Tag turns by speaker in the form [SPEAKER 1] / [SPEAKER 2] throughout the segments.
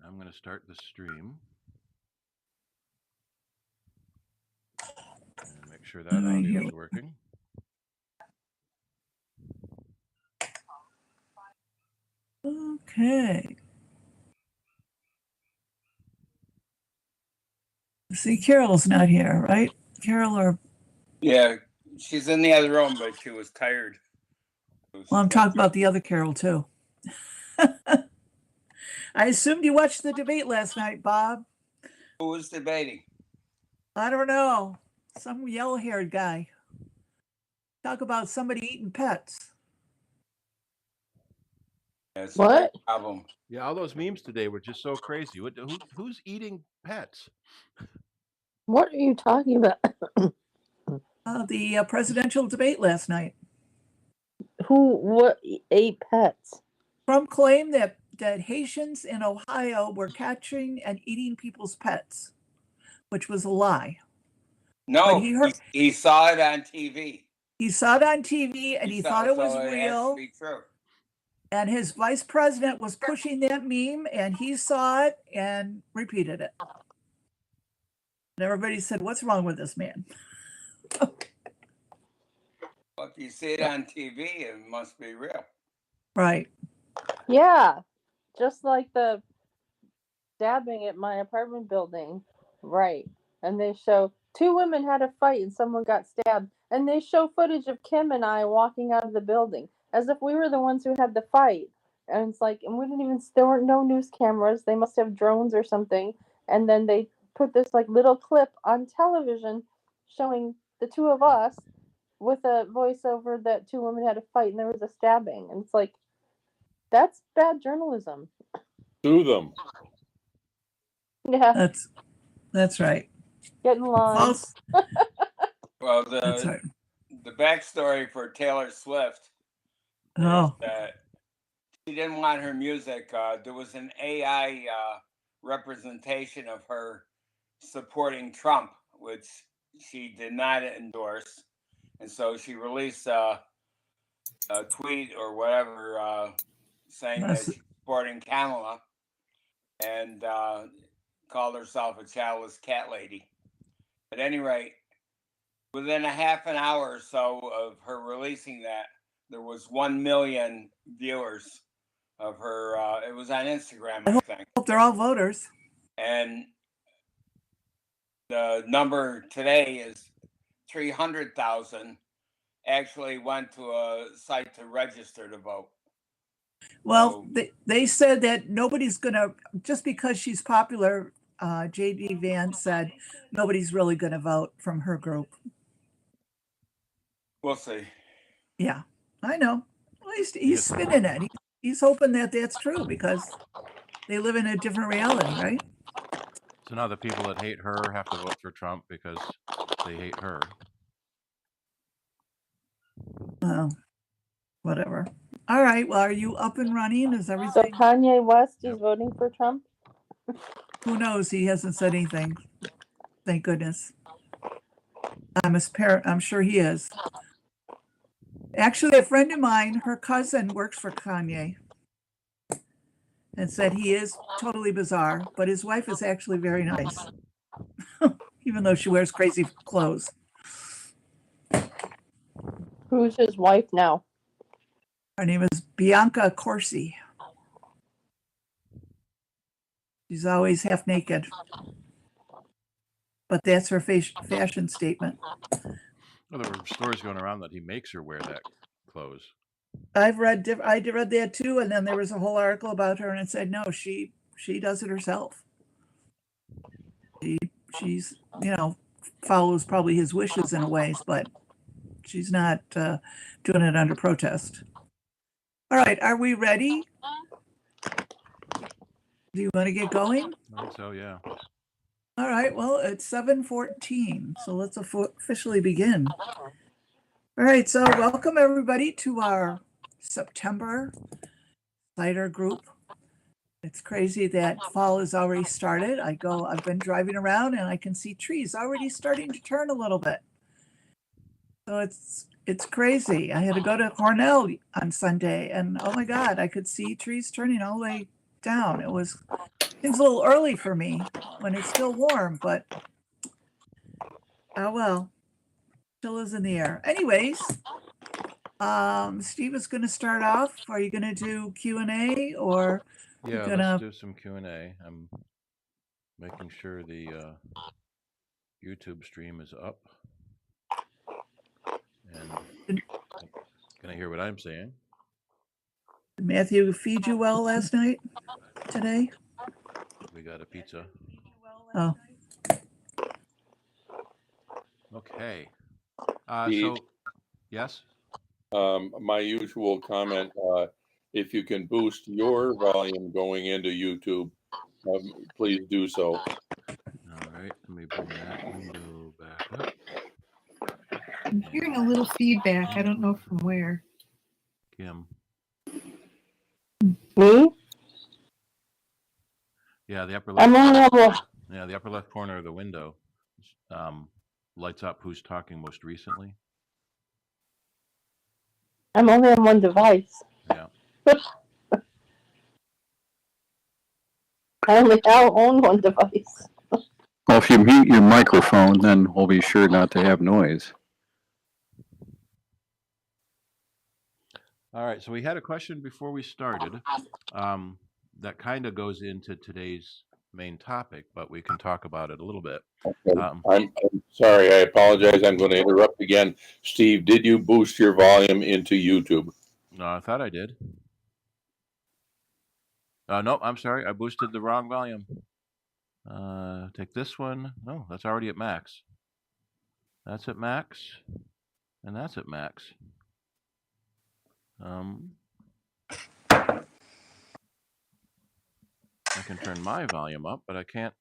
[SPEAKER 1] I'm going to start the stream. And make sure that audio is working.
[SPEAKER 2] Okay. See, Carol's not here, right? Carol or...
[SPEAKER 3] Yeah, she's in the other room, but she was tired.
[SPEAKER 2] Well, I'm talking about the other Carol, too. I assumed you watched the debate last night, Bob.
[SPEAKER 3] Who was debating?
[SPEAKER 2] I don't know. Some yellow-haired guy. Talk about somebody eating pets.
[SPEAKER 3] That's
[SPEAKER 4] What?
[SPEAKER 3] a problem.
[SPEAKER 1] Yeah, all those memes today were just so crazy. Who's eating pets?
[SPEAKER 4] What are you talking about?
[SPEAKER 2] The presidential debate last night.
[SPEAKER 4] What ate pets?
[SPEAKER 2] Trump claimed that Haitians in Ohio were catching and eating people's pets, which was a lie.
[SPEAKER 3] No,
[SPEAKER 2] But
[SPEAKER 3] he saw it on TV.
[SPEAKER 2] He saw it on TV and he thought it was
[SPEAKER 3] It has
[SPEAKER 2] real.
[SPEAKER 3] to be true.
[SPEAKER 2] And his vice president was pushing that meme and he saw it and repeated it. And everybody said, "What's wrong with this man?"
[SPEAKER 3] Well, if you see it on TV, it must be real.
[SPEAKER 2] Right.
[SPEAKER 4] Yeah, just like the stabbing at my apartment building. Right. And they show 2 women had a fight and someone got stabbed. And they show footage of Kim and I walking out of the building as if we were the ones who had the fight. And it's like, and we didn't even, there weren't no news cameras. They must have drones or something. And then they put this like little clip on television showing the 2 of us with a voiceover that 2 women had a fight and there was a stabbing. And it's like, that's bad journalism.
[SPEAKER 5] Sue them.
[SPEAKER 4] Yeah.
[SPEAKER 2] That's right.
[SPEAKER 4] Get in line.
[SPEAKER 3] Well,
[SPEAKER 2] That's right.
[SPEAKER 3] the backstory for Taylor Swift is that she didn't want her music. There was an AI representation of her supporting Trump, which she did not endorse. And so she released a tweet or whatever saying that she's supporting Kamala and called herself a childless cat lady. At any rate, within a half an hour or so of her releasing that, there was 1 million viewers of her. It was on Instagram, I think.
[SPEAKER 2] Hope they're all voters.
[SPEAKER 3] And the number today is 300,000 actually went to a site to register to vote.
[SPEAKER 2] Well, they said that nobody's going to, just because she's popular, J.D. Vance said, nobody's really going to vote from her group.
[SPEAKER 3] We'll see.
[SPEAKER 2] Yeah, I know. Well, he's spinning it. He's hoping that that's true because they live in a different reality, right?
[SPEAKER 1] So now the people that hate her have to vote for Trump because they hate her.
[SPEAKER 2] Well, whatever. All right. Well, are you up and running? Is
[SPEAKER 4] So
[SPEAKER 2] everything?
[SPEAKER 4] Kanye West is voting for Trump?
[SPEAKER 2] Who knows? He hasn't said anything. Thank goodness. I'm sure he is. Actually, a friend of mine, her cousin works for Kanye and said he is totally bizarre, but his wife is actually very nice, even though she wears crazy clothes.
[SPEAKER 4] Who's his wife now?
[SPEAKER 2] Her name is Bianca Corsi. She's always half naked. But that's her fashion statement.
[SPEAKER 1] Well, there were stories going around that he makes her wear that clothes.
[SPEAKER 2] I read that too, and then there was a whole article about her, and it said no, she does it herself. She's follows probably his wishes in a ways, but she's not doing it under protest. All right, are we ready? Do you want to get going?
[SPEAKER 1] I think so, yeah.
[SPEAKER 2] All right, well, it's 7:14, so let's officially begin. All right, so welcome everybody to our September CIDER group. It's crazy that fall has already started. I've been driving around and I can see trees already starting to turn a little bit. So it's crazy. I had to go to Cornell on Sunday and oh my God, I could see trees turning all the way down. It was It's a little early for me when it's still warm, but oh well, still is in the air. Anyways, Steve is going to start off. Are you going to do Q&A or
[SPEAKER 1] Yeah,
[SPEAKER 2] gonna...
[SPEAKER 1] let's do some Q&A. I'm making sure the YouTube stream is up. And can I hear what I'm saying?
[SPEAKER 2] Did Matthew feed you well last night? Today?
[SPEAKER 1] We got a pizza.
[SPEAKER 2] Oh.
[SPEAKER 1] Okay.
[SPEAKER 5] Steve,
[SPEAKER 1] So, yes?
[SPEAKER 5] my usual comment, if you can boost your volume going into YouTube, please do so.
[SPEAKER 1] All right, let me bring that window back up.
[SPEAKER 6] I'm hearing a little feedback. I don't know from where.
[SPEAKER 1] Kim.
[SPEAKER 4] Me?
[SPEAKER 1] Yeah, the upper
[SPEAKER 4] I'm
[SPEAKER 1] left.
[SPEAKER 4] on
[SPEAKER 1] Yeah, the upper left corner of the window lights up who's talking most recently.
[SPEAKER 4] I'm only on one device.
[SPEAKER 1] Yeah.
[SPEAKER 4] I only own one device.
[SPEAKER 7] Well, if you mute your microphone, then we'll be sure not to have noise.
[SPEAKER 1] All right, so we had a question before we started that kind of goes into today's main topic, but we can talk about it a little bit.
[SPEAKER 5] Okay. I'm sorry, I apologize. I'm going to interrupt again. Steve, did you boost your volume into YouTube?
[SPEAKER 1] No, I thought I did. Nope, I'm sorry. I boosted the wrong volume. Take this one. No, that's already at max. That's at max. And that's at max. I can turn my volume up, but I can't.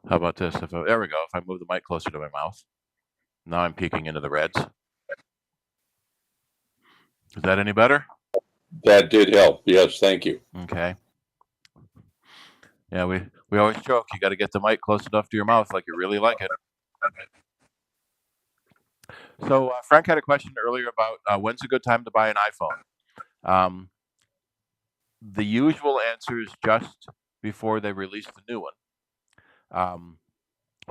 [SPEAKER 1] How about this? There we go. If I move the mic closer to my mouth. Now I'm peeking into the reds. Is that any better?
[SPEAKER 5] That did help. Yes, thank you.
[SPEAKER 1] Okay. Yeah, we always joke. You got to get the mic close enough to your mouth like you really like it. So Frank had a question earlier about when's a good time to buy an iPhone. The usual answer is just before they release the new one.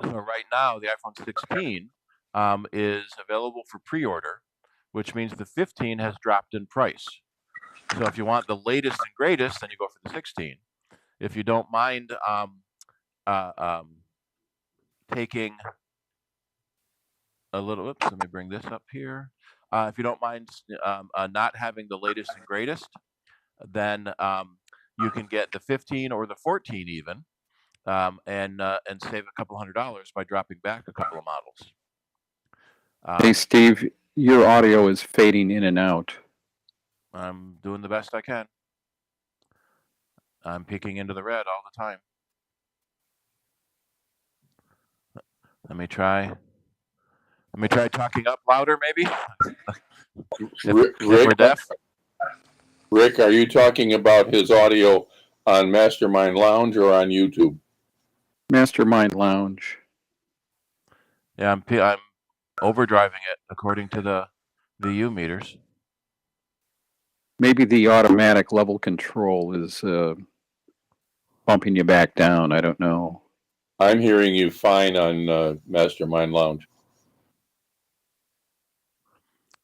[SPEAKER 1] So right now, the iPhone 16 is available for pre-order, which means the 15 has dropped in price. So if you want the latest and greatest, then you go for the 16. If you don't mind taking a little, oops, let me bring this up here. If you don't mind not having the latest and greatest, then you can get the 15 or the 14 even, and save a couple $100 by dropping back a couple of models.
[SPEAKER 7] Hey, Steve, your audio is fading in and out.
[SPEAKER 1] I'm doing the best I can. I'm peeking into the red all the time. Let me try talking up louder, maybe. if we're deaf.
[SPEAKER 5] Rick, are you talking about his audio on Mastermind Lounge or on YouTube?
[SPEAKER 7] Mastermind Lounge.
[SPEAKER 1] Yeah, I'm overdriving it according to the VU meters.
[SPEAKER 7] Maybe the automatic level control is bumping you back down. I don't know.
[SPEAKER 5] I'm hearing you fine on Mastermind Lounge.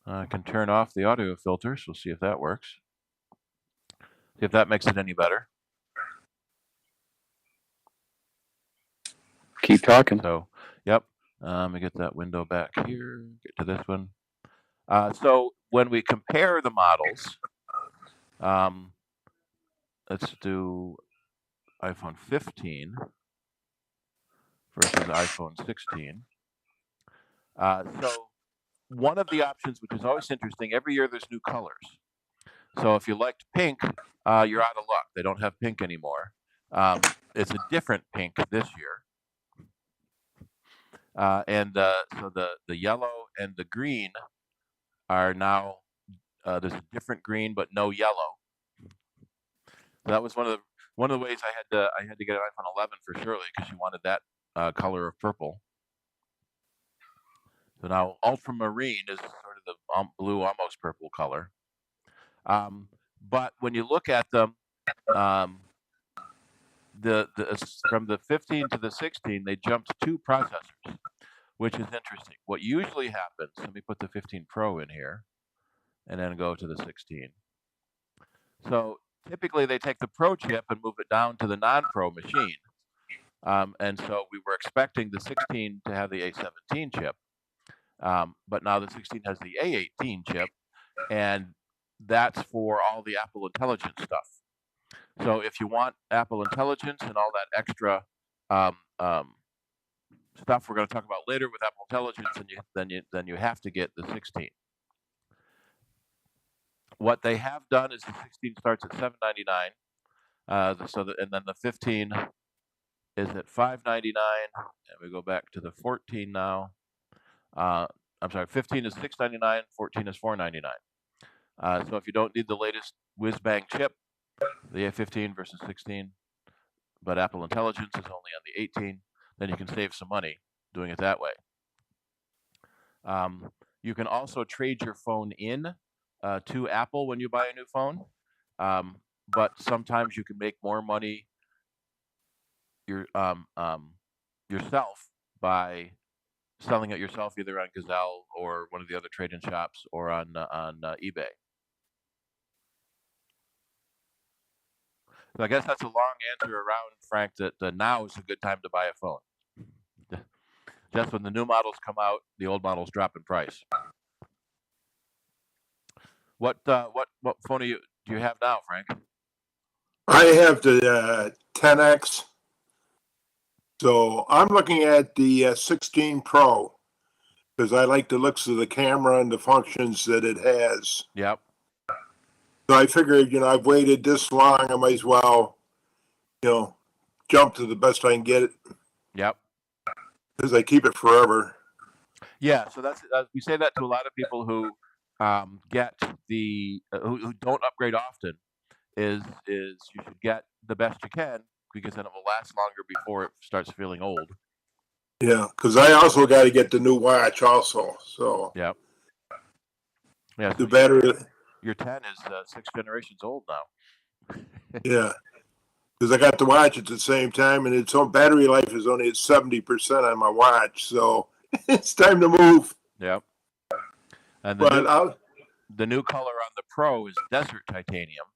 [SPEAKER 1] I can turn off the audio filters. We'll see if that works. See if that makes it any better.
[SPEAKER 7] Keep talking.
[SPEAKER 1] So, yep. Let me get that window back here. Get to this one. So when we compare the models, let's do iPhone 15 versus iPhone 16. So one of the options, which is always interesting, every year there's new colors. So if you liked pink, you're out of luck. They don't have pink anymore. It's a different pink this year. So the yellow and the green are now, there's a different green, but no yellow. So that was one of the ways I had to get an iPhone 11 for Shirley, because she wanted that color of purple. So now ultramarine is sort of the blue, almost purple color. But when you look at them, from the 15 to the 16, they jumped 2 processors, which is interesting. What usually happens, let me put the 15 Pro in here and then go to the 16. So typically they take the Pro chip and move it down to the non-Pro machine. And so we were expecting the 16 to have the A17 chip, but now the 16 has the A18 chip, and that's for all the Apple Intelligence stuff. So if you want Apple Intelligence and all that extra stuff we're going to talk about later with Apple Intelligence, then you have to get the 16. What they have done is the 16 starts at $799, and then the 15 is at $599, and we go back to the 14 now. I'm sorry, 15 is $699, 14 is $499. So if you don't need the latest whiz-bang chip, the A15 versus 16, but Apple Intelligence is only on the 18, then you can save some money doing it that way. You can also trade your phone in to Apple when you buy a new phone, but sometimes you can make more money yourself by selling it yourself, either on Gazelle or one of the other trade-in shops or on eBay. So I guess that's a long answer around, Frank, that now is a good time to buy a phone. Just when the new models come out, the old models drop in price. What phone do you have now, Frank?
[SPEAKER 8] I have the 10X. So I'm looking at the 16 Pro because I like the looks of the camera and the functions that it has.
[SPEAKER 1] Yep.
[SPEAKER 8] So I figured, I've waited this long, I might as well, jump to the best I can get it.
[SPEAKER 1] Yep.
[SPEAKER 8] Because I keep it forever.
[SPEAKER 1] Yeah. So that's we say that to a lot of people who get the who don't upgrade often. Is you should get the best you can because then it will last longer before it starts feeling old.
[SPEAKER 8] Yeah, because I also got to get the new watch also. So
[SPEAKER 1] yep. Yeah.
[SPEAKER 8] The battery.
[SPEAKER 1] Your 10 is 6 generations old now.
[SPEAKER 8] Yeah, because I got the watch at the same time, and its own battery life is only at 70% on my watch, so it's time to move.
[SPEAKER 1] Yep. And the new color on the Pro is Desert Titanium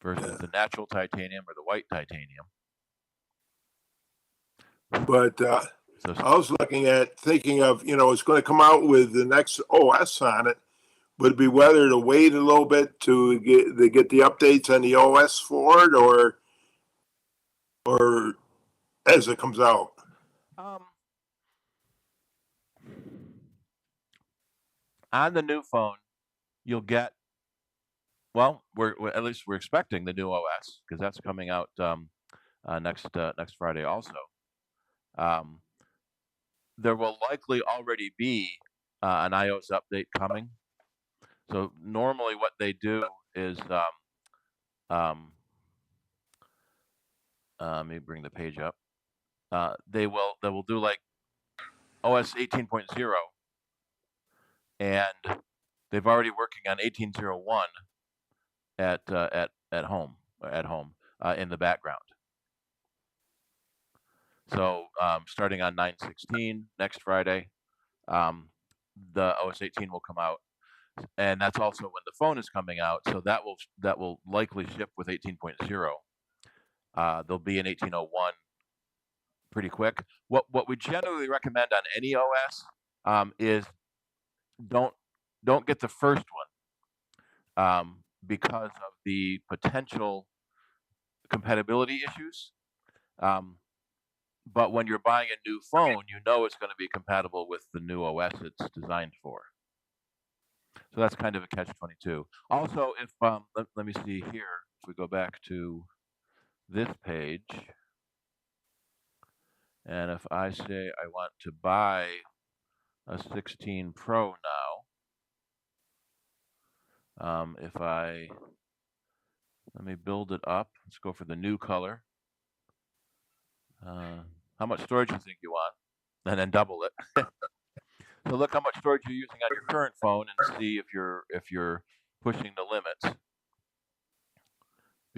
[SPEAKER 1] versus the natural titanium or the white titanium.
[SPEAKER 8] But I was thinking of, it's going to come out with the next OS on it. Would it be whether to wait a little bit to get the updates on the OS for it, or as it comes out?
[SPEAKER 1] On the new phone, you'll get. Well, we're expecting the new OS because that's coming out next Friday also. There will likely already be an iOS update coming. So normally what they do is let me bring the page up. They will do like OS 18.0, and they've already working on 18.01 at home in the background. So starting on 9/16 next Friday, the OS 18 will come out, and that's also when the phone is coming out. So that will likely ship with 18.0. There'll be an 18.01 pretty quick. What we generally recommend on any OS is don't get the first one because of the potential compatibility issues. But when you're buying a new phone, it's going to be compatible with the new OS it's designed for. So that's kind of a catch-22. Also, if let me see here, if we go back to this page, and if I say I want to buy a 16 Pro now, let me build it up. Let's go for the new color. How much storage do you think you want? And then double it. So look how much storage you're using on your current phone and see if you're pushing the limits.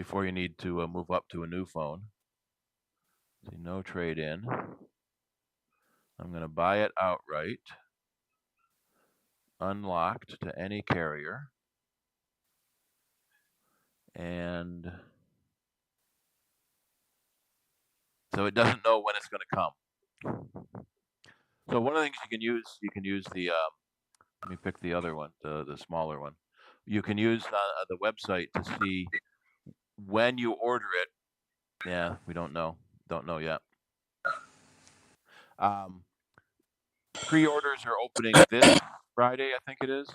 [SPEAKER 1] before you need to move up to a new phone. See, no trade in. I'm going to buy it outright, unlocked to any carrier, and so it doesn't know when it's going to come. So one of the things you can use the, let me pick the other one, the smaller one. You can use the website to see when you order it. Yeah, we don't know yet. Pre-orders are opening this Friday, I think it is.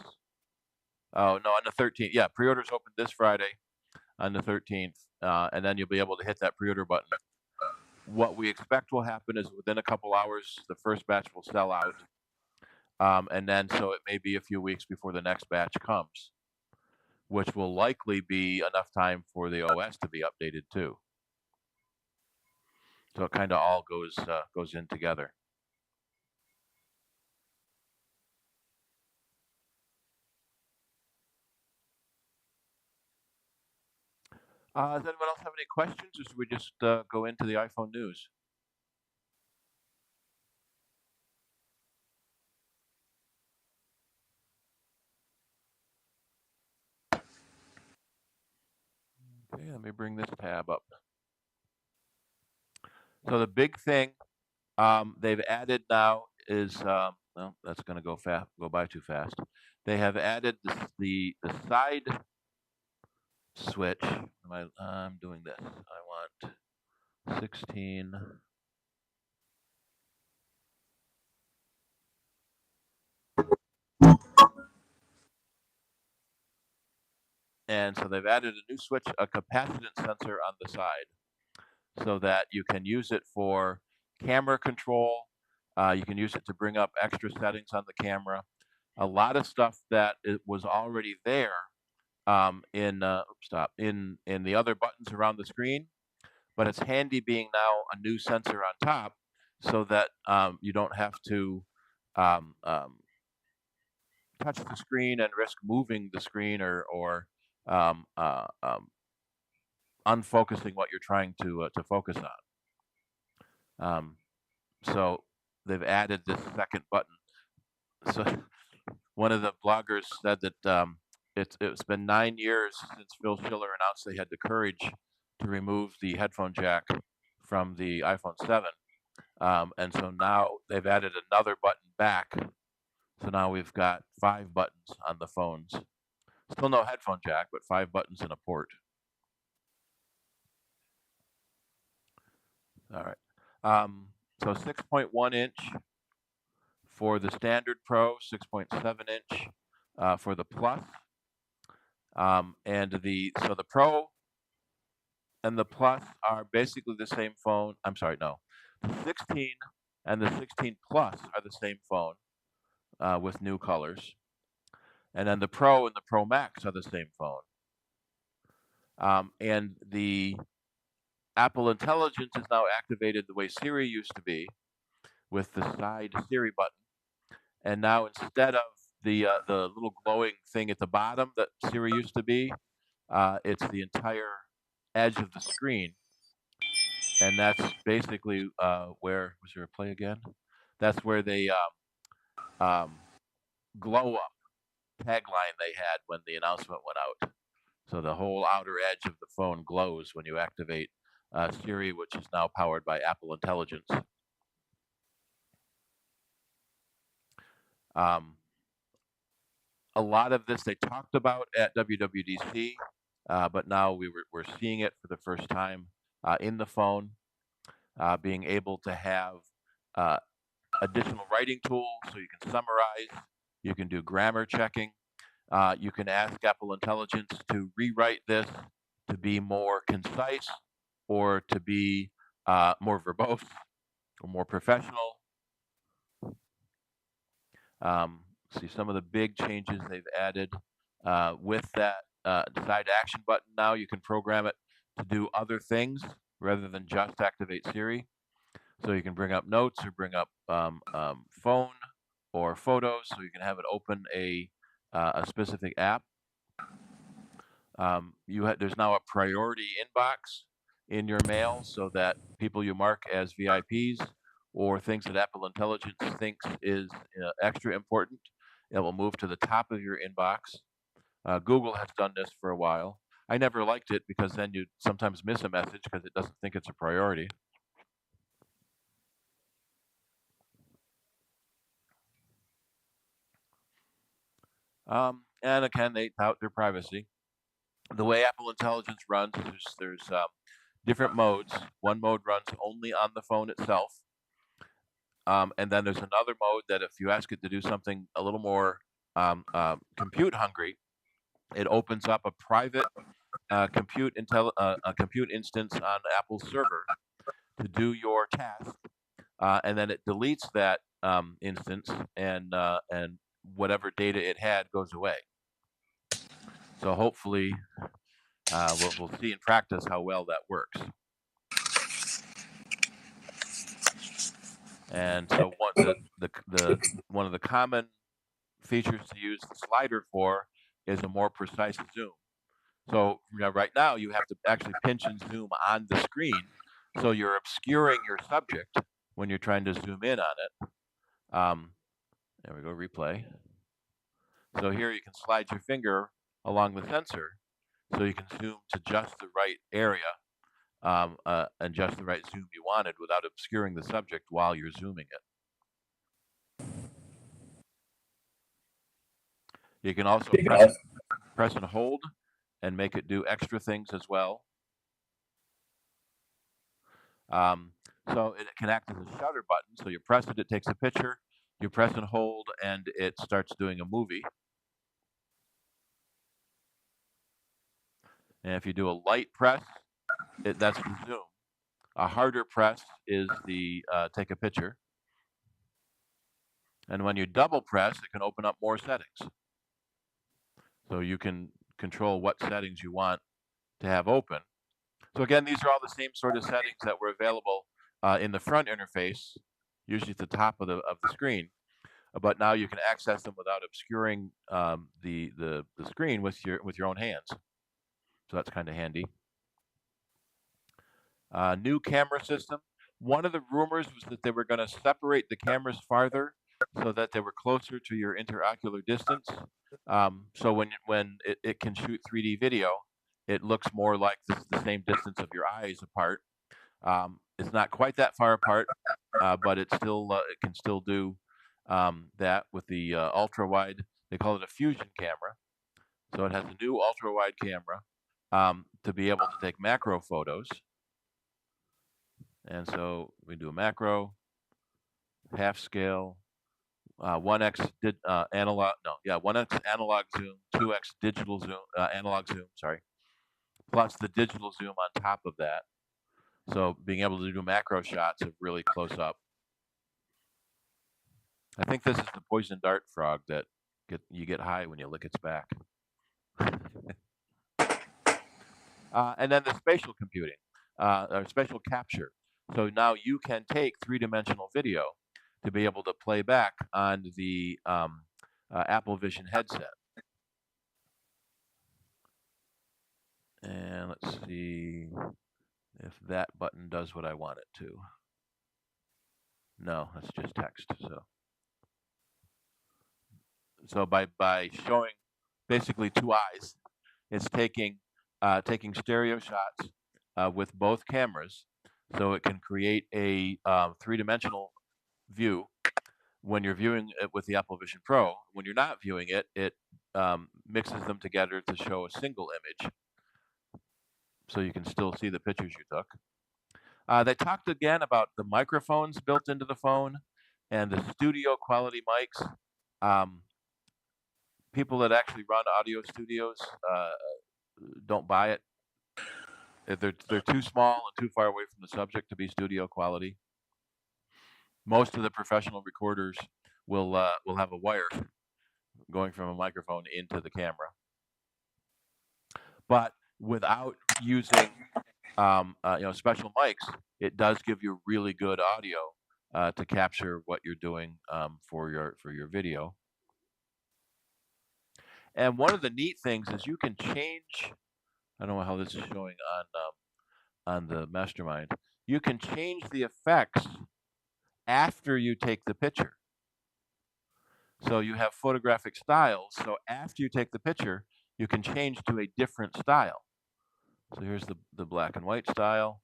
[SPEAKER 1] Oh, no, on the 13th. Yeah, pre-orders open this Friday on the 13th, and then you'll be able to hit that pre-order button. What we expect will happen is within a couple hours, the first batch will sell out. And then, so it may be a few weeks before the next batch comes, which will likely be enough time for the OS to be updated too. So it kind of all goes in together. Does anyone else have any questions, or should we just go into the iPhone news? Okay, let me bring this tab up. So the big thing they've added now is, well, that's going to go by too fast. They have added the side switch. I'm doing this. I want 16. And so they've added a new switch, a capacitance sensor on the side, so that you can use it for camera control. You can use it to bring up extra settings on the camera. A lot of stuff that it was already there in the other buttons around the screen, but it's handy being now a new sensor on top, so that you don't have to touch the screen and risk moving the screen or unfocusing what you're trying to focus on. So they've added this second button. So one of the bloggers said that it's been 9 years since Phil Schiller announced they had the courage to remove the headphone jack from the iPhone 7. And so now they've added another button back. So now we've got 5 buttons on the phones. Still no headphone jack, but 5 buttons and a port. All right. So 6.1 inch for the standard Pro, 6.7 inch for the Plus. And so the Pro and the Plus are basically the same phone. I'm sorry, no. The 16 and the 16 Plus are the same phone with new colors. And then the Pro and the Pro Max are the same phone. And the Apple Intelligence is now activated the way Siri used to be, with the side Siri button. And now instead of the little glowing thing at the bottom that Siri used to be, it's the entire edge of the screen. And that's basically where, was there a play again? That's where they glow up tagline they had when the announcement went out. So the whole outer edge of the phone glows when you activate Siri, which is now powered by Apple Intelligence. A lot of this they talked about at WWDC, but now we're seeing it for the first time in the phone, being able to have additional writing tools so you can summarize, you can do grammar checking, you can ask Apple Intelligence to rewrite this to be more concise or to be more verbose or more professional. See some of the big changes they've added with that side action button. Now you can program it to do other things rather than just activate Siri. So you can bring up notes or bring up phone or photos, so you can have it open a specific app. There's now a priority inbox in your mail so that people you mark as VIPs or things that Apple Intelligence thinks is extra important, it will move to the top of your inbox. Google has done this for a while. I never liked it because then you sometimes miss a message because it doesn't think it's a priority. And again, they tout their privacy. The way Apple Intelligence runs, there's different modes. One mode runs only on the phone itself. And then there's another mode that if you ask it to do something a little more compute hungry, it opens up a private compute instance on Apple's server to do your task, and then it deletes that instance, and whatever data it had goes away. So hopefully, we'll see in practice how well that works. And so one of the common features to use the slider for is a more precise zoom. So right now you have to actually pinch and zoom on the screen, so you're obscuring your subject when you're trying to zoom in on it. There we go, replay. So here you can slide your finger along the sensor so you can zoom to just the right area and just the right zoom you wanted without obscuring the subject while you're zooming it. You can also press and hold and make it do extra things as well. So it can act as a shutter button. So you press it, it takes a picture. You press and hold, and it starts doing a movie. And if you do a light press, that's the zoom. A harder press is the take a picture. And when you double press, it can open up more settings. So you can control what settings you want to have open. So again, these are all the same sort of settings that were available in the front interface, usually at the top of the screen. But now you can access them without obscuring the screen with your own hands. So that's kind of handy. New camera system. One of the rumors was that they were going to separate the cameras farther so that they were closer to your interocular distance. So when it can shoot 3D video, it looks more like the same distance of your eyes apart. It's not quite that far apart, but it can still do that with the ultra wide. They call it a fusion camera. So it has a new ultra wide camera to be able to take macro photos. And so we do a macro, half scale, 1x analog, 1x analog zoom, 2x digital zoom, analog zoom, sorry, plus the digital zoom on top of that. So being able to do macro shots of really close up. I think this is the poison dart frog that you get high when you lick its back. And then the spatial computing, or spatial capture. So now you can take three-dimensional video to be able to play back on the Apple Vision headset. And let's see if that button does what I want it to. No, that's just text. So by showing basically two eyes, it's taking stereo shots with both cameras, so it can create a three-dimensional view when you're viewing it with the Apple Vision Pro. When you're not viewing it, it mixes them together to show a single image, so you can still see the pictures you took. They talked again about the microphones built into the phone and the studio quality mics. People that actually run audio studios don't buy it. They're too small and too far away from the subject to be studio quality. Most of the professional recorders will have a wire going from a microphone into the camera. But without using special mics, it does give you really good audio to capture what you're doing for your video. And one of the neat things is you can change I don't know how this is showing on the mastermind. You can change the effects after you take the picture. So you have photographic styles. So after you take the picture, you can change to a different style. So here's the black and white style,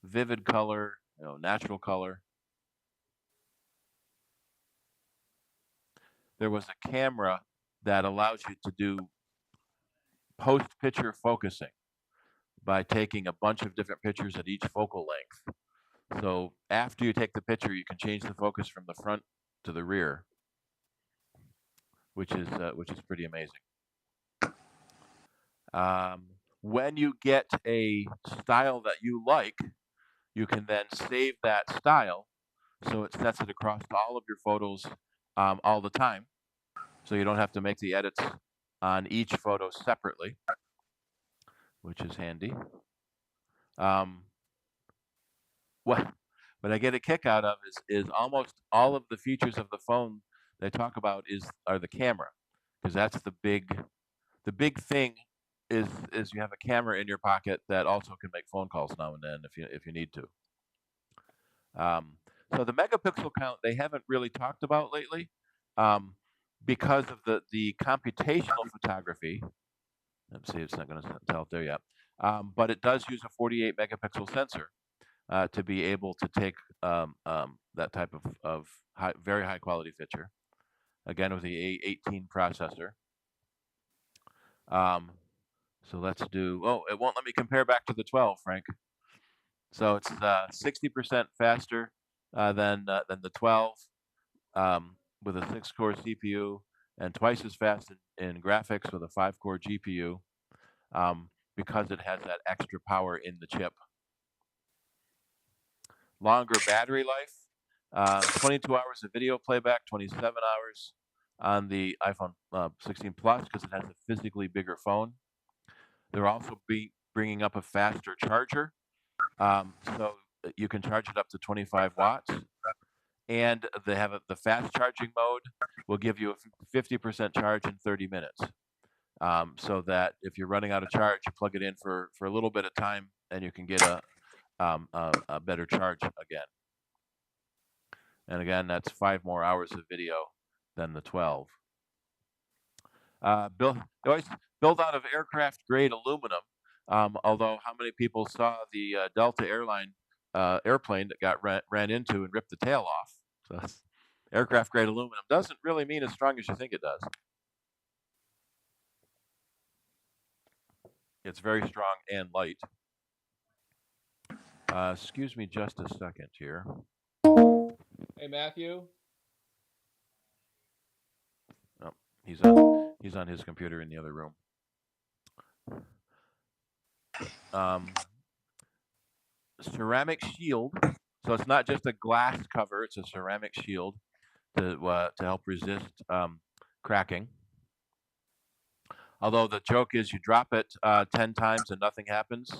[SPEAKER 1] vivid color, natural color. There was a camera that allows you to do post-picture focusing by taking a bunch of different pictures at each focal length. So after you take the picture, you can change the focus from the front to the rear, which is pretty amazing. When you get a style that you like, you can then save that style, so it sets it across all of your photos all the time, so you don't have to make the edits on each photo separately, which is handy. What I get a kick out of is almost all of the features of the phone they talk about are the camera, because that's the big thing is you have a camera in your pocket that also can make phone calls now and then if you need to. So the megapixel count they haven't really talked about lately because of the computational photography. Let's see, it's not going to tell it there yet, but it does use a 48 megapixel sensor to be able to take that type of very high quality picture. Again, with the A18 processor. So let's do. Oh, it won't let me compare back to the 12, Frank. So it's 60% faster than the 12 with a 6-core CPU, and twice as fast in graphics with a 5-core GPU because it has that extra power in the chip. Longer battery life, 22 hours of video playback, 27 hours on the iPhone 16 Plus because it has a physically bigger phone. They'll also be bringing up a faster charger, so you can charge it up to 25 watts. And they have the fast charging mode will give you a 50% charge in 30 minutes. So that if you're running out of charge, you plug it in for a little bit of time, and you can get a better charge again. And again, that's 5 more hours of video than the 12. Built out of aircraft-grade aluminum. Although, how many people saw the Delta airline airplane that got ran into and ripped the tail off? So, aircraft-grade aluminum doesn't really mean as strong as you think it does. It's very strong and light. Excuse me just a second here.
[SPEAKER 5] Hey, Matthew.
[SPEAKER 1] Oh, he's on his computer in the other room. Ceramic shield. So it's not just a glass cover; it's a ceramic shield to help resist cracking. Although the joke is, you drop it 10 times and nothing happens.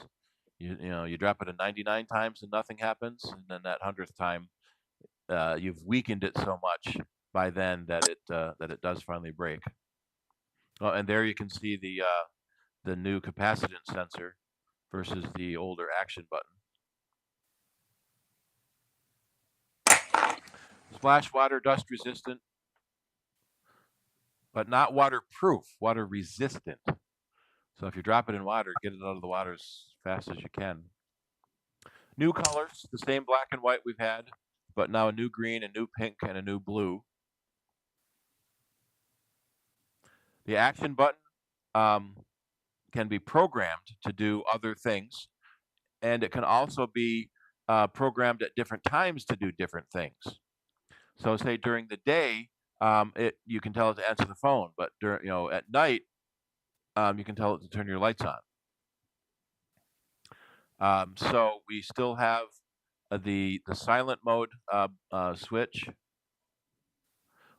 [SPEAKER 1] You drop it 99 times and nothing happens, and then that 100th time, you've weakened it so much by then that it does finally break. Oh, and there you can see the new capacitance sensor versus the older action button. Splash water, dust resistant, but not waterproof, water resistant. So if you drop it in water, get it out of the water as fast as you can. New colors, the same black and white we've had, but now a new green, a new pink, and a new blue. The action button can be programmed to do other things, and it can also be programmed at different times to do different things. So say during the day, you can tell it to answer the phone, but at night, you can tell it to turn your lights on. So we still have the silent mode switch,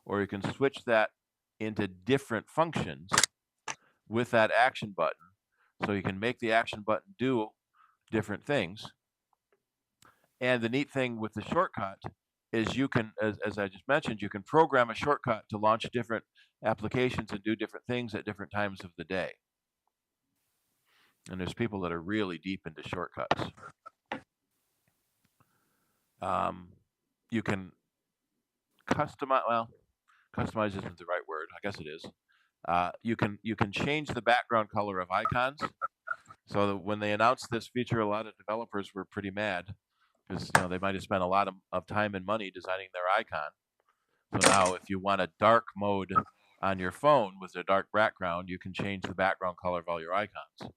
[SPEAKER 1] or you can switch that into different functions with that action button. So you can make the action button do different things. And the neat thing with the shortcut is you can, as I just mentioned, you can program a shortcut to launch different applications and do different things at different times of the day. And there's people that are really deep into shortcuts. You can customize. Well, customize isn't the right word. I guess it is. You can change the background color of icons. So that when they announced this feature, a lot of developers were pretty mad because they might have spent a lot of time and money designing their icon. So now, if you want a dark mode on your phone with a dark background, you can change the background color of all your icons.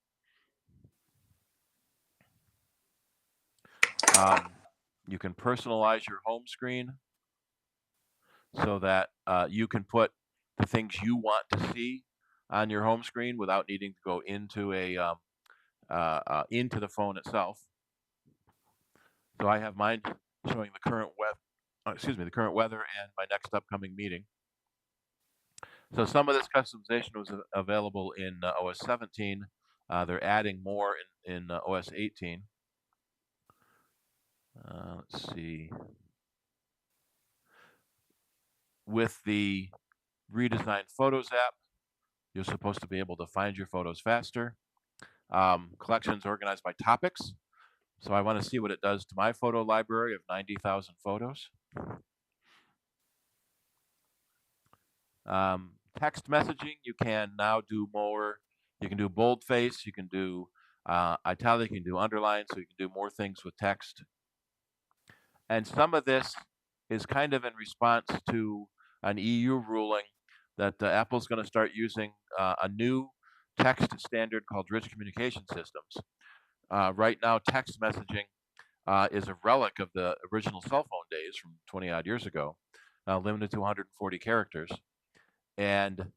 [SPEAKER 1] You can personalize your home screen so that you can put the things you want to see on your home screen without needing to go into into the phone itself. So I have mine showing the current weather and my next upcoming meeting. So some of this customization was available in OS 17. They're adding more in OS 18. Let's see. With the redesigned Photos app, you're supposed to be able to find your photos faster. Collections organized by topics. So I want to see what it does to my photo library of 90,000 photos. Text messaging, you can now do more. You can do boldface, you can do italic, you can do underline, so you can do more things with text. And some of this is kind of in response to an EU ruling that Apple's going to start using a new text standard called Rich Communication Systems. Right now, text messaging is a relic of the original cell phone days from 20 odd years ago, limited to 140 characters. And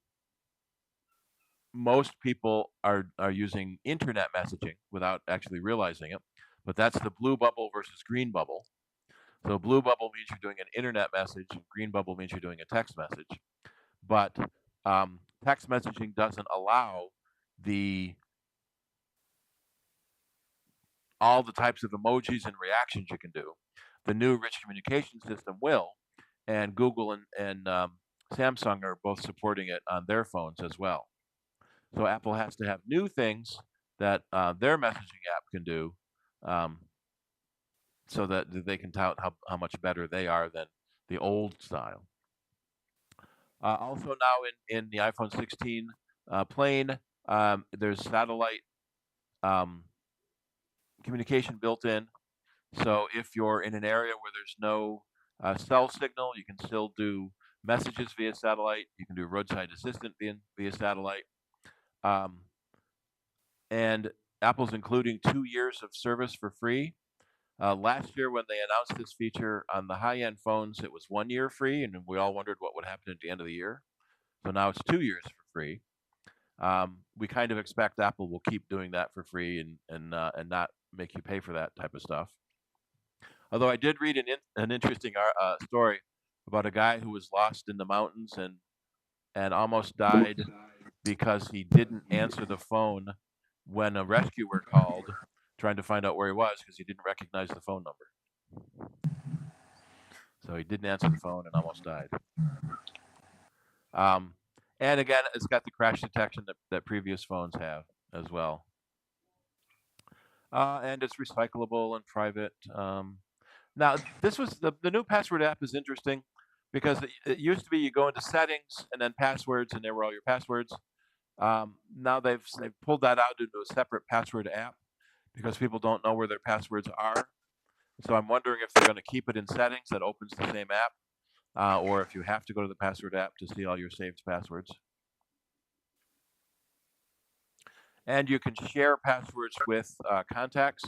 [SPEAKER 1] most people are using internet messaging without actually realizing it, but that's the blue bubble versus green bubble. So blue bubble means you're doing an internet message, green bubble means you're doing a text message. But text messaging doesn't allow all the types of emojis and reactions you can do. The new Rich Communication System will, and Google and Samsung are both supporting it on their phones as well. So Apple has to have new things that their messaging app can do, so that they can tout how much better they are than the old style. Also now in the iPhone 16 plain, there's satellite communication built in. So if you're in an area where there's no cell signal, you can still do messages via satellite. You can do roadside assistant via satellite. And Apple's including 2 years of service for free. Last year, when they announced this feature on the high-end phones, it was 1 year free, and we all wondered what would happen at the end of the year. So now it's 2 years for free. We kind of expect Apple will keep doing that for free and not make you pay for that type of stuff. Although I did read an interesting story about a guy who was lost in the mountains and almost died because he didn't answer the phone when a rescuer called trying to find out where he was because he didn't recognize the phone number. So he didn't answer the phone and almost died. And again, it's got the crash detection that previous phones have as well. And it's recyclable and private. Now, this was the new password app is interesting because it used to be you go into settings and then passwords, and there were all your passwords. Now they've pulled that out into a separate password app because people don't know where their passwords are. So I'm wondering if they're going to keep it in settings that opens the same app, or if you have to go to the password app to see all your saved passwords. And you can share passwords with contacts.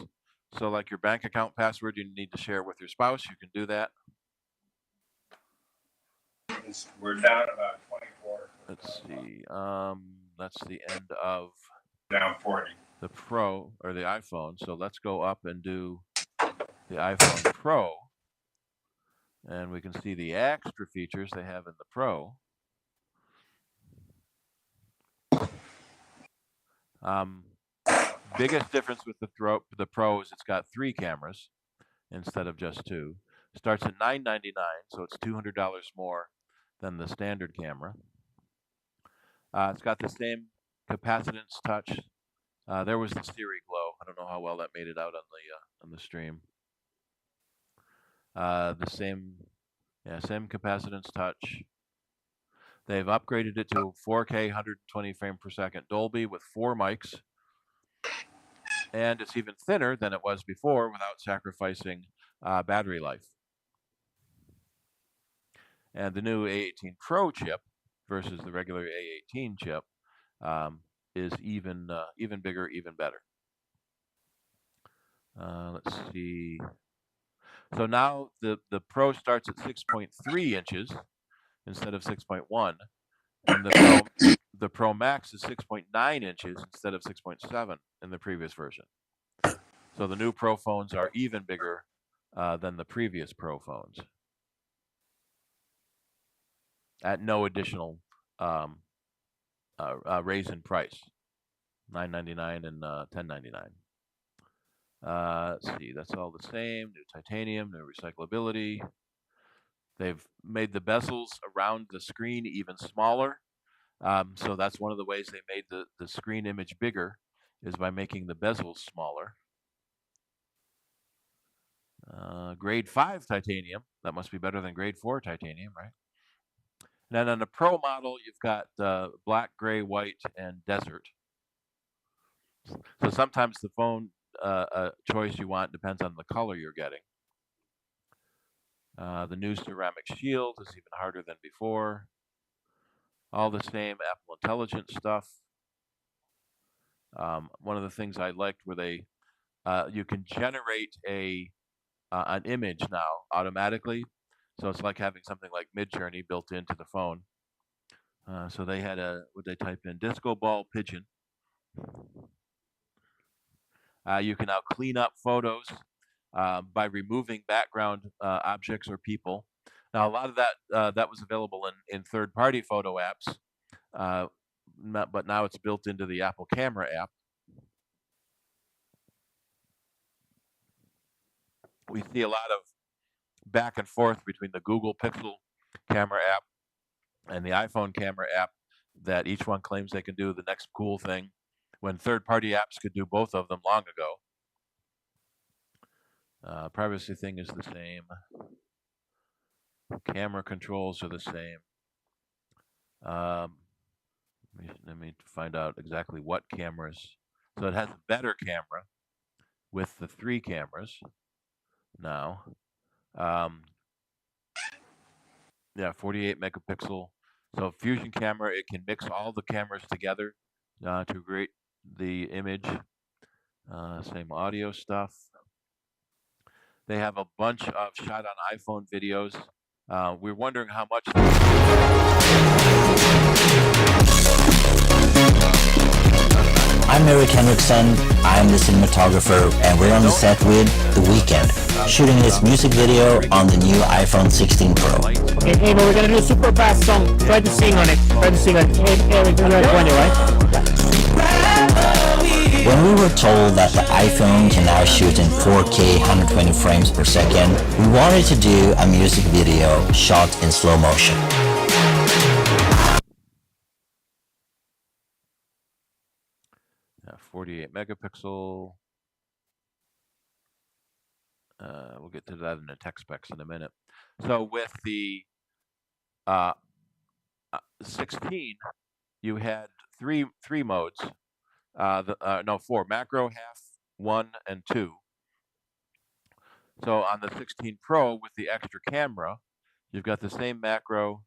[SPEAKER 1] So like your bank account password, you need to share with your spouse. You can do that.
[SPEAKER 3] We're down about 24.
[SPEAKER 1] Let's see. That's the end of
[SPEAKER 3] Down 40.
[SPEAKER 1] the Pro or the iPhone. So let's go up and do the iPhone Pro. And we can see the extra features they have in the Pro. Biggest difference with the Pro is it's got 3 cameras instead of just 2. Starts at $999, so it's $200 more than the standard camera. It's got the same capacitance touch There was the Siri glow. I don't know how well that made it out on the stream. The same capacitance touch. They've upgraded it to 4K 120 frame per second Dolby with 4 mics. And it's even thinner than it was before without sacrificing battery life. And the new A18 Pro chip versus the regular A18 chip is even bigger, even better. Let's see. So now the Pro starts at 6.3 inches instead of 6.1, and the Pro Max is 6.9 inches instead of 6.7 in the previous version. So the new Pro phones are even bigger than the previous Pro phones at no additional raise in price, $9.99 and $10.99. Let's see, that's all the same. New titanium, new recyclability. They've made the bezels around the screen even smaller. So that's one of the ways they made the screen image bigger, is by making the bezels smaller. Grade 5 titanium, that must be better than grade 4 titanium, right? And then on the Pro model, you've got black, gray, white, and desert. So sometimes the phone choice you want depends on the color you're getting. The new ceramic shield is even harder than before. All the same Apple Intelligence stuff. One of the things I liked were you can generate an image now automatically. So it's like having something like Midjourney built into the phone. So they had what they type in, disco ball pigeon. You can now clean up photos by removing background objects or people. Now, a lot of that was available in third-party photo apps, but now it's built into the Apple Camera app. We see a lot of back and forth between the Google Pixel camera app and the iPhone camera app, that each one claims they can do the next cool thing, when third-party apps could do both of them long ago. Privacy thing is the same. Camera controls are the same. Let me find out exactly what cameras. So it has a better camera with the 3 cameras now. Yeah, 48 megapixel. So Fusion camera, it can mix all the cameras together to create the image. Same audio stuff. They have a bunch of shot on iPhone videos. We're wondering how much.
[SPEAKER 9] I'm Eric Henriksen, I'm the cinematographer, and we're on the set with The Weeknd, shooting his music video on the new iPhone 16 Pro.
[SPEAKER 10] Okay, hey, but we're gonna do a super fast song. Try to sing on it. Hey, Eric, you're at 20, right?
[SPEAKER 9] When we were told that the iPhone can now shoot in 4K 120 frames per second, we wanted to do a music video shot in slow motion.
[SPEAKER 1] 48 megapixel. We'll get to that in the tech specs in a minute. So with the 16, you had three modes. 4: macro, half, 1, and 2. So on the 16 Pro with the extra camera, you've got the same macro,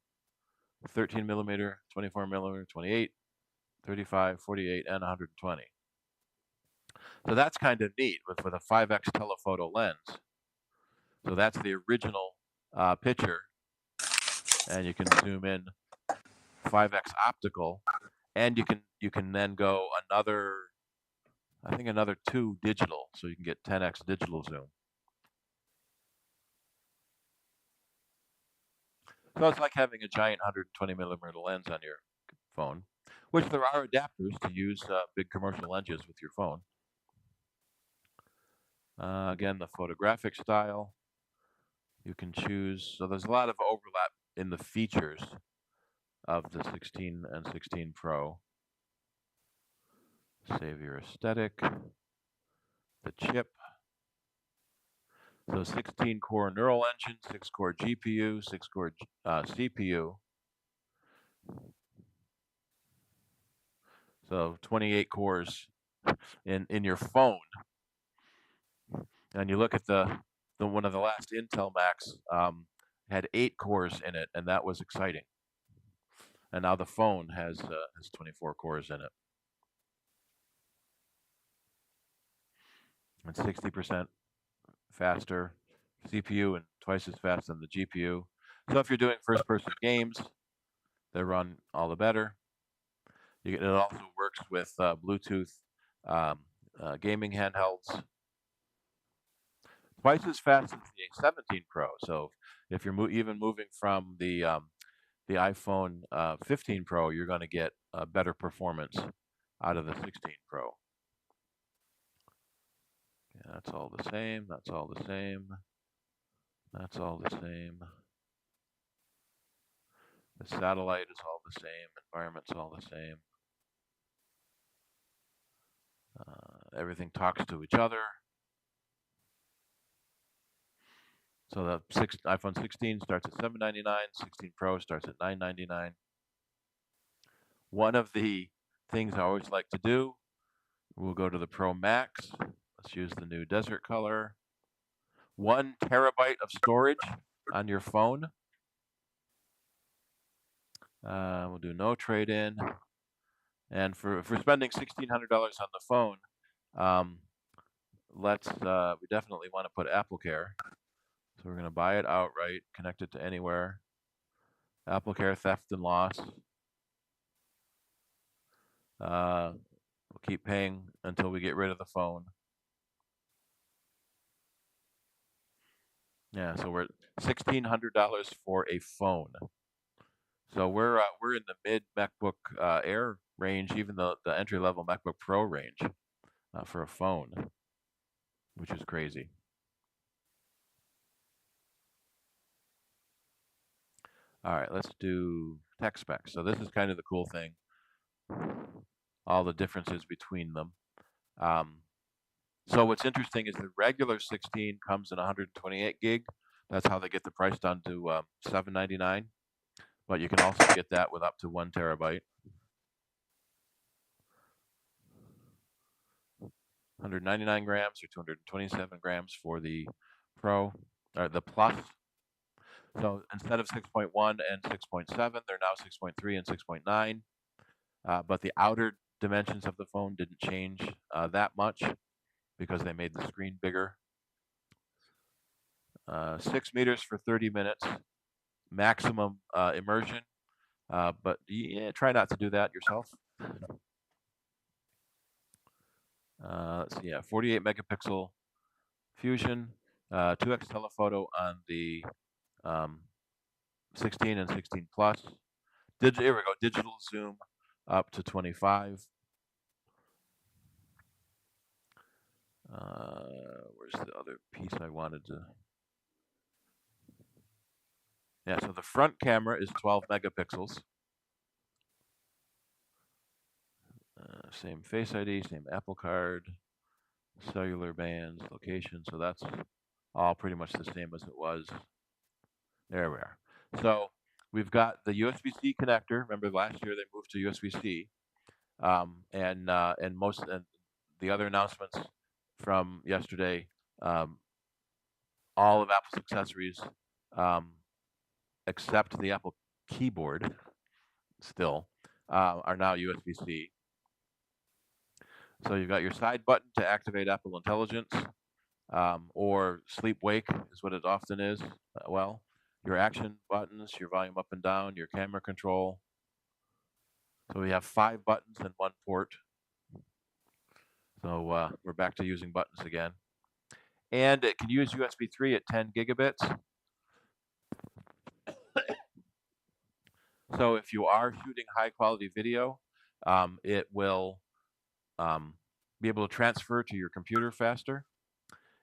[SPEAKER 1] 13 millimeter, 24 millimeter, 28, 35, 48, and 120. So that's kind of neat with a 5x telephoto lens. So that's the original picture, and you can zoom in 5x optical, and you can then go another 2 digital, so you can get 10x digital zoom. So it's like having a giant 120 millimeter lens on your phone, which there are adapters to use big commercial lenses with your phone. Again, the photographic style, you can choose. So there's a lot of overlap in the features of the 16 and 16 Pro. Save your aesthetic. The chip. So 16 core neural engine, 6 core GPU, 6 core CPU. So 28 cores in your phone. And you look at the one of the last Intel Macs had 8 cores in it, and that was exciting. And now the phone has 24 cores in it, and 60% faster CPU and twice as fast than the GPU. So if you're doing first-person games, they run all the better. It also works with Bluetooth gaming handhelds. Twice as fast as the 17 Pro. So if you're even moving from the iPhone 15 Pro, you're going to get better performance out of the 16 Pro. Okay, that's all the same. That's all the same. That's all the same. The satellite is all the same. Environment's all the same. Everything talks to each other. So the iPhone 16 starts at $799. 16 Pro starts at $999. One of the things I always like to do, we'll go to the Pro Max. Let's use the new desert color. 1 terabyte of storage on your phone. We'll do no trade-in. And for spending $1,600 on the phone, we definitely want to put AppleCare. So we're going to buy it outright, connect it to anywhere. AppleCare theft and loss. We'll keep paying until we get rid of the phone. Yeah, so we're at $1,600 for a phone. So we're in the mid MacBook Air range, even the entry level MacBook Pro range for a phone, which is crazy. All right, let's do tech specs. So this is kind of the cool thing. All the differences between them. So what's interesting is the regular 16 comes in 128 gig. That's how they get the price down to $799. But you can also get that with up to 1 terabyte. 199 grams or 227 grams for the Pro, or the Plus. So instead of 6.1 and 6.7, they're now 6.3 and 6.9. But the outer dimensions of the phone didn't change that much because they made the screen bigger. 6 meters for 30 minutes, maximum immersion. But yeah, try not to do that yourself. Let's see, yeah, 48 megapixel fusion, 2x telephoto on the 16 and 16 plus. Here we go, digital zoom up to 25. Where's the other piece I wanted to? Yeah, so the front camera is 12 megapixels. Same Face ID, same Apple Card, cellular bands, location. So that's all pretty much the same as it was. There we are. So we've got the USB-C connector. Remember last year they moved to USB-C, and the other announcements from yesterday. All of Apple's accessories, except the Apple keyboard, still are now USB-C. So you've got your side button to activate Apple Intelligence, or sleep wake is what it often is. Well, your action buttons, your volume up and down, your camera control. So we have 5 buttons and 1 port. So we're back to using buttons again. And it can use USB 3 at 10 gigabits. So if you are shooting high quality video, it will be able to transfer to your computer faster.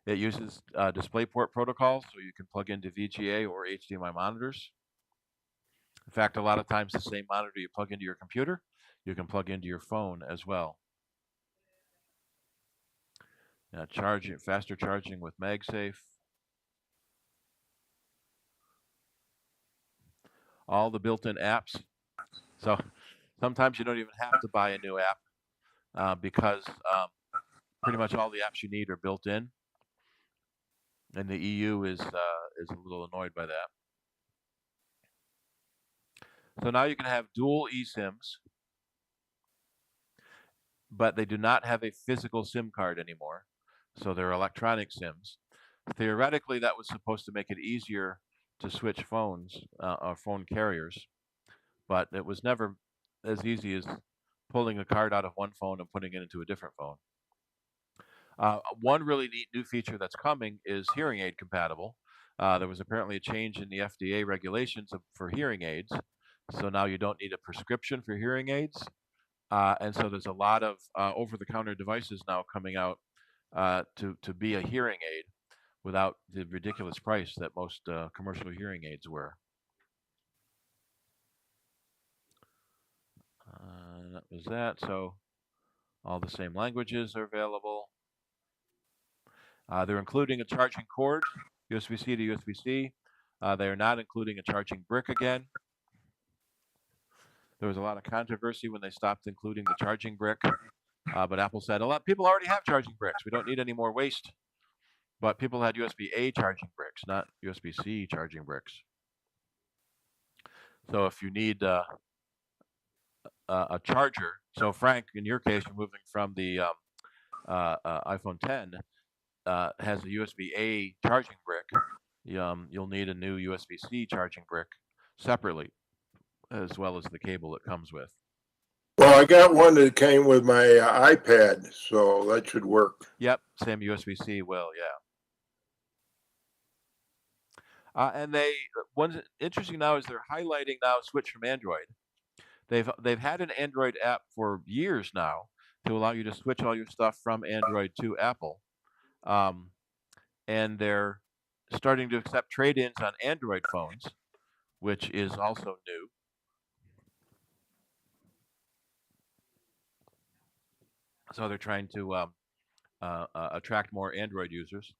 [SPEAKER 1] It uses DisplayPort protocol, so you can plug into VGA or HDMI monitors. In fact, a lot of times the same monitor you plug into your computer, you can plug into your phone as well. Charging, faster charging with MagSafe. All the built-in apps. So sometimes you don't even have to buy a new app because pretty much all the apps you need are built in. And the EU is a little annoyed by that. So now you can have dual eSIMs, but they do not have a physical SIM card anymore. So they're electronic SIMs. Theoretically, that was supposed to make it easier to switch phones or phone carriers, but it was never as easy as pulling a card out of one phone and putting it into a different phone. One really neat new feature that's coming is hearing aid compatible. There was apparently a change in the FDA regulations for hearing aids. So now you don't need a prescription for hearing aids. And so there's a lot of over-the-counter devices now coming out to be a hearing aid without the ridiculous price that most commercial hearing aids were. That was that. So all the same languages are available. They're including a charging cord, USB-C to USB-C. They are not including a charging brick again. There was a lot of controversy when they stopped including the charging brick, but Apple said a lot of people already have charging bricks. We don't need any more waste. But people had USB-A charging bricks, not USB-C charging bricks. So if you need a charger, so Frank, in your case, you're moving from the iPhone 10, has a USB-A charging brick. You'll need a new USB-C charging brick separately, as well as the cable it comes with.
[SPEAKER 8] Well, I got one that came with my iPad, so that should work.
[SPEAKER 1] Yep, same USB-C will, yeah. And what's interesting now is they're highlighting now switch from Android. They've had an Android app for years now to allow you to switch all your stuff from Android to Apple. And they're starting to accept trade-ins on Android phones, which is also new. So they're trying to attract more Android users.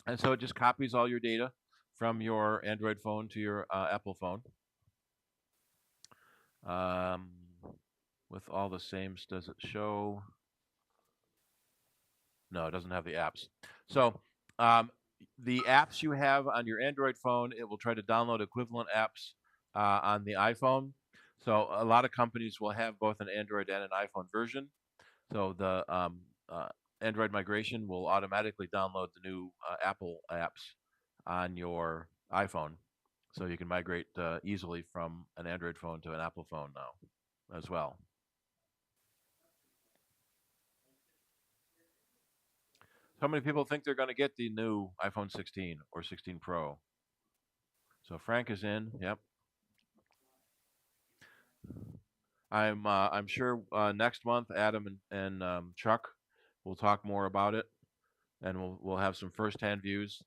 [SPEAKER 1] And so it just copies all your data from your Android phone to your Apple phone. With all the same, does it show? No, it doesn't have the apps. So the apps you have on your Android phone, it will try to download equivalent apps on the iPhone. So a lot of companies will have both an Android and an iPhone version. So the Android migration will automatically download the new Apple apps on your iPhone. So you can migrate easily from an Android phone to an Apple phone now as well. How many people think they're going to get the new iPhone 16 or 16 Pro? So Frank is in. Yep. I'm sure next month Adam and Chuck will talk more about it, and we'll have some firsthand views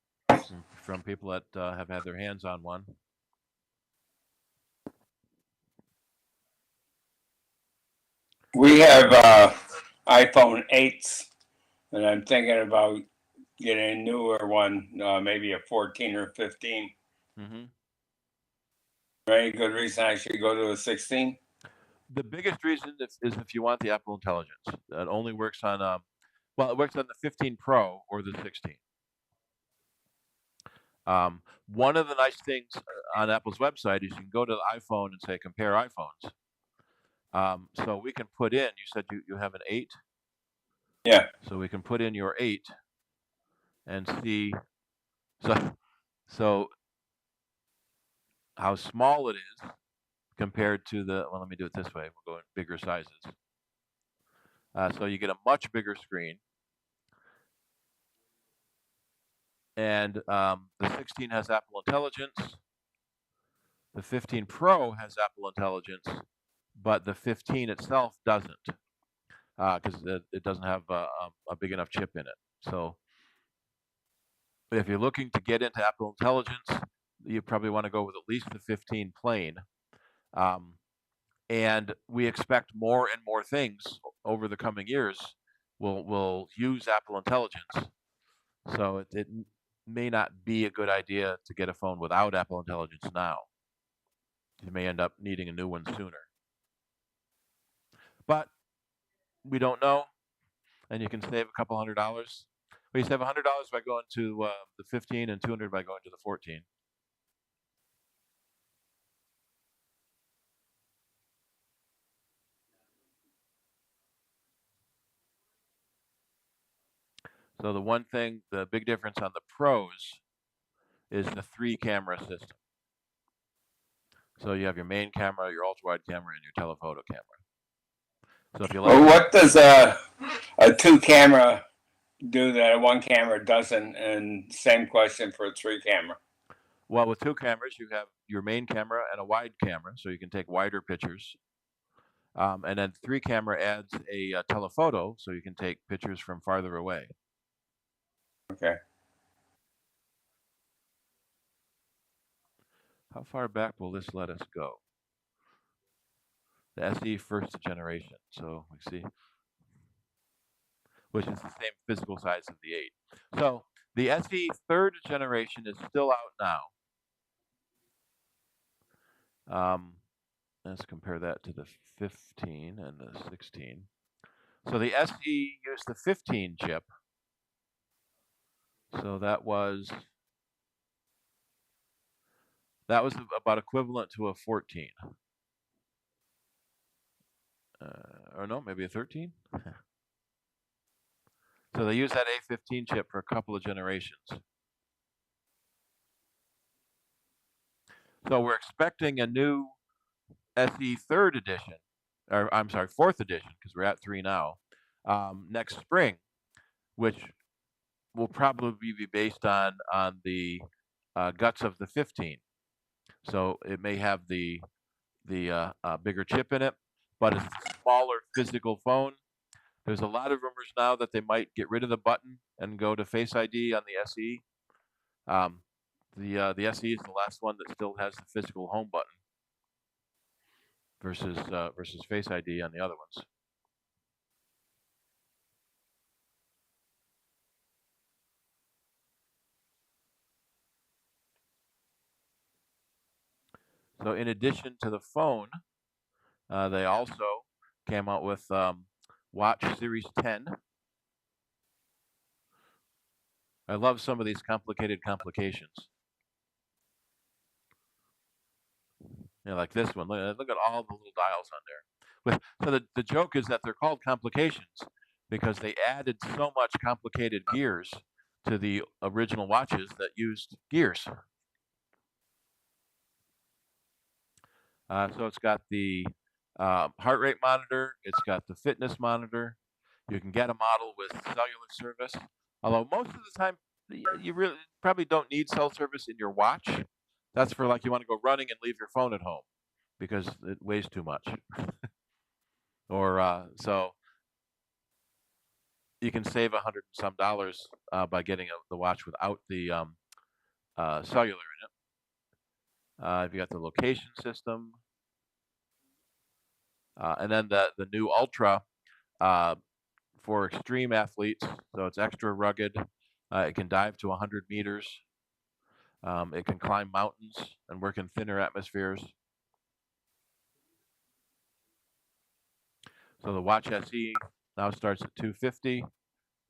[SPEAKER 1] from people that have had their hands on one.
[SPEAKER 3] We have iPhone 8s, and I'm thinking about getting a newer one, maybe a 14 or 15.
[SPEAKER 1] Mm-hmm.
[SPEAKER 3] Any good reason I should go to a 16?
[SPEAKER 1] The biggest reason is if you want the Apple Intelligence. It only works on, well, it works on the 15 Pro or the 16. One of the nice things on Apple's website is you can go to the iPhone and say compare iPhones. So we can put in, you said you have an 8?
[SPEAKER 3] Yeah.
[SPEAKER 1] So we can put in your 8 and see so how small it is compared to the, well, let me do it this way. We'll go in bigger sizes. So you get a much bigger screen. And the 16 has Apple Intelligence. The 15 Pro has Apple Intelligence, but the 15 itself doesn't, because it doesn't have a big enough chip in it. So if you're looking to get into Apple Intelligence, you probably want to go with at least the 15 plain. And we expect more and more things over the coming years will use Apple Intelligence. So it may not be a good idea to get a phone without Apple Intelligence now. You may end up needing a new one sooner. But we don't know, and you can save a couple $100. Well, you save $100 by going to the 15 and $200 by going to the 14. So the one thing, the big difference on the Pros is the 3-camera system. So you have your main camera, your ultra-wide camera, and your telephoto camera. So if you like,
[SPEAKER 3] well, what does a 2-camera do that a 1-camera doesn't? And same question for a 3-camera.
[SPEAKER 1] Well, with 2 cameras, you have your main camera and a wide camera, so you can take wider pictures. And then 3-camera adds a telephoto, so you can take pictures from farther away.
[SPEAKER 3] Okay.
[SPEAKER 1] How far back will this let us go? The SE first generation, so we see, which is the same physical size of the 8. So the SE third generation is still out now. Let's compare that to the 15 and the 16. So the SE used the 15 chip. So that was about equivalent to a 14. Or no, maybe a 13? So they use that A15 chip for a couple of generations. So we're expecting a new SE third edition, or I'm sorry, 4th edition, because we're at 3 now, next spring, which will probably be based on the guts of the 15. So it may have the bigger chip in it, but it's a smaller physical phone. There's a lot of rumors now that they might get rid of the button and go to Face ID on the SE. The SE is the last one that still has the physical home button versus Face ID on the other ones. So in addition to the phone, they also came out with Watch Series 10. I love some of these complications. You know, like this one. Look at all the little dials on there. So the joke is that they're called complications because they added so much complicated gears to the original watches that used gears. So it's got the heart rate monitor. It's got the fitness monitor. You can get a model with cellular service. Although most of the time, you really probably don't need cell service in your watch. That's for like you want to go running and leave your phone at home because it weighs too much. Or so you can save $100 and some by getting the watch without the cellular in it. You got the location system, and then the new Ultra for extreme athletes. So it's extra rugged. It can dive to 100 meters. It can climb mountains and work in thinner atmospheres. So the Watch SE now starts at $250,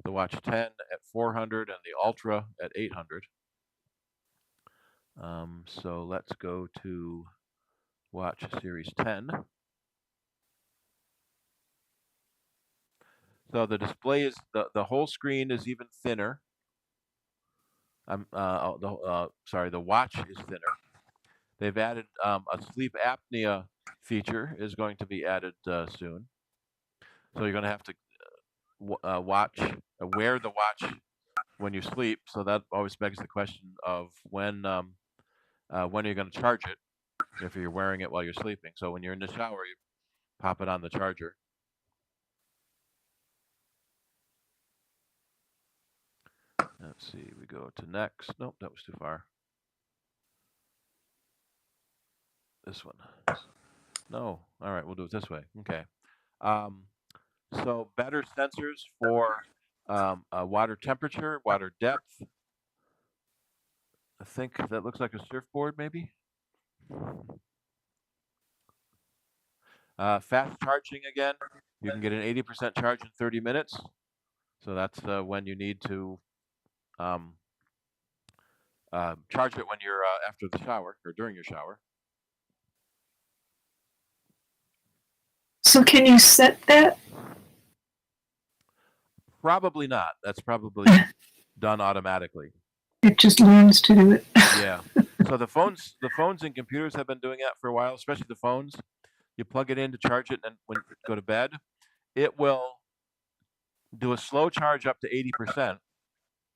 [SPEAKER 1] the Watch 10 at $400, and the Ultra at $800. So let's go to Watch Series 10. So the display is the whole screen is even thinner. The watch is thinner. They've added a sleep apnea feature is going to be added soon. So you're going to have to wear the watch when you sleep. So that always begs the question of when are you going to charge it if you're wearing it while you're sleeping. So when you're in the shower, you pop it on the charger. Let's see, we go to next. Nope, that was too far. This one. No, all right, we'll do it this way. Okay. So better sensors for water temperature, water depth. I think that looks like a surfboard, maybe. Fast charging again. You can get an 80% charge in 30 minutes. So that's when you need to charge it when you're after the shower or during your shower.
[SPEAKER 6] So can you set that?
[SPEAKER 1] Probably not. That's probably done automatically.
[SPEAKER 6] It just learns to do it.
[SPEAKER 1] Yeah. So the phones and computers have been doing that for a while, especially the phones. You plug it in to charge it, and when you go to bed, it will do a slow charge up to 80%,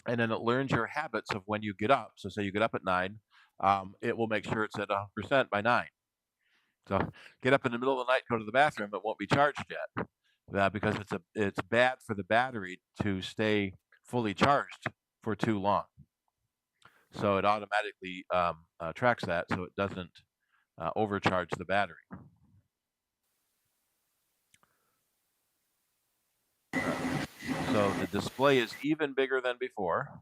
[SPEAKER 1] and then it learns your habits of when you get up. So say you get up at 9, it will make sure it's at 100% by 9. So get up in the middle of the night, go to the bathroom, it won't be charged yet. Because it's bad for the battery to stay fully charged for too long. So it automatically tracks that so it doesn't overcharge the battery. So the display is even bigger than before.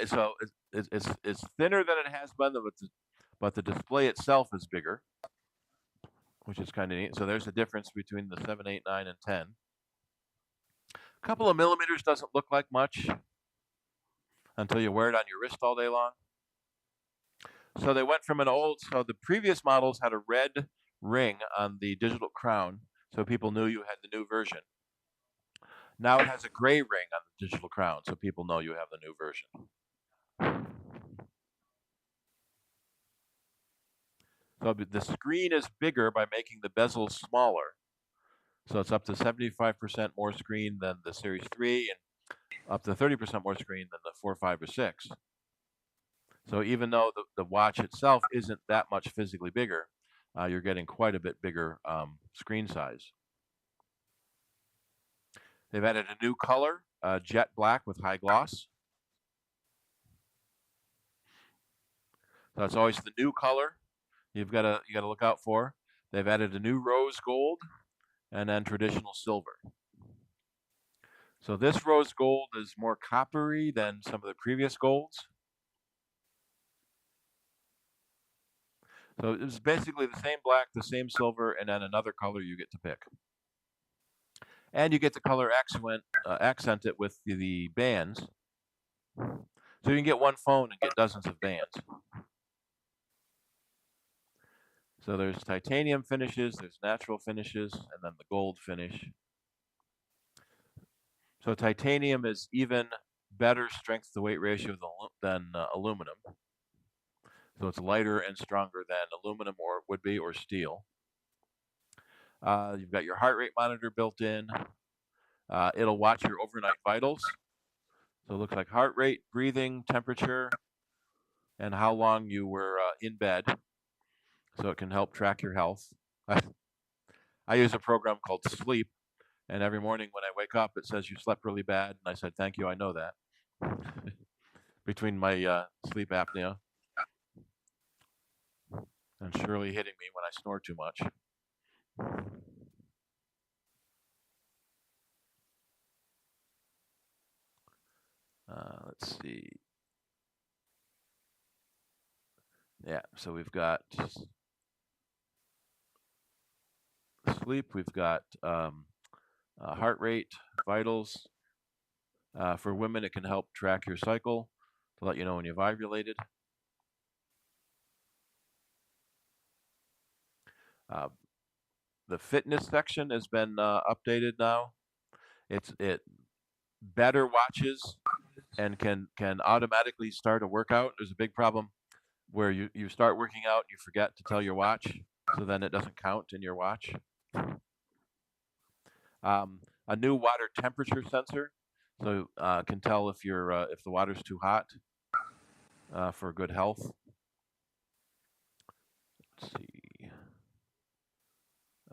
[SPEAKER 1] So it's thinner than it has been, but the display itself is bigger, which is kind of neat. So there's a difference between the 7, 8, 9, and 10. A couple of millimeters doesn't look like much until you wear it on your wrist all day long. So they went from so the previous models had a red ring on the digital crown, so people knew you had the new version. Now it has a gray ring on the digital crown, so people know you have the new version. So the screen is bigger by making the bezel smaller. So it's up to 75% more screen than the Series 3 and up to 30% more screen than the 4, 5, or 6. So even though the watch itself isn't that much physically bigger, you're getting quite a bit bigger screen size. They've added a new color, jet black with high gloss. So that's always the new color you got to look out for. They've added a new rose gold and then traditional silver. So this rose gold is more coppery than some of the previous golds. So it's basically the same black, the same silver, and then another color you get to pick. And you get the color accent it with the bands. So you can get one phone and get dozens of bands. So there's titanium finishes, there's natural finishes, and then the gold finish. So titanium is even better strength to weight ratio than aluminum. So it's lighter and stronger than aluminum or would be or steel. You've got your heart rate monitor built in. It'll watch your overnight vitals. So it looks like heart rate, breathing, temperature, and how long you were in bed. So it can help track your health. I use a program called Sleep, and every morning when I wake up, it says you slept really bad, and I said, thank you, I know that. Between my sleep apnea and Shirley hitting me when I snore too much. Let's see. Yeah, so we've got sleep, we've got heart rate, vitals. For women, it can help track your cycle to let you know when you've ovulated. The fitness section has been updated now. It better watches and can automatically start a workout. There's a big problem where you start working out, you forget to tell your watch, so then it doesn't count in your watch. A new water temperature sensor, so can tell if if the water's too hot for good health. Let's see.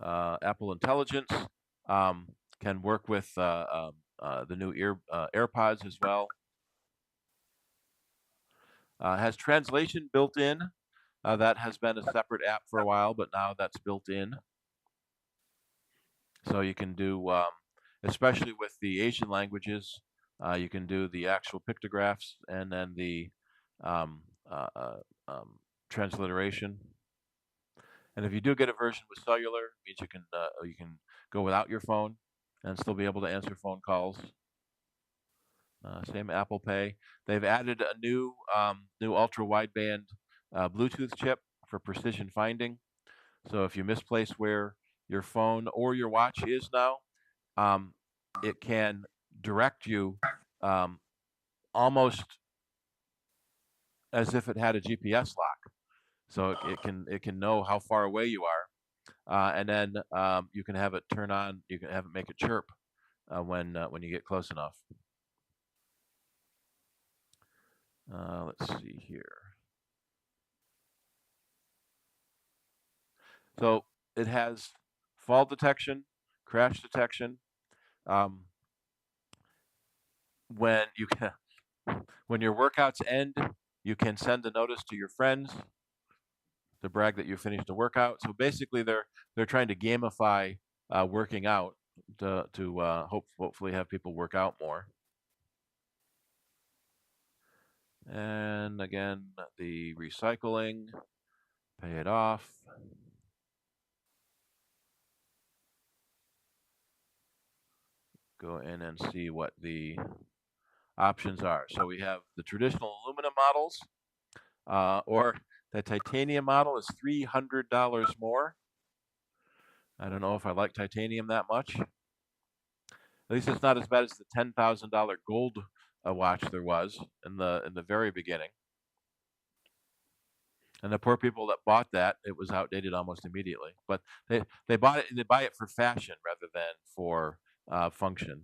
[SPEAKER 1] Apple Intelligence can work with the new AirPods as well. Has translation built in. That has been a separate app for a while, but now that's built in. So you can do, especially with the Asian languages, you can do the actual pictographs and then the transliteration. And if you do get a version with cellular, it means you can go without your phone and still be able to answer phone calls. Same Apple Pay. They've added a new ultra wideband Bluetooth chip for precision finding. So if you misplace where your phone or your watch is now, it can direct you almost as if it had a GPS lock. So it can know how far away you are, and then you can have it turn on. You can have it make a chirp when you get close enough. Let's see here. So it has fall detection, crash detection. When your workouts end, you can send a notice to your friends to brag that you finished a workout. So basically, they're trying to gamify working out to hopefully have people work out more. And again, the recycling, pay it off. Go in and see what the options are. So we have the traditional aluminum models, or the titanium model is $300 more. I don't know if I like titanium that much. At least it's not as bad as the $10,000 gold watch there was in the very beginning. And the poor people that bought that, it was outdated almost immediately. But they buy it for fashion rather than for function.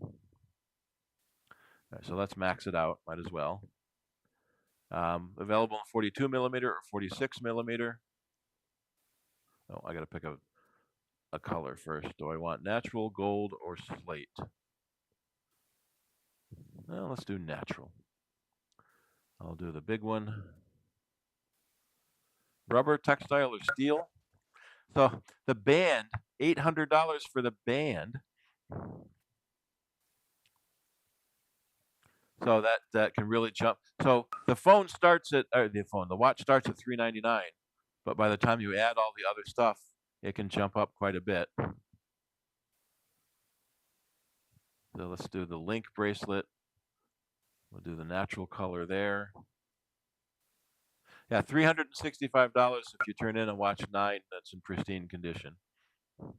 [SPEAKER 1] Right, so let's max it out. Might as well. Available in 42 millimeter or 46 millimeter. Oh, I got to pick a color first. Do I want natural, gold, or slate? Well, let's do natural. I'll do the big one. Rubber, textile, or steel. So the band, $800 for the band. So that can really jump. So the phone starts at, or the watch starts at $399, but by the time you add all the other stuff, it can jump up quite a bit. So let's do the link bracelet. We'll do the natural color there. Yeah, $365 if you turn in a watch 9 that's in pristine condition. We'll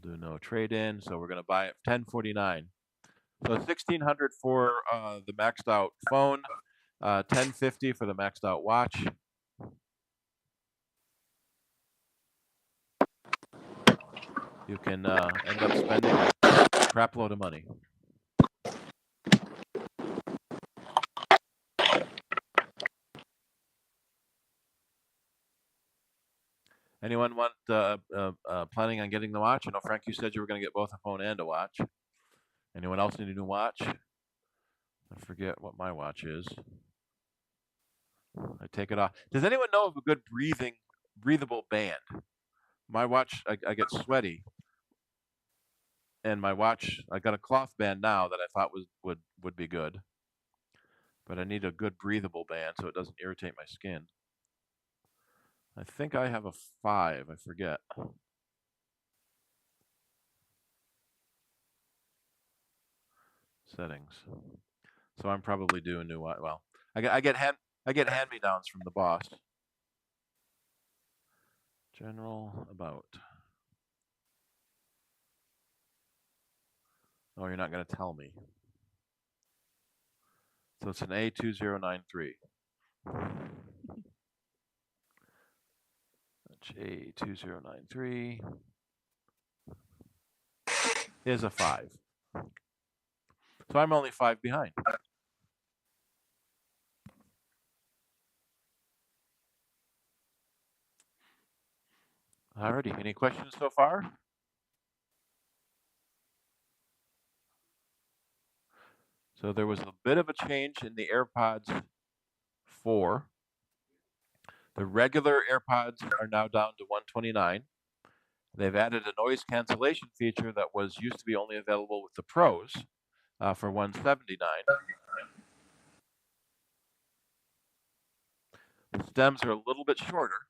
[SPEAKER 1] do no trade-in, so we're going to buy it $1,049. So $1,600 for the maxed out phone, $1,050 for the maxed out watch. You can end up spending a crap load of money. Anyone want planning on getting the watch? I know Frank, you said you were going to get both a phone and a watch. Anyone else need a new watch? I forget what my watch is. I take it off. Does anyone know of a good breathable band? My watch, I get sweaty, and my watch, I got a cloth band now that I thought would be good, but I need a good breathable band so it doesn't irritate my skin. I think I have a 5. I forget. Settings. So I'm probably due a new watch. Well, I get hand-me-downs from the boss. General about. Oh, you're not going to tell me. So it's an A2093. A2093 is a 5. So I'm only 5 behind. Alrighty, any questions so far? So there was a bit of a change in the AirPods 104. The regular AirPods are now down to 129. They've added a noise cancellation feature that used to be only available with the Pros for 179. The stems are a little bit shorter.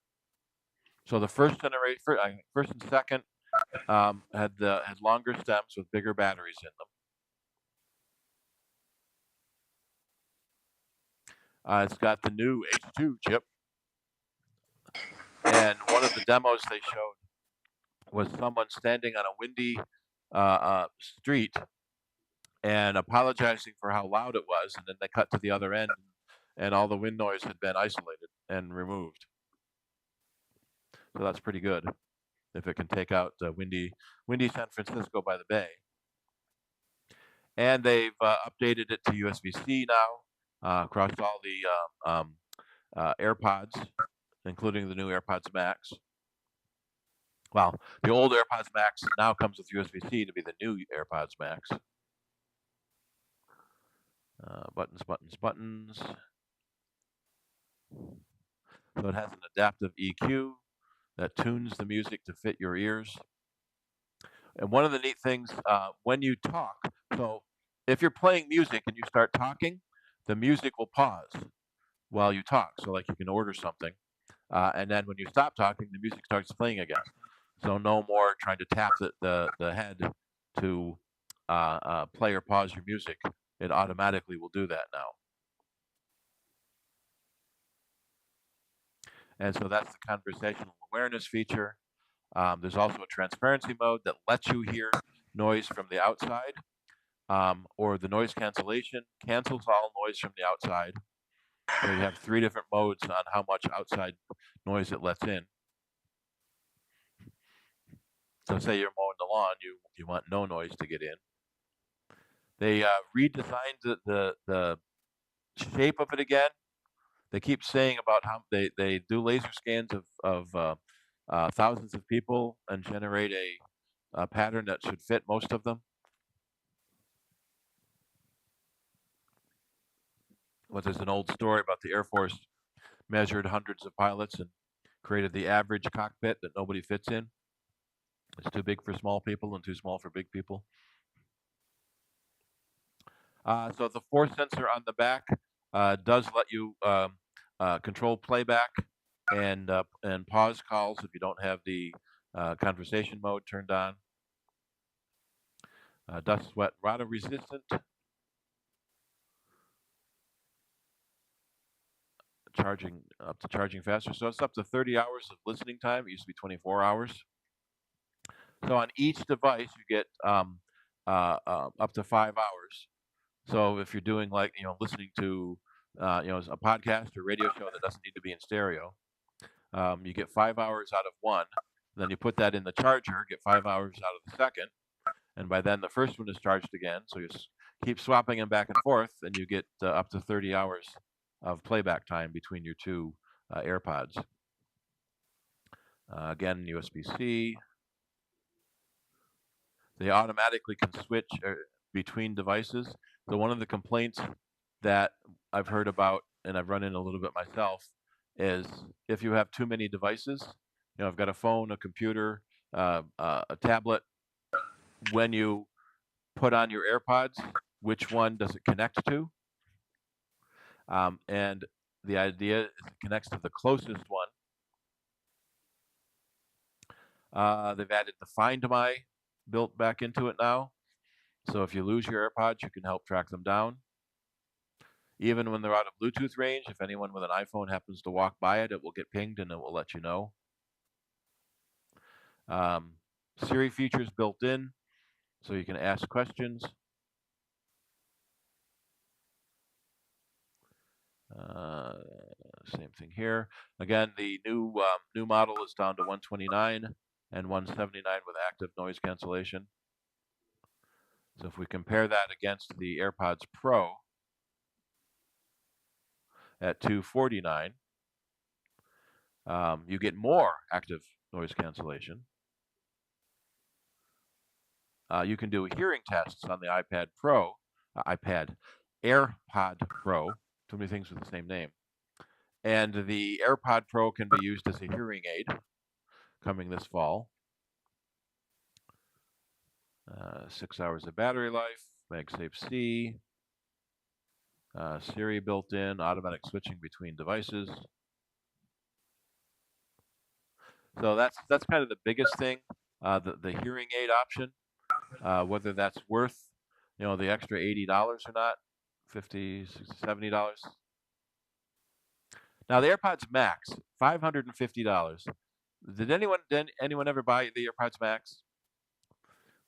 [SPEAKER 1] So the first generation, first and second, had longer stems with bigger batteries in them. It's got the new H2 chip. And one of the demos they showed was someone standing on a windy street and apologizing for how loud it was. And then they cut to the other end, and all the wind noise had been isolated and removed. So that's pretty good if it can take out windy San Francisco by the bay. And they've updated it to USB-C now across all the AirPods, including the new AirPods Max. Well, the old AirPods Max now comes with USB-C to be the new AirPods Max. Buttons, buttons, buttons. So it has an adaptive EQ that tunes the music to fit your ears. And one of the neat things, when you talk, so if you're playing music and you start talking, the music will pause while you talk. So like you can order something. And then when you stop talking, the music starts playing again. So no more trying to tap the head to play or pause your music. It automatically will do that now. And so that's the conversational awareness feature. There's also a transparency mode that lets you hear noise from the outside, or the noise cancellation cancels all noise from the outside. So you have 3 different modes on how much outside noise it lets in. So say you're mowing the lawn, you want no noise to get in. They redesigned the shape of it again. They keep saying about how they do laser scans of thousands of people and generate a pattern that should fit most of them. Well, there's an old story about the Air Force measured hundreds of pilots and created the average cockpit that nobody fits in. It's too big for small people and too small for big people. So the force sensor on the back does let you control playback and pause calls if you don't have the conversation mode turned on. Dust, sweat, rotto resistant. Charging faster. So it's up to 30 hours of listening time. It used to be 24 hours. So on each device, you get up to 5 hours. So if you're doing like, listening to, a podcast or radio show that doesn't need to be in stereo, you get 5 hours out of one. Then you put that in the charger, get 5 hours out of the second. And by then the first one is charged again. So you keep swapping them back and forth, and you get up to 30 hours of playback time between your 2 AirPods. Again, USB-C. They automatically can switch between devices. So one of the complaints that I've heard about, and I've run into a little bit myself, is if you have too many devices, I've got a phone, a computer, a tablet. When you put on your AirPods, which one does it connect to? And the idea is it connects to the closest one. They've added the Find My built back into it now. So if you lose your AirPods, you can help track them down. Even when they're out of Bluetooth range, if anyone with an iPhone happens to walk by it, it will get pinged and it will let you know. Siri features built in, so you can ask questions. Same thing here. Again, the new model is down to 129 and 179 with active noise cancellation. So if we compare that against the AirPods Pro at 249, you get more active noise cancellation. You can do hearing tests on the AirPod Pro. Too many things with the same name. And the AirPod Pro can be used as a hearing aid coming this fall. 6 hours of battery life, MagSafe C, Siri built in, automatic switching between devices. So that's kind of the biggest thing, the hearing aid option, whether that's worth, the extra $80 or not, $50, $60, $70. Now the AirPods Max, $550. Did anyone ever buy the AirPods Max?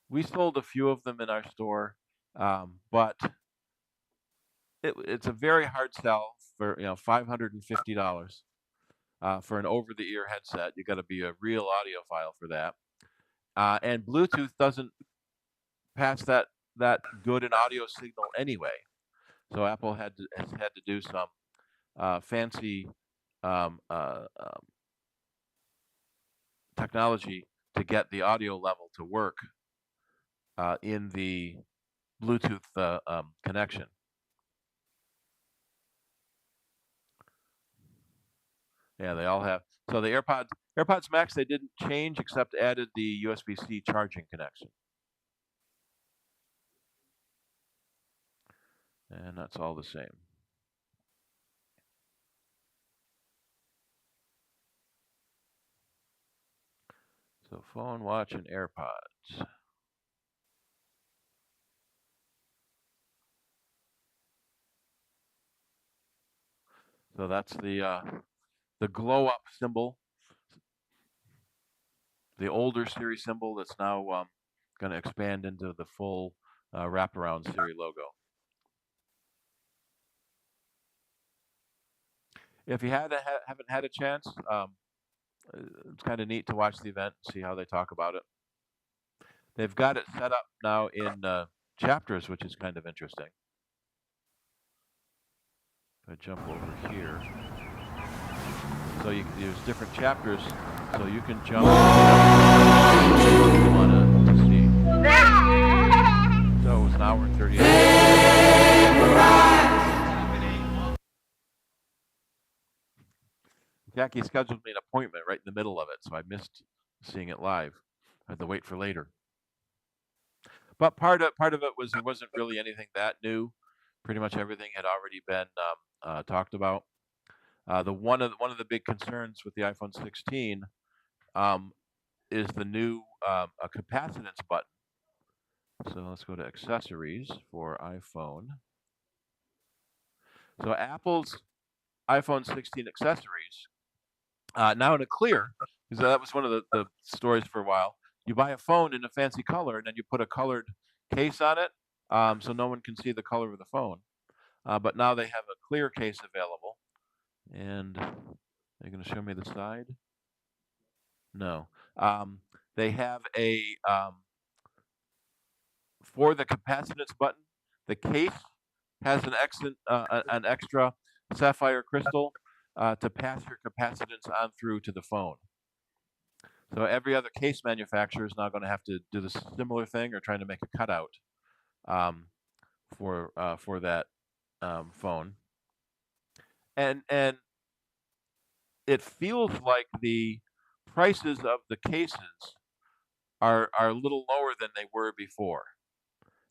[SPEAKER 1] We sold a few of them in our store, but it's a very hard sell for $550 for an over-the-ear headset. You got to be a real audiophile for that, and Bluetooth doesn't pass that good an audio signal anyway. So Apple has had to do some fancy technology to get the audio level to work in the Bluetooth connection. Yeah, they all have. So the AirPods Max, they didn't change except added the USB-C charging connection. And that's all the same. So phone, watch, and AirPods. So that's the glow up symbol, the older Siri symbol that's now going to expand into the full wraparound Siri logo. If you haven't had a chance, it's kind of neat to watch the event and see how they talk about it. They've got it set up now in chapters, which is kind of interesting. If I jump over here, so there's different chapters, so you can jump if you want to see. So it's an hour and 38 minutes. Jackie scheduled me an appointment right in the middle of it, so I missed seeing it live. I had to wait for later. But part of it was there wasn't really anything that new. Pretty much everything had already been talked about. One of the big concerns with the iPhone 16 is the new a capacitance button. So let's go to accessories for iPhone. So Apple's iPhone 16 accessories, now in a clear, because that was one of the stories for a while. You buy a phone in a fancy color, and then you put a colored case on it, so no one can see the color of the phone. But now they have a clear case available. And they're going to show me the side? No. They have a, for the capacitance button, the case has an extra sapphire crystal to pass your capacitance on through to the phone. So every other case manufacturer is now going to have to do the similar thing or trying to make a cutout for that phone. And it feels like the prices of the cases are a little lower than they were before.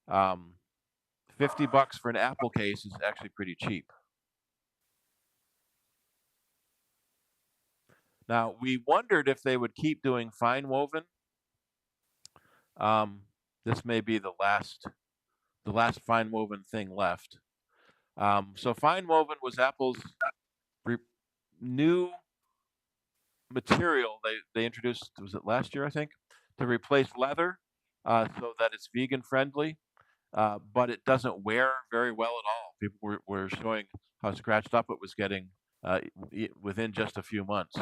[SPEAKER 1] $50 for an Apple case is actually pretty cheap. Now, we wondered if they would keep doing fine woven. This may be the last fine woven thing left. So fine woven was Apple's new material they introduced, was it last year, I think, to replace leather so that it's vegan friendly, but it doesn't wear very well at all. People were showing how scratched up it was getting within just a few months.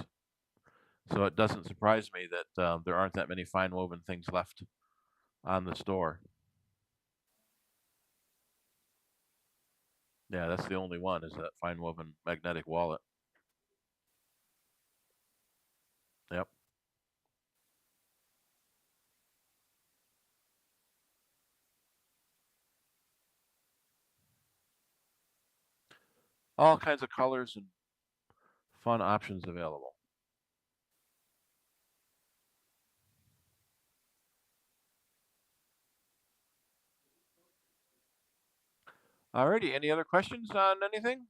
[SPEAKER 1] So it doesn't surprise me that there aren't that many fine woven things left on the store. Yeah, that's the only one, is that fine woven magnetic wallet. Yep. All kinds of colors and fun options available. Alrighty, any other questions on anything?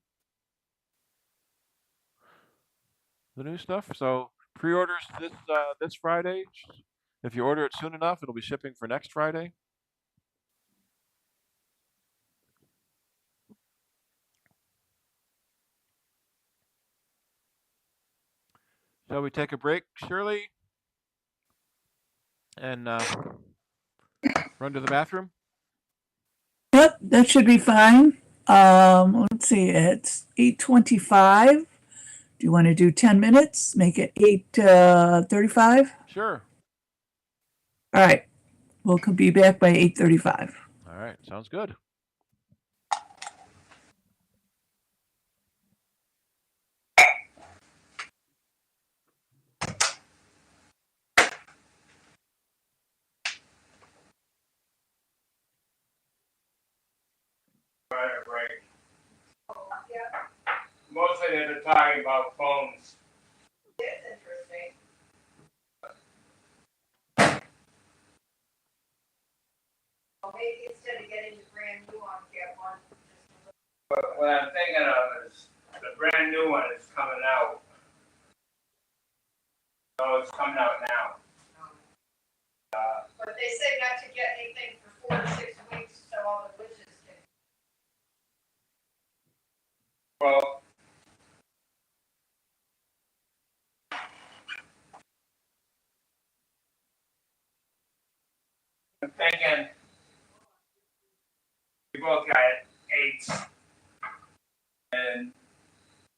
[SPEAKER 1] The new stuff. So pre-orders this Friday. If you order it soon enough, it'll be shipping for next Friday. Shall we take a break, Shirley? And run to the bathroom?
[SPEAKER 2] Yep, that should be fine. Let's see, it's 8:25. Do you want to do 10 minutes? Make it 8:35?
[SPEAKER 1] Sure.
[SPEAKER 2] All right. We'll be back by 8:35.
[SPEAKER 1] All right, sounds good.
[SPEAKER 3] Break. Mostly they're talking about phones. That's interesting. Well, maybe instead of getting the brand new one, get one. What I'm thinking of is the brand new one is coming out. So it's coming out now. But they say not to get anything for 4 to 6 weeks, so all the witches can. Well, I'm thinking we both got 8, and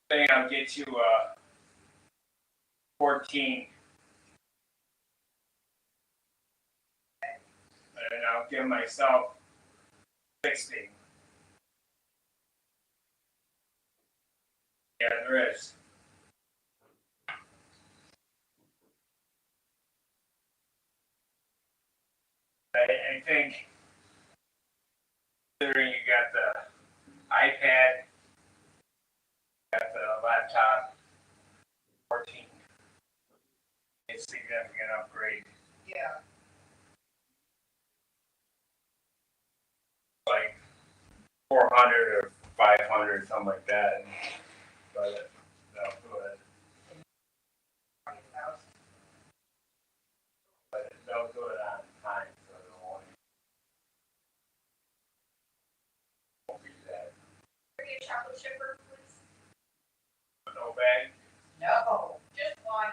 [SPEAKER 3] I think I'll get you 14. And I'll give myself 60. Yeah, there is. I think, considering you got the iPad, got the laptop, 14. It's a significant upgrade. Yeah. Like 400 or 500, something like that. But they'll do it. But they'll do it on time, so it won't be that. Bring me a chocolate chipper, please. No bag? No, just one.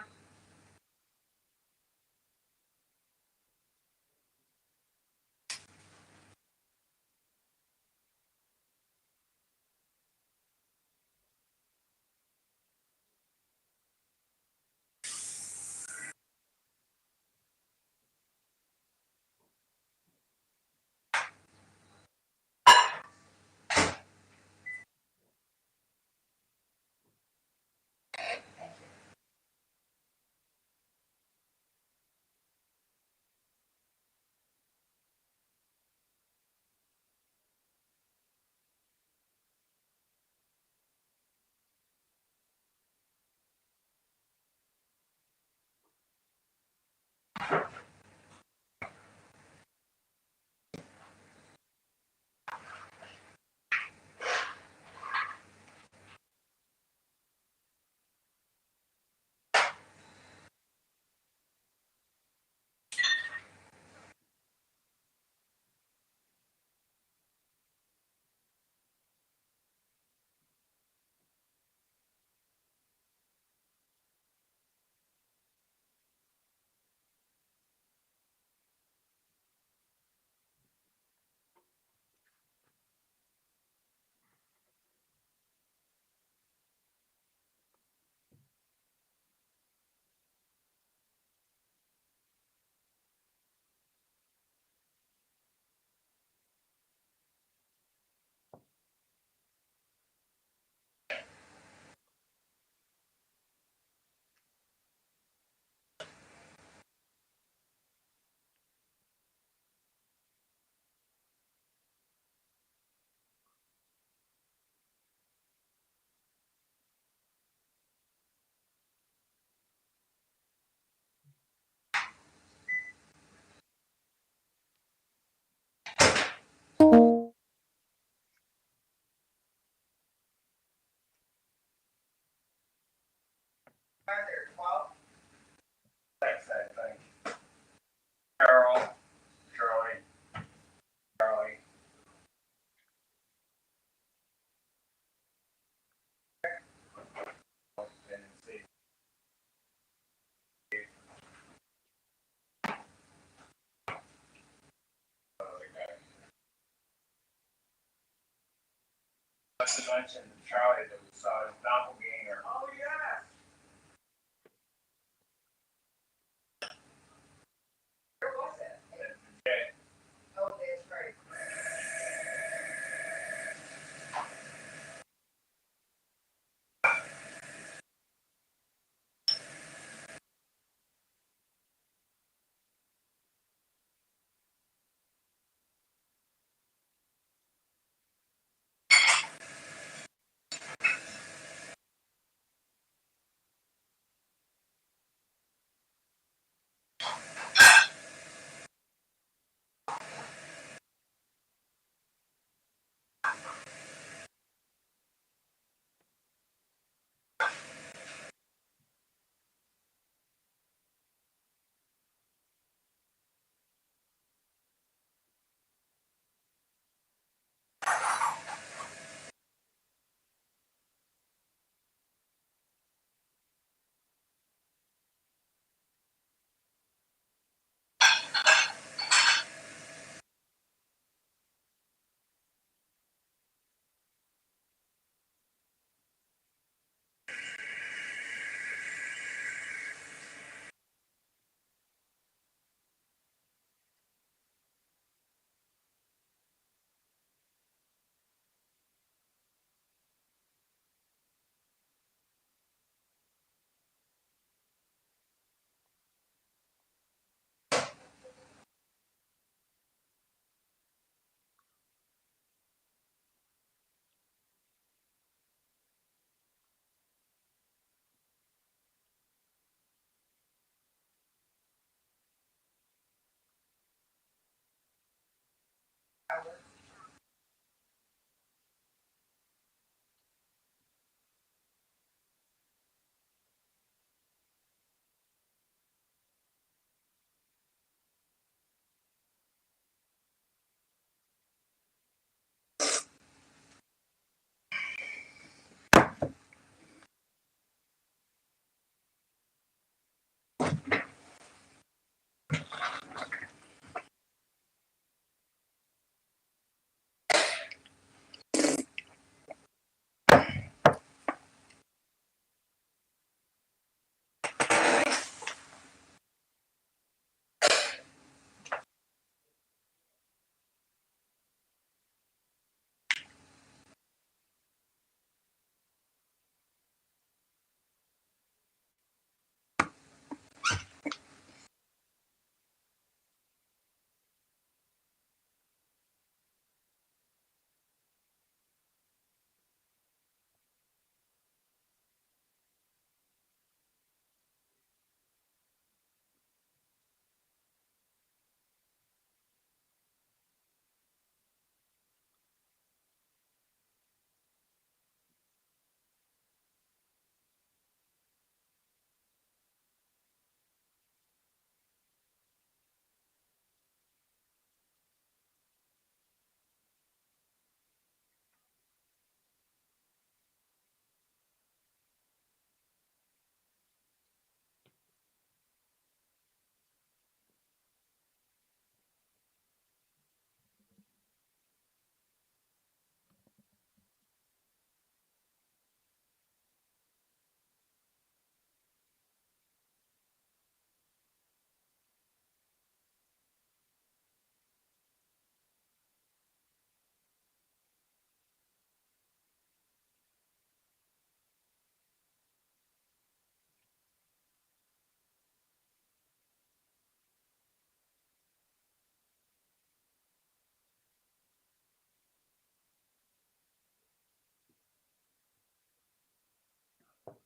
[SPEAKER 3] must have mentioned to Charlie that we saw his doppelganger. Oh, yeah. Where was it? Okay. Oh, that's right.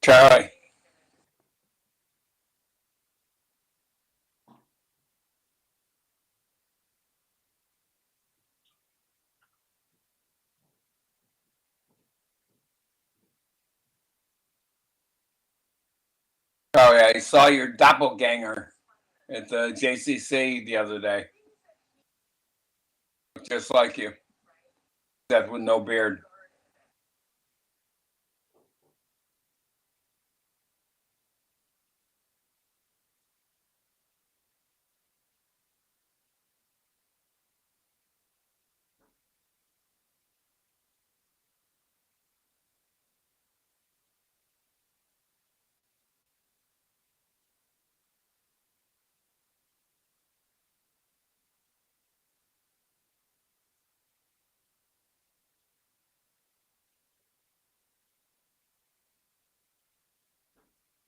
[SPEAKER 3] Charlie. Oh yeah, I saw your doppelganger at the JCC the other day. Just like you, except with no beard.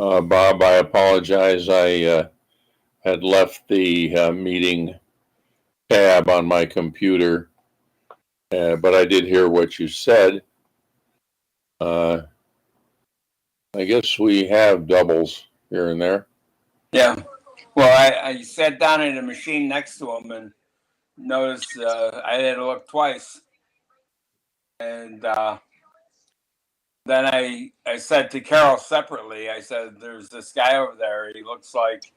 [SPEAKER 5] Bob, I apologize. I had left the meeting tab on my computer, but I did hear what you said. I guess we have doubles here and there.
[SPEAKER 3] Yeah. Well, I sat down at a machine next to him and noticed I had to look twice. And then I said to Carol separately, I said, there's this guy over there. He looks like,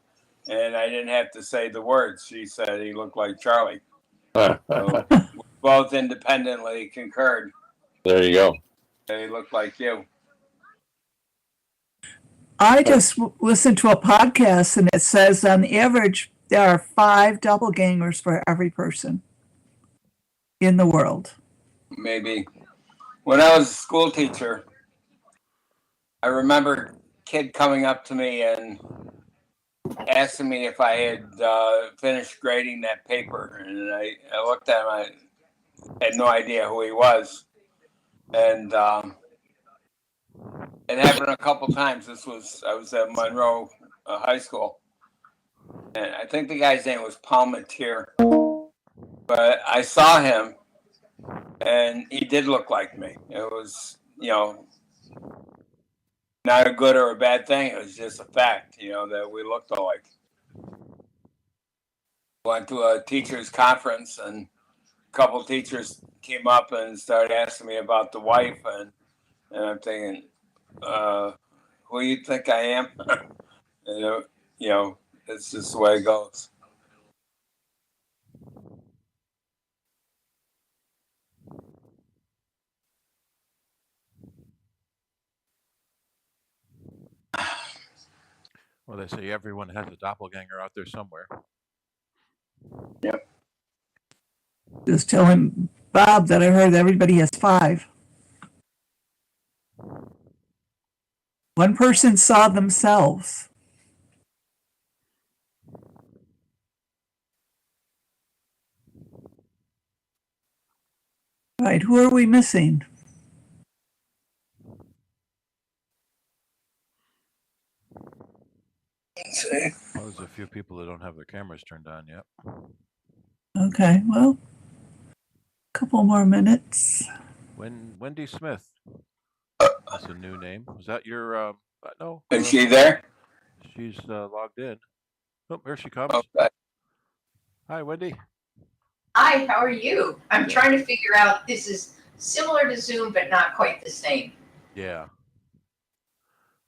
[SPEAKER 3] and I didn't have to say the words. She said he looked like Charlie. So we both independently concurred.
[SPEAKER 5] There you go.
[SPEAKER 3] He looked like you.
[SPEAKER 2] I just listened to a podcast and it says on average there are 5 doppelgangers for every person in the world.
[SPEAKER 3] Maybe. When I was a school teacher, I remember a kid coming up to me and asking me if I had finished grading that paper. And I looked at him, I had no idea who he was. And it happened a couple times. I was at Monroe High School. And I think the guy's name was Palmetier. But I saw him and he did look like me. It was, not a good or a bad thing. It was just a fact, that we looked alike. Went to a teachers' conference and a couple of teachers came up and started asking me about the wife. And I'm thinking, who do you think I am? It's just the way it goes.
[SPEAKER 1] Well, they say everyone has a doppelganger out there somewhere.
[SPEAKER 3] Yep.
[SPEAKER 2] Just telling Bob that I heard everybody has 5. One person saw themselves. Right, who are we missing?
[SPEAKER 1] Well, there's a few people that don't have their cameras turned on yet.
[SPEAKER 2] Okay, well, a couple more minutes.
[SPEAKER 1] Wendy Smith. That's a new name. Was that your? No.
[SPEAKER 3] Is she there?
[SPEAKER 1] She's logged in. Oh, here she comes.
[SPEAKER 3] Okay.
[SPEAKER 1] Hi, Wendy.
[SPEAKER 11] Hi, how are you? I'm trying to figure out, this is similar to Zoom, but not quite the same.
[SPEAKER 1] Yeah.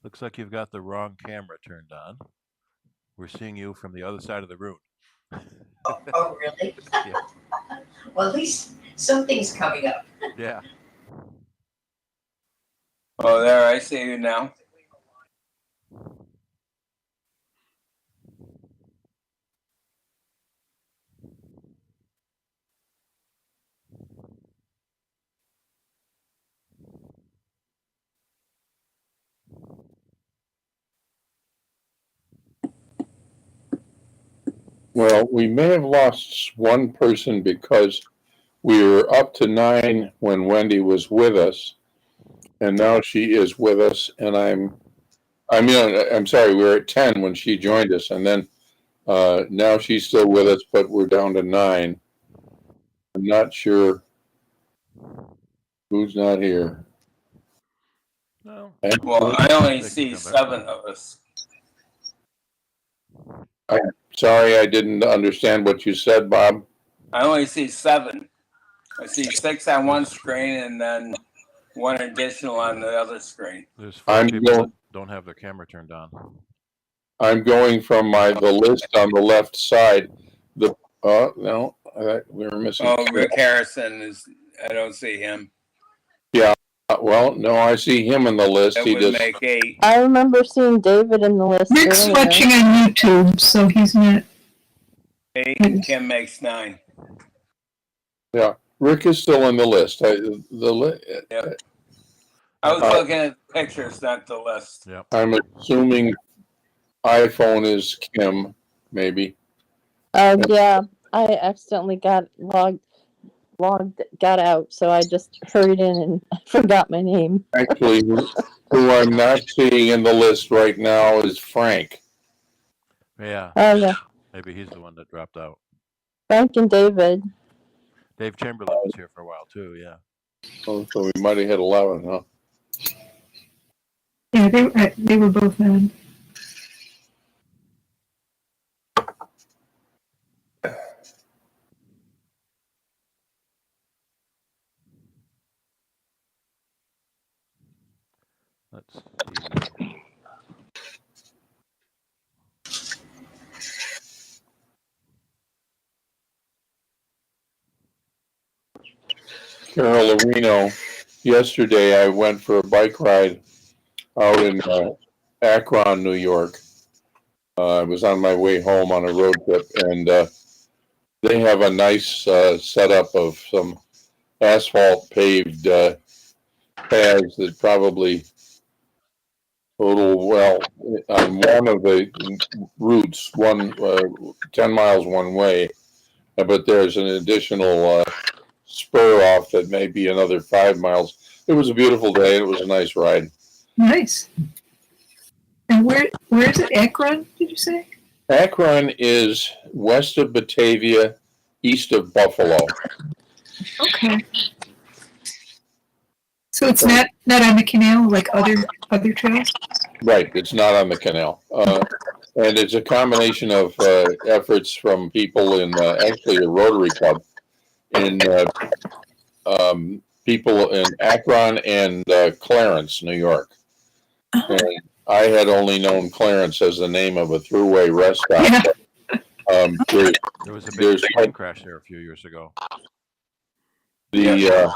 [SPEAKER 1] Looks like you've got the wrong camera turned on. We're seeing you from the other side of the room.
[SPEAKER 11] Oh, really?
[SPEAKER 1] Yeah.
[SPEAKER 11] Well, at least something's coming up.
[SPEAKER 1] Yeah.
[SPEAKER 3] Oh, there, I see you now.
[SPEAKER 5] Well, we may have lost one person because we were up to 9 when Wendy was with us, and now she is with us. And I'm sorry, we were at 10 when she joined us, and then now she's still with us, but we're down to 9. I'm not sure who's not here.
[SPEAKER 1] No.
[SPEAKER 3] Well, I only see 7 of us.
[SPEAKER 5] I'm sorry, I didn't understand what you said, Bob.
[SPEAKER 3] I only see 7. I see 6 on one screen and then 1 additional on the other screen.
[SPEAKER 1] There's 4 people that don't have their camera turned on.
[SPEAKER 5] I'm going from the list on the left side. No, we were missing.
[SPEAKER 3] Oh, Rick Harrison I don't see him.
[SPEAKER 5] Yeah. Well, no, I see him in the list.
[SPEAKER 3] That would make 8.
[SPEAKER 4] I remember seeing David in the list.
[SPEAKER 6] Rick's
[SPEAKER 4] earlier.
[SPEAKER 6] watching on YouTube, so he's not.
[SPEAKER 3] 8 and Kim makes 9.
[SPEAKER 5] Yeah, Rick is still in the list.
[SPEAKER 3] Yep. I was looking at the pictures, not the list.
[SPEAKER 1] Yep.
[SPEAKER 5] I'm assuming iPhone is Kim, maybe.
[SPEAKER 4] Yeah, I accidentally got logged. got out, so I just hurried in and forgot my name.
[SPEAKER 5] Actually, who I'm not seeing in the list right now is Frank.
[SPEAKER 1] Yeah.
[SPEAKER 4] Oh yeah,
[SPEAKER 1] Maybe he's the one that dropped out.
[SPEAKER 4] Frank and David.
[SPEAKER 1] Dave Chamberlain was here for a while too. Yeah.
[SPEAKER 5] Oh, so we might have hit 11, huh?
[SPEAKER 6] Yeah, they were both on.
[SPEAKER 1] Let's see.
[SPEAKER 5] Carol Areno. Yesterday, I went for a bike ride out in Akron, New York. I was on my way home on a road trip, and they have a nice setup of some asphalt paved paths that probably total, well, on one of the routes, 10 miles one way, but there's an additional spur off that may be another 5 miles. It was a beautiful day, and it was a nice ride.
[SPEAKER 6] Nice. And where is it? Akron, did you say?
[SPEAKER 5] Akron is west of Batavia, east of Buffalo.
[SPEAKER 6] Okay. So it's not on the canal like other trails?
[SPEAKER 5] Right, it's not on the canal. And it's a combination of efforts from people in actually a Rotary Club in people in Akron and Clarence, New York. And I had only known Clarence as the name of a throughway rest stop.
[SPEAKER 6] Yeah.
[SPEAKER 1] There was a big plane crash there a few years ago.
[SPEAKER 5] The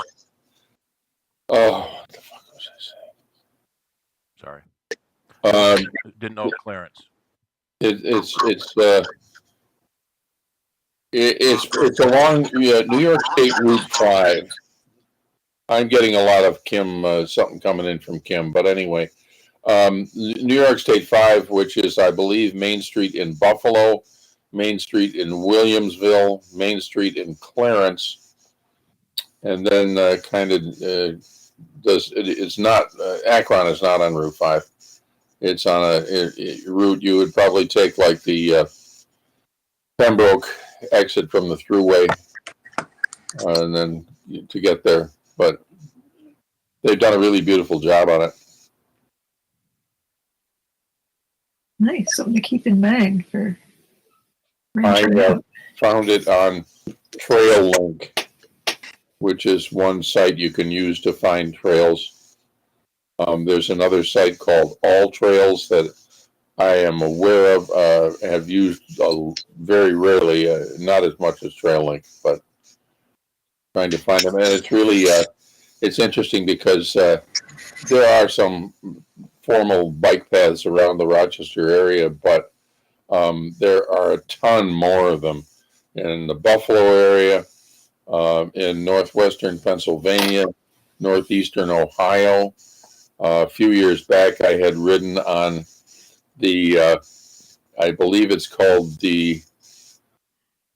[SPEAKER 5] what the fuck was I
[SPEAKER 1] Sorry.
[SPEAKER 5] saying?
[SPEAKER 1] Didn't know Clarence.
[SPEAKER 5] It's along New York State Route 5. I'm getting a lot of Kim, something coming in from Kim, but anyway, New York State 5, which is, I believe, Main Street in Buffalo, Main Street in Williamsville, Main Street in Clarence, and then it's not, Akron is not on Route 5. It's on a route you would probably take like the Pembroke exit from the thruway, and then to get there. But they've done a really beautiful job on it.
[SPEAKER 6] Nice, something to keep in mind for.
[SPEAKER 5] I found it on Trail Link, which is one site you can use to find trails. There's another site called All Trails that I am aware of, have used very rarely, not as much as Trail Link, but trying to find them. And it's really, it's interesting because there are some formal bike paths around the Rochester area, but there are a ton more of them in the Buffalo area, in northwestern Pennsylvania, northeastern Ohio. A few years back, I had ridden on the, I believe it's called the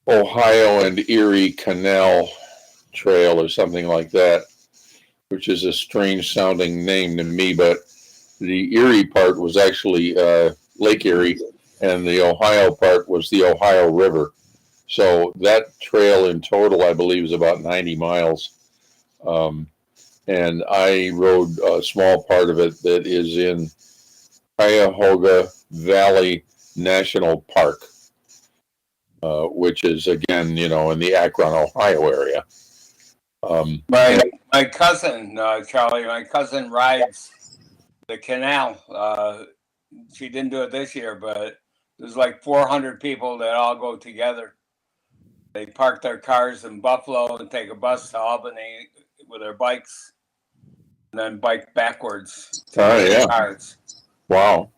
[SPEAKER 5] Ohio and Erie Canal Trail or something like that, which is a strange sounding name to me, but the Erie part was actually Lake Erie, and the Ohio part was the Ohio River. So that trail in total, I believe, is about 90 miles. And I rode a small part of it that is in Cuyahoga Valley National Park, which is, again, in the Akron, Ohio area.
[SPEAKER 3] My cousin, Charlie, my cousin rides the canal. She didn't do it this year, but there's like 400 people that all go together. They park their cars in Buffalo and take a bus to Albany with their bikes, and then bike backwards to the cars.
[SPEAKER 5] Wow.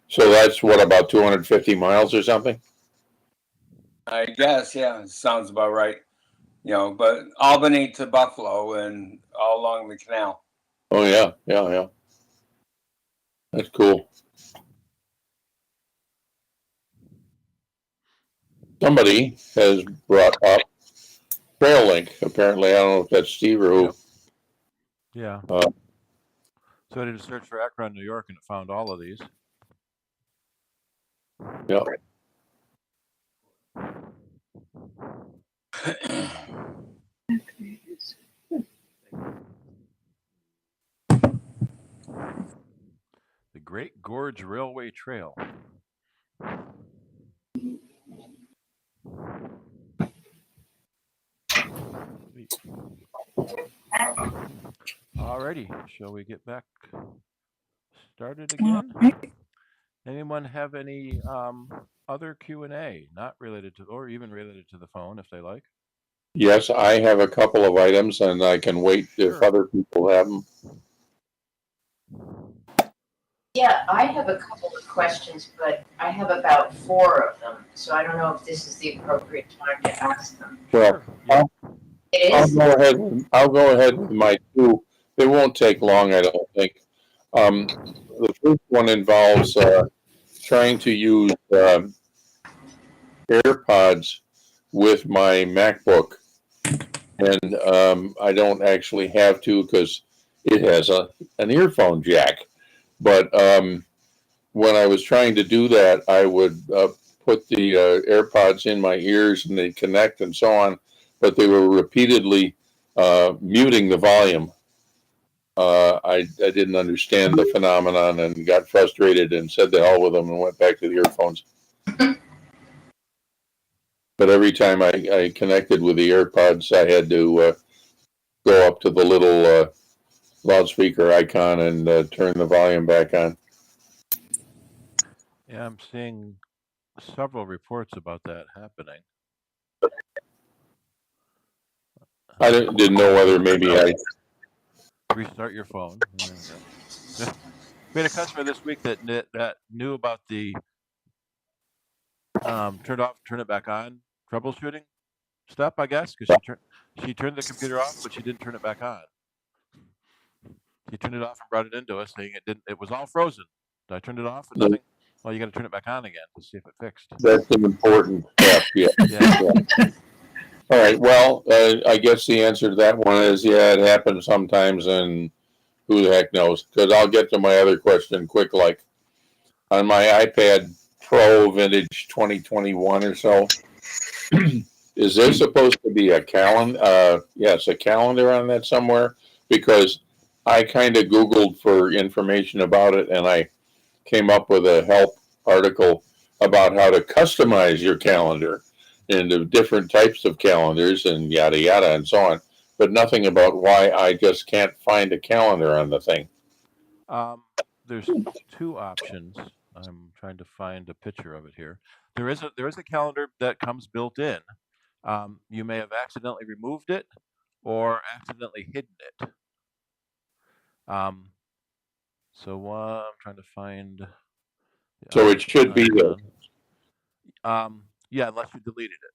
[SPEAKER 5] So that's what, about 250 miles or something?
[SPEAKER 3] I guess, yeah, sounds about right. But Albany to Buffalo and all along the canal.
[SPEAKER 5] Oh, yeah. That's cool. Somebody has brought up trail link. Apparently, I don't know if that's Steve or who.
[SPEAKER 1] Yep. Yeah. So I did a search for Akron, New York, and it found all of these.
[SPEAKER 5] Yep.
[SPEAKER 1] The Great Gorge Railway Trail. Alrighty, shall we get back started again? Anyone have any other Q&A, not related to, or even related to the phone, if they like?
[SPEAKER 5] Yes, I have a couple of items, and I can wait if other people have them.
[SPEAKER 11] Yeah, I have a couple of questions, but I have about 4 of them, so I don't know if this is the appropriate time to ask them.
[SPEAKER 5] Well,
[SPEAKER 11] It
[SPEAKER 5] I'll
[SPEAKER 11] is?
[SPEAKER 5] go ahead with my 2. They won't take long, I don't think. The first one involves trying to use AirPods with my MacBook, and I don't actually have to because it has an earphone jack. But when I was trying to do that, I would put the AirPods in my ears and they'd connect and so on, but they were repeatedly muting the volume. I didn't understand the phenomenon and got frustrated and said the hell with them and went back to the earphones. But every time I connected with the AirPods, I had to go up to the little loudspeaker icon and turn the volume back on.
[SPEAKER 1] Yeah, I'm seeing several reports about that happening.
[SPEAKER 5] I didn't know whether maybe I
[SPEAKER 1] restart your phone. We had a customer this week that knew about the turn it off, turn it back on troubleshooting step, I guess, because she turned the computer off, but she didn't turn it back on. She turned it off and brought it into us, saying it was all frozen. I turned it off and nothing. Well, you got to turn it back on again to see if it fixed.
[SPEAKER 5] That's an important step. Yeah. All right. Well, I guess the answer to that one is it happens sometimes, and who the heck knows? Because I'll get to my other question quick. Like on my iPad Pro Vintage 2021 or so, is there supposed to be a calendar? Yes, a calendar on that somewhere, because I kind of Googled for information about it, and I came up with a help article about how to customize your calendar into different types of calendars and yada yada and so on, but nothing about why I just can't find a calendar on the thing.
[SPEAKER 1] There's 2 options. I'm trying to find a picture of it here. There is a calendar that comes built in. You may have accidentally removed it or accidentally hidden it. So I'm trying to find.
[SPEAKER 5] So it should be there.
[SPEAKER 1] Yeah, unless you deleted it.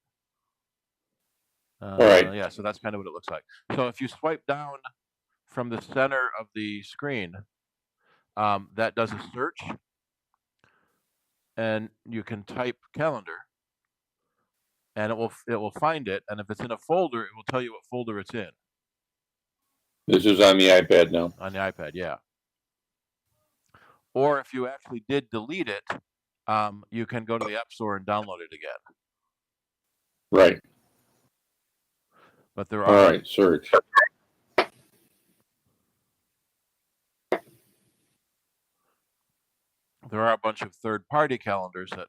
[SPEAKER 5] All right.
[SPEAKER 1] Yeah, so that's kind of what it looks like. So if you swipe down from the center of the screen, that does a search, and you can type calendar, and it will find it. And if it's in a folder, it will tell you what folder it's in.
[SPEAKER 5] This is on the iPad now.
[SPEAKER 1] On the iPad, yeah. Or if you actually did delete it, you can go to the App Store and download it again.
[SPEAKER 5] Right.
[SPEAKER 1] But there are.
[SPEAKER 5] All right, search.
[SPEAKER 1] There are a bunch of third-party calendars that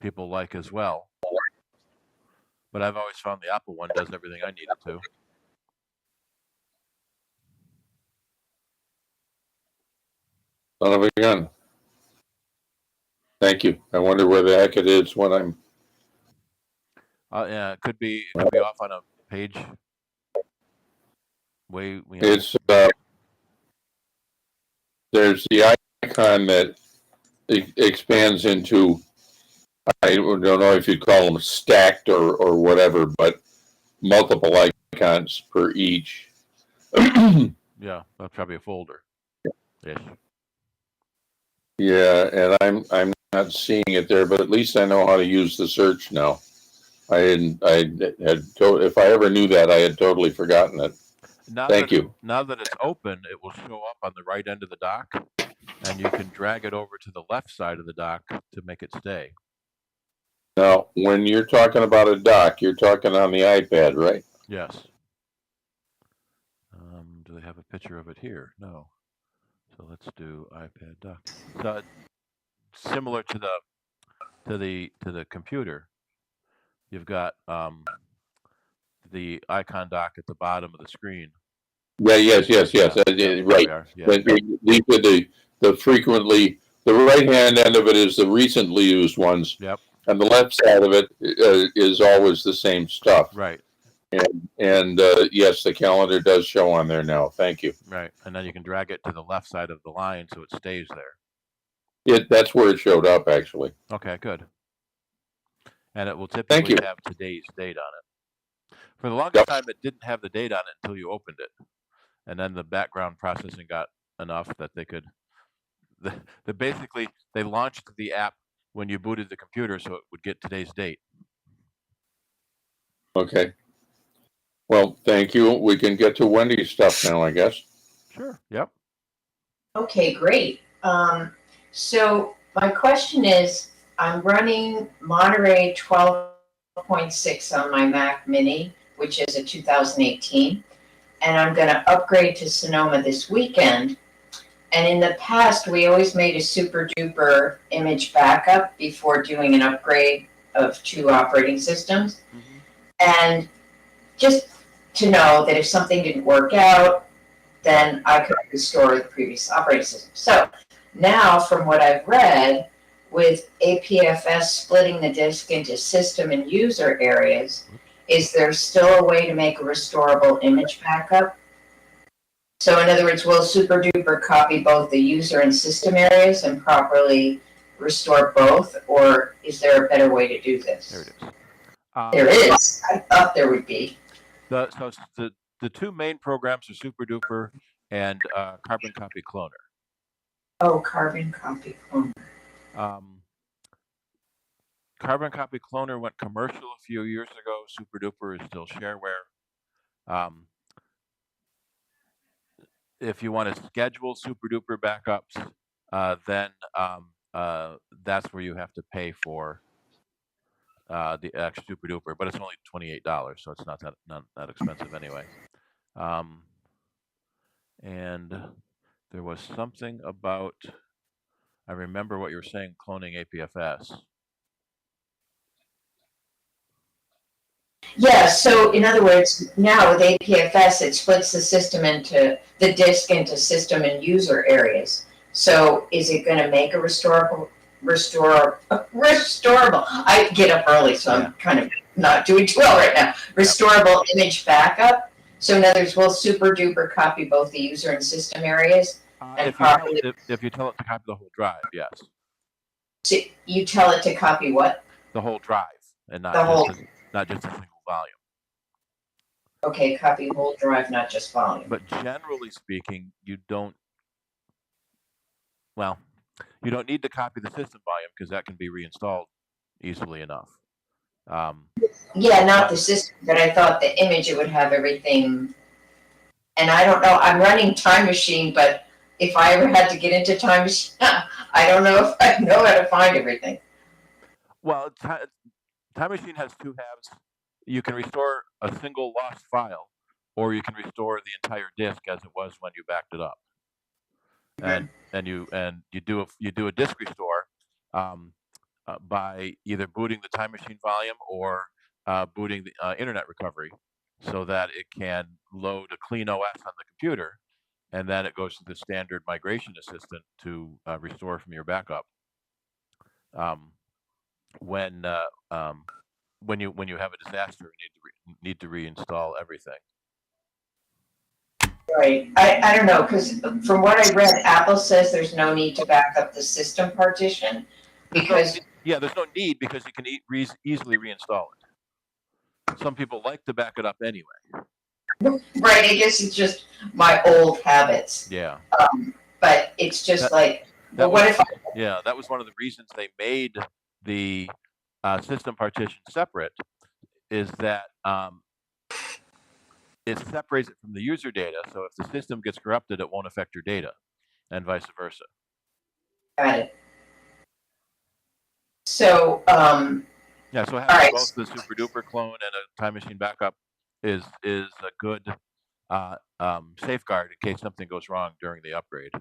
[SPEAKER 1] people like as well. But I've always found the Apple one does everything I need it to.
[SPEAKER 5] Son of a gun. Thank you. I wonder where the heck it is when I'm.
[SPEAKER 1] Yeah, it could be off on a page.
[SPEAKER 5] It's there's the icon that expands into, I don't know if you'd call them stacked or whatever, but multiple icons per each.
[SPEAKER 1] Yeah, that's probably a folder. Yes.
[SPEAKER 5] Yeah, and I'm not seeing it there, but at least I know how to use the search now. If I ever knew that, I had totally forgotten it. Thank you.
[SPEAKER 1] Now that it's open, it will show up on the right end of the dock, and you can drag it over to the left side of the dock to make it stay.
[SPEAKER 5] Now, when you're talking about a dock, you're talking on the iPad, right?
[SPEAKER 1] Yes. Do they have a picture of it here? No. So let's do iPad dock. So similar to the computer, you've got the icon dock at the bottom of the screen.
[SPEAKER 5] Yeah, yes. Right.
[SPEAKER 1] Yeah.
[SPEAKER 5] These are the frequently, the right-hand end of it is the recently used ones.
[SPEAKER 1] Yep.
[SPEAKER 5] And the left side of it is always the same stuff.
[SPEAKER 1] Right.
[SPEAKER 5] And yes, the calendar does show on there now. Thank you.
[SPEAKER 1] Right. And then you can drag it to the left side of the line so it stays there.
[SPEAKER 5] That's where it showed up, actually.
[SPEAKER 1] Okay, good. And it will typically have today's date on it. For the longest time, it didn't have the date on it until you opened it. And then the background processing got enough that they could, basically, they launched the app when you booted the computer so it would get today's date.
[SPEAKER 5] Okay. Well, thank you. We can get to Wendy's stuff now, I guess.
[SPEAKER 1] Sure. Yep.
[SPEAKER 11] Okay, great. So my question is, I'm running Monterey 12.6 on my Mac Mini, which is a 2018, and I'm going to upgrade to Sonoma this weekend. And in the past, we always made a super duper image backup before doing an upgrade of 2 operating systems. And just to know that if something didn't work out, then I could restore the previous operating system. So now, from what I've read, with APFS splitting the disk into system and user areas, is there still a way to make a restorable image backup? So in other words, will Super Duper copy both the user and system areas and properly restore both, or is there a better way to do this?
[SPEAKER 1] There it is.
[SPEAKER 11] There is. I thought there would be.
[SPEAKER 1] The 2 main programs are Super Duper and Carbon Copy Cloner.
[SPEAKER 11] Oh, Carbon Copy Cloner.
[SPEAKER 1] Carbon Copy Cloner went commercial a few years ago. Super Duper is still shareware. If you want to schedule Super Duper backups, then that's where you have to pay for the extra Super Duper, but it's only $28, so it's not that expensive anyway. And there was something about, I remember what you were saying, cloning APFS.
[SPEAKER 11] Yeah, so in other words, now with APFS, it splits the system into the disk into system and user areas. So is it going to make a restorable? I get up early, so I'm kind of not doing too well right now. Restorable image backup. So in other words, will Super Duper copy both the user and system areas?
[SPEAKER 1] If you tell it to copy the whole drive, yes.
[SPEAKER 11] So you tell it to copy what?
[SPEAKER 1] The whole drive, and not just a single volume.
[SPEAKER 11] Okay, copy whole drive, not just volume.
[SPEAKER 1] But generally speaking, you don't need to copy the system volume because that can be reinstalled easily enough.
[SPEAKER 11] Yeah, not the system, but I thought the image, it would have everything. And I don't know, I'm running Time Machine, but if I ever had to get into Time Machine, I don't know if I know how to find everything.
[SPEAKER 1] Well, Time Machine has 2 halves. You can restore a single lost file, or you can restore the entire disk as it was when you backed it up. And you do a disk restore by either booting the Time Machine volume or booting the Internet Recovery, so that it can load a clean OS on the computer, and then it goes to the standard migration assistant to restore from your backup. When you have a disaster, you need to reinstall everything.
[SPEAKER 11] Right. I don't know, because from what I read, Apple says there's no need to back up the system partition because...
[SPEAKER 1] There's no need because you can easily reinstall it. Some people like to back it up anyway.
[SPEAKER 11] Right, I guess it's just my old habits.
[SPEAKER 1] Yeah.
[SPEAKER 11] But it's just that
[SPEAKER 1] was one of the reasons they made the system partition separate, is that it separates it from the user data. So if the system gets corrupted, it won't affect your data, and vice versa.
[SPEAKER 11] Got it. So,
[SPEAKER 1] yeah, so having
[SPEAKER 11] right.
[SPEAKER 1] both the super duper clone and a time machine backup is a good safeguard in case something goes wrong during the upgrade.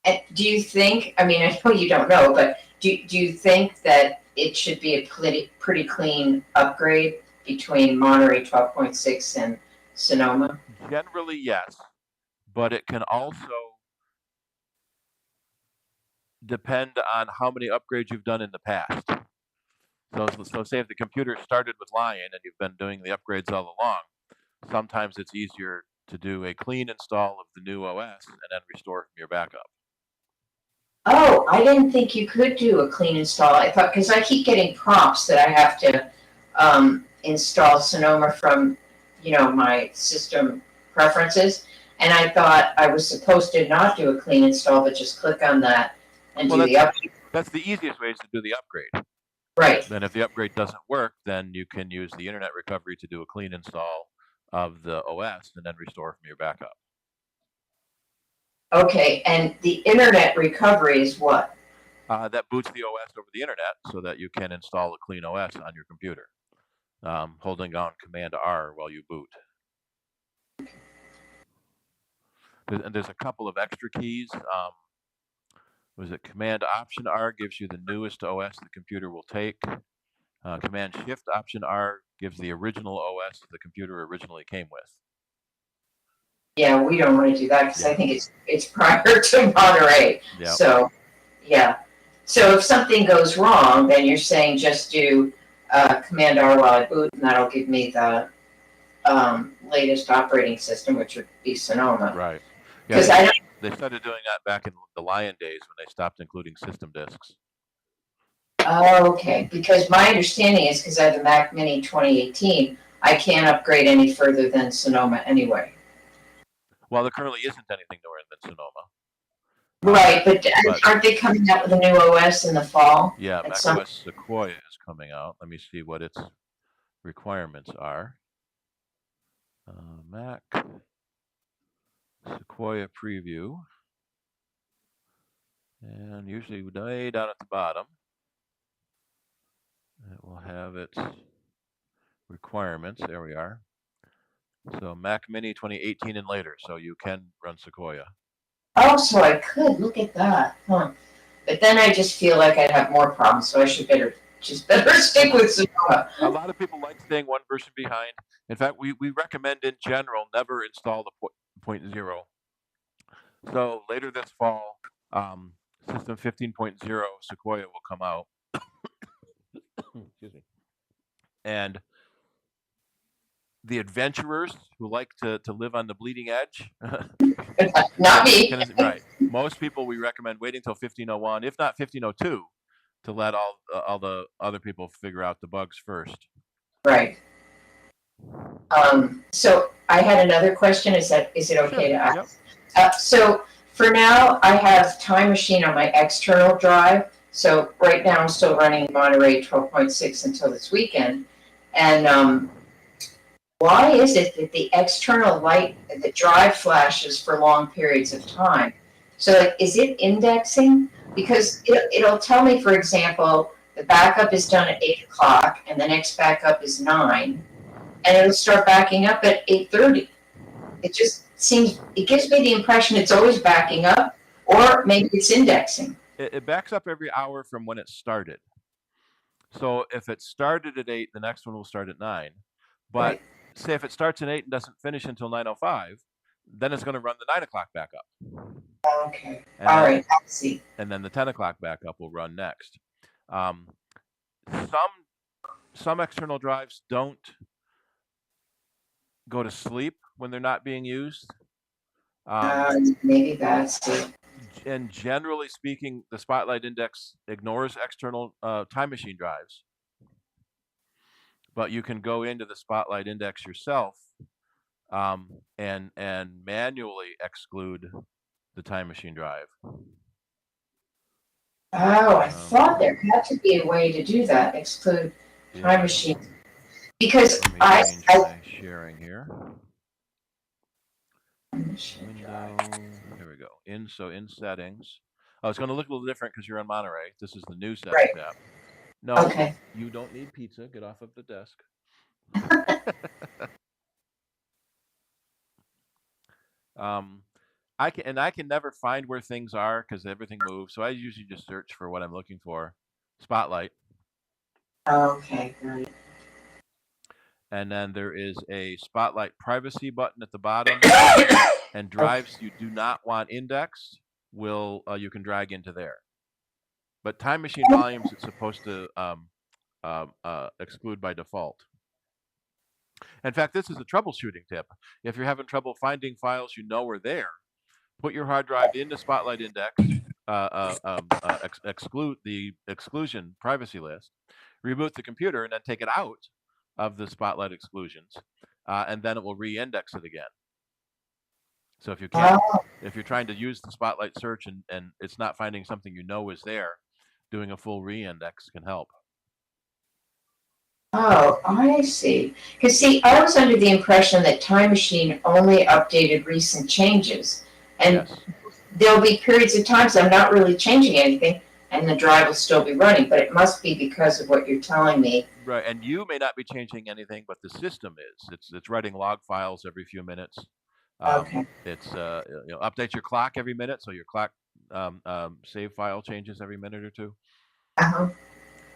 [SPEAKER 11] And do you think, I mean, I know you don't know, but do you think that it should be a pretty clean upgrade between Monterey 12.6 and Sonoma?
[SPEAKER 1] Generally, yes, but it can also depend on how many upgrades you've done in the past. So say if the computer started with Lion and you've been doing the upgrades all along, sometimes it's easier to do a clean install of the new OS and then restore from your backup.
[SPEAKER 11] Oh, I didn't think you could do a clean install. I thought, because I keep getting prompts that I have to install Sonoma from, my system preferences, and I thought I was supposed to not do a clean install, but just click on that and do the upgrade.
[SPEAKER 1] That's the easiest way is to do the upgrade.
[SPEAKER 11] Right.
[SPEAKER 1] Then if the upgrade doesn't work, then you can use the internet recovery to do a clean install of the OS and then restore from your backup.
[SPEAKER 11] Okay, and the internet recovery is what?
[SPEAKER 1] That boots the OS over the internet so that you can install a clean OS on your computer, holding down Command R while you boot. And there's a couple of extra keys. Was it Command Option R gives you the newest OS the computer will take. Command Shift Option R gives the original OS the computer originally came with.
[SPEAKER 11] Yeah, we don't want to do that because I think it's prior to Monterey.
[SPEAKER 1] Yep.
[SPEAKER 11] So, yeah. So if something goes wrong, then you're saying just do Command R while I boot, and that'll give me the latest operating system, which would be Sonoma.
[SPEAKER 1] Right.
[SPEAKER 11] Because
[SPEAKER 1] they started doing that back in the Lion days when they stopped including system disks.
[SPEAKER 11] Oh, okay. Because my understanding is because I have a Mac Mini 2018, I can't upgrade any further than Sonoma anyway.
[SPEAKER 1] Well, there currently isn't anything newer than Sonoma.
[SPEAKER 11] Right, but aren't they coming out with a new OS in the fall?
[SPEAKER 1] Yeah, macOS Sequoia is coming out. Let me see what its requirements are. Mac Sequoia preview. And usually way down at the bottom, it will have its requirements. There we are. So Mac Mini 2018 and later, so you can run Sequoia.
[SPEAKER 11] Oh, so I could. Look at that. Huh. But then I just feel like I'd have more problems, so I should better stick with Sonoma.
[SPEAKER 1] A lot of people like staying one version behind. In fact, we recommend in general never install the 0.0. So later this fall, System 15.0 Sequoia will come out. Excuse me. And the adventurers who like to live on the bleeding edge.
[SPEAKER 11] Not me.
[SPEAKER 1] Right. Most people we recommend waiting until 15.01, if not 15.02, to let all the other people figure out the bugs first.
[SPEAKER 11] Right. So I had another question. Is it okay to ask? Yep. So for now, I have Time Machine on my external drive. So right now I'm still running Monterey 12.6 until this weekend. And why is it that the external light, the drive flashes for long periods of time? So like, is it indexing? Because it'll tell me, for example, the backup is done at 8 o'clock and the next backup is 9. And it'll start backing up at 8:30. It just it gives me the impression it's always backing up, or maybe it's indexing.
[SPEAKER 1] It backs up every hour from when it started. So if it started at 8, the next one will start at 9. But say if it starts at 8 and doesn't finish until 9:05, then it's going to run the 9 o'clock backup.
[SPEAKER 11] Okay. All right. I see.
[SPEAKER 1] And then the 10 o'clock backup will run next. Some external drives don't go to sleep when they're not being used.
[SPEAKER 11] Maybe that's it.
[SPEAKER 1] And generally speaking, the Spotlight Index ignores external Time Machine drives. But you can go into the Spotlight Index yourself and manually exclude the Time Machine drive.
[SPEAKER 11] Oh, I thought there had to be a way to do that, exclude Time Machine. Because
[SPEAKER 1] Let me change my sharing here. Window. Here we go. In settings. Oh, it's going to look a little different because you're on Monterey. This is the new settings tab. No,
[SPEAKER 11] Okay.
[SPEAKER 1] you don't need pizza. Get off of the desk. I can never find where things are because everything moves. So I usually just search for what I'm looking for. Spotlight.
[SPEAKER 11] Okay, great.
[SPEAKER 1] And then there is a Spotlight privacy button at the bottom, and drives you do not want indexed you can drag into there. But Time Machine volumes it's supposed to exclude by default. In fact, this is a troubleshooting tip. If you're having trouble finding files you know are there, put your hard drive into Spotlight index, exclude the exclusion privacy list, reboot the computer, and then take it out of the Spotlight exclusions, and then it will re-index it again. So if you can't, if you're trying to use the Spotlight search and it's not finding something you know is there, doing a full re-index can help.
[SPEAKER 11] Oh, I see. Because see, I was under the impression that Time Machine only updated recent changes, and
[SPEAKER 1] Yes.
[SPEAKER 11] there'll be periods of times I'm not really changing anything, and the drive will still be running. But it must be because of what you're telling me.
[SPEAKER 1] Right, and you may not be changing anything, but the system is. It's writing log files every few minutes.
[SPEAKER 11] Okay.
[SPEAKER 1] It's updates your clock every minute, so your clock save file changes every minute or two.
[SPEAKER 11] Uh-huh.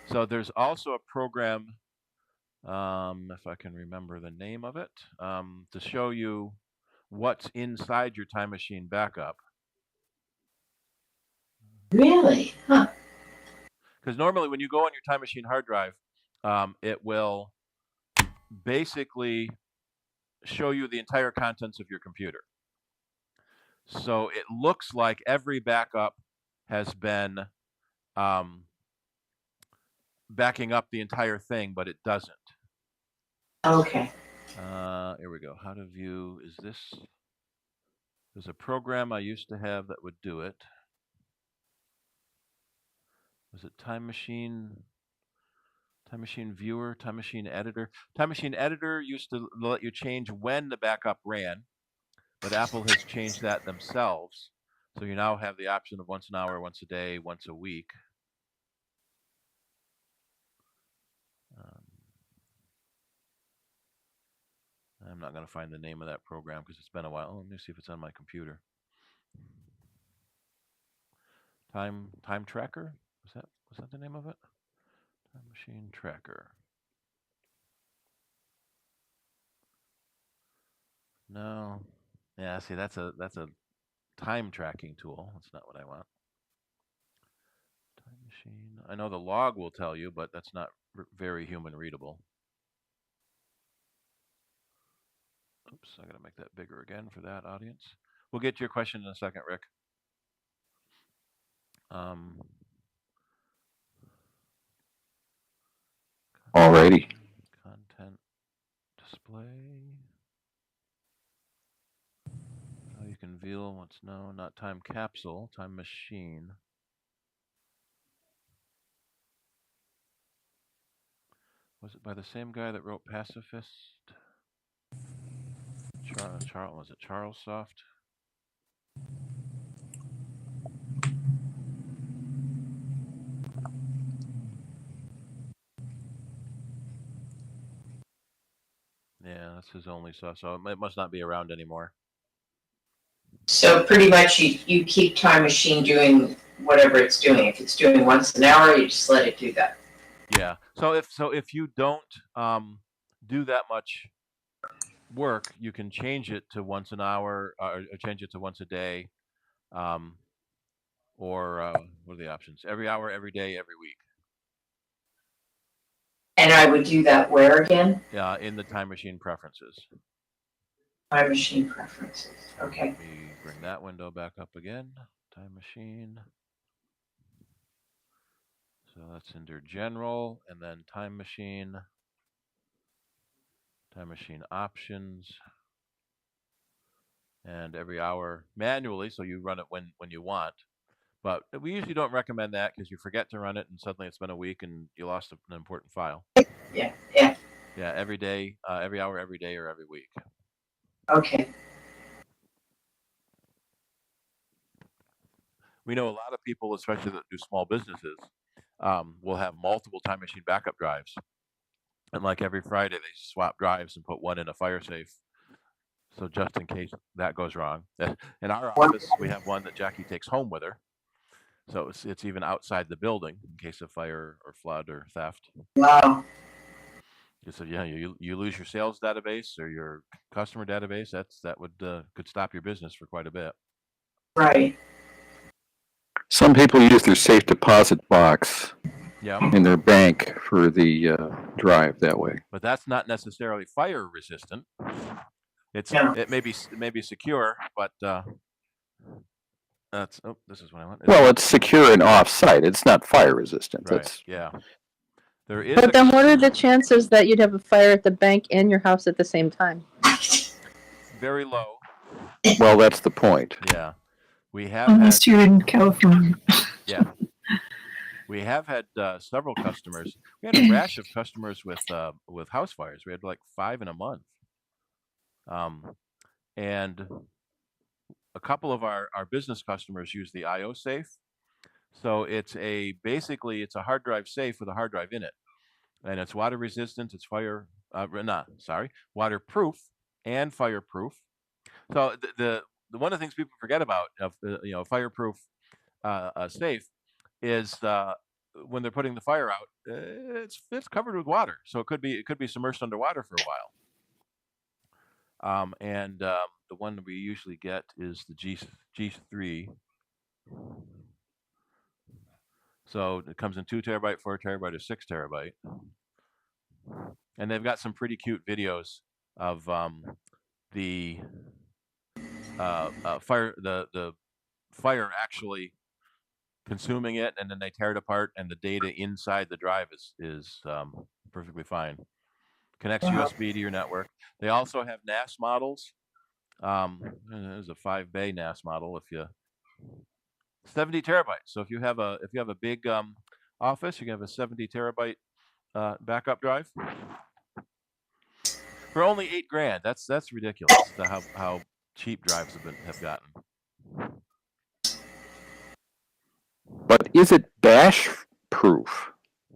[SPEAKER 1] So there's also a program, if I can remember the name of it, to show you what's inside your Time Machine backup.
[SPEAKER 11] Really? Huh.
[SPEAKER 1] Because normally when you go on your Time Machine hard drive, it will basically show you the entire contents of your computer. So it looks like every backup has been backing up the entire thing, but it doesn't.
[SPEAKER 11] Okay.
[SPEAKER 1] Here we go. How to view, there's a program I used to have that would do it. Was it Time Machine Viewer, Time Machine Editor? Time Machine Editor used to let you change when the backup ran, but Apple has changed that themselves. So you now have the option of once an hour, once a day, once a week. I'm not going to find the name of that program because it's been a while. Oh, let me see if it's on my computer. Time Tracker? Was that the name of it? Time Machine Tracker. No. Yeah, see, that's a time tracking tool. That's not what I want. Time Machine. I know the log will tell you, but that's not very human readable. Oops, I got to make that bigger again for that audience. We'll get to your question in a second, Rick.
[SPEAKER 7] Alrighty.
[SPEAKER 1] Content display. How you can view what's known, not time capsule, Time Machine. Was it by the same guy that wrote Pacifist? Was it Charles Soft? Yeah, that's his only stuff, so it must not be around anymore.
[SPEAKER 11] So pretty much you keep Time Machine doing whatever it's doing. If it's doing once an hour, you just let it do that.
[SPEAKER 1] Yeah. So if you don't do that much work, you can change it to once an hour, or change it to once a day, or what are the options? Every hour, every day, every week.
[SPEAKER 11] And I would do that where again?
[SPEAKER 1] Yeah, in the Time Machine preferences.
[SPEAKER 11] Time Machine preferences. Okay.
[SPEAKER 1] Let me bring that window back up again. Time Machine. So that's under General, and then Time Machine options, and every hour manually, so you run it when you want. But we usually don't recommend that because you forget to run it, and suddenly it's been a week and you lost an important file.
[SPEAKER 11] Yeah.
[SPEAKER 1] Yeah, every day, every hour, every day, or every week.
[SPEAKER 11] Okay.
[SPEAKER 1] We know a lot of people, especially that do small businesses, will have multiple time machine backup drives. And like every Friday, they swap drives and put one in a fire safe. So just in case that goes wrong. In our office, we have one that Jackie takes home with her. So it's even outside the building in case of fire or flood or theft.
[SPEAKER 11] Wow.
[SPEAKER 1] So yeah, you lose your sales database or your customer database. That would could stop your business for quite a bit.
[SPEAKER 11] Right.
[SPEAKER 7] Some people use their safe deposit box
[SPEAKER 1] Yeah.
[SPEAKER 7] in their bank for the drive that way.
[SPEAKER 1] But that's not necessarily fire resistant. It may be secure, but that's this is what I want.
[SPEAKER 7] Well, it's secure and off-site. It's not fire resistant.
[SPEAKER 1] Right.
[SPEAKER 7] That's
[SPEAKER 1] yeah. There is.
[SPEAKER 4] But then, what are the chances that you'd have a fire at the bank and your house at the same time?
[SPEAKER 1] Very low.
[SPEAKER 7] Well, that's the point.
[SPEAKER 1] Yeah, we have.
[SPEAKER 6] Unless you're in California.
[SPEAKER 1] Yeah. We have had several customers. We had a rash of customers with house fires. We had like 5 in a month. And a couple of our business customers use the IO safe. So it's basically a hard drive safe with a hard drive in it. And it's water resistant, it's waterproof and fireproof. So the one of the things people forget about of fireproof safe is when they're putting the fire out, it's covered with water, so it could be submerged underwater for a while. And the one that we usually get is the G3. So it comes in 2 terabyte, 4 terabyte, or 6 terabyte, and they've got some pretty cute videos of the fire, the fire actually consuming it, and then they tear it apart, and the data inside the drive is perfectly fine. Connects USB to your network. They also have NAS models. There's a 5-bay NAS model. 70 terabytes. So if you have a big office, you can have a 70 terabyte backup drive for only $8,000. That's ridiculous. How cheap drives have gotten.
[SPEAKER 7] But is it bash proof?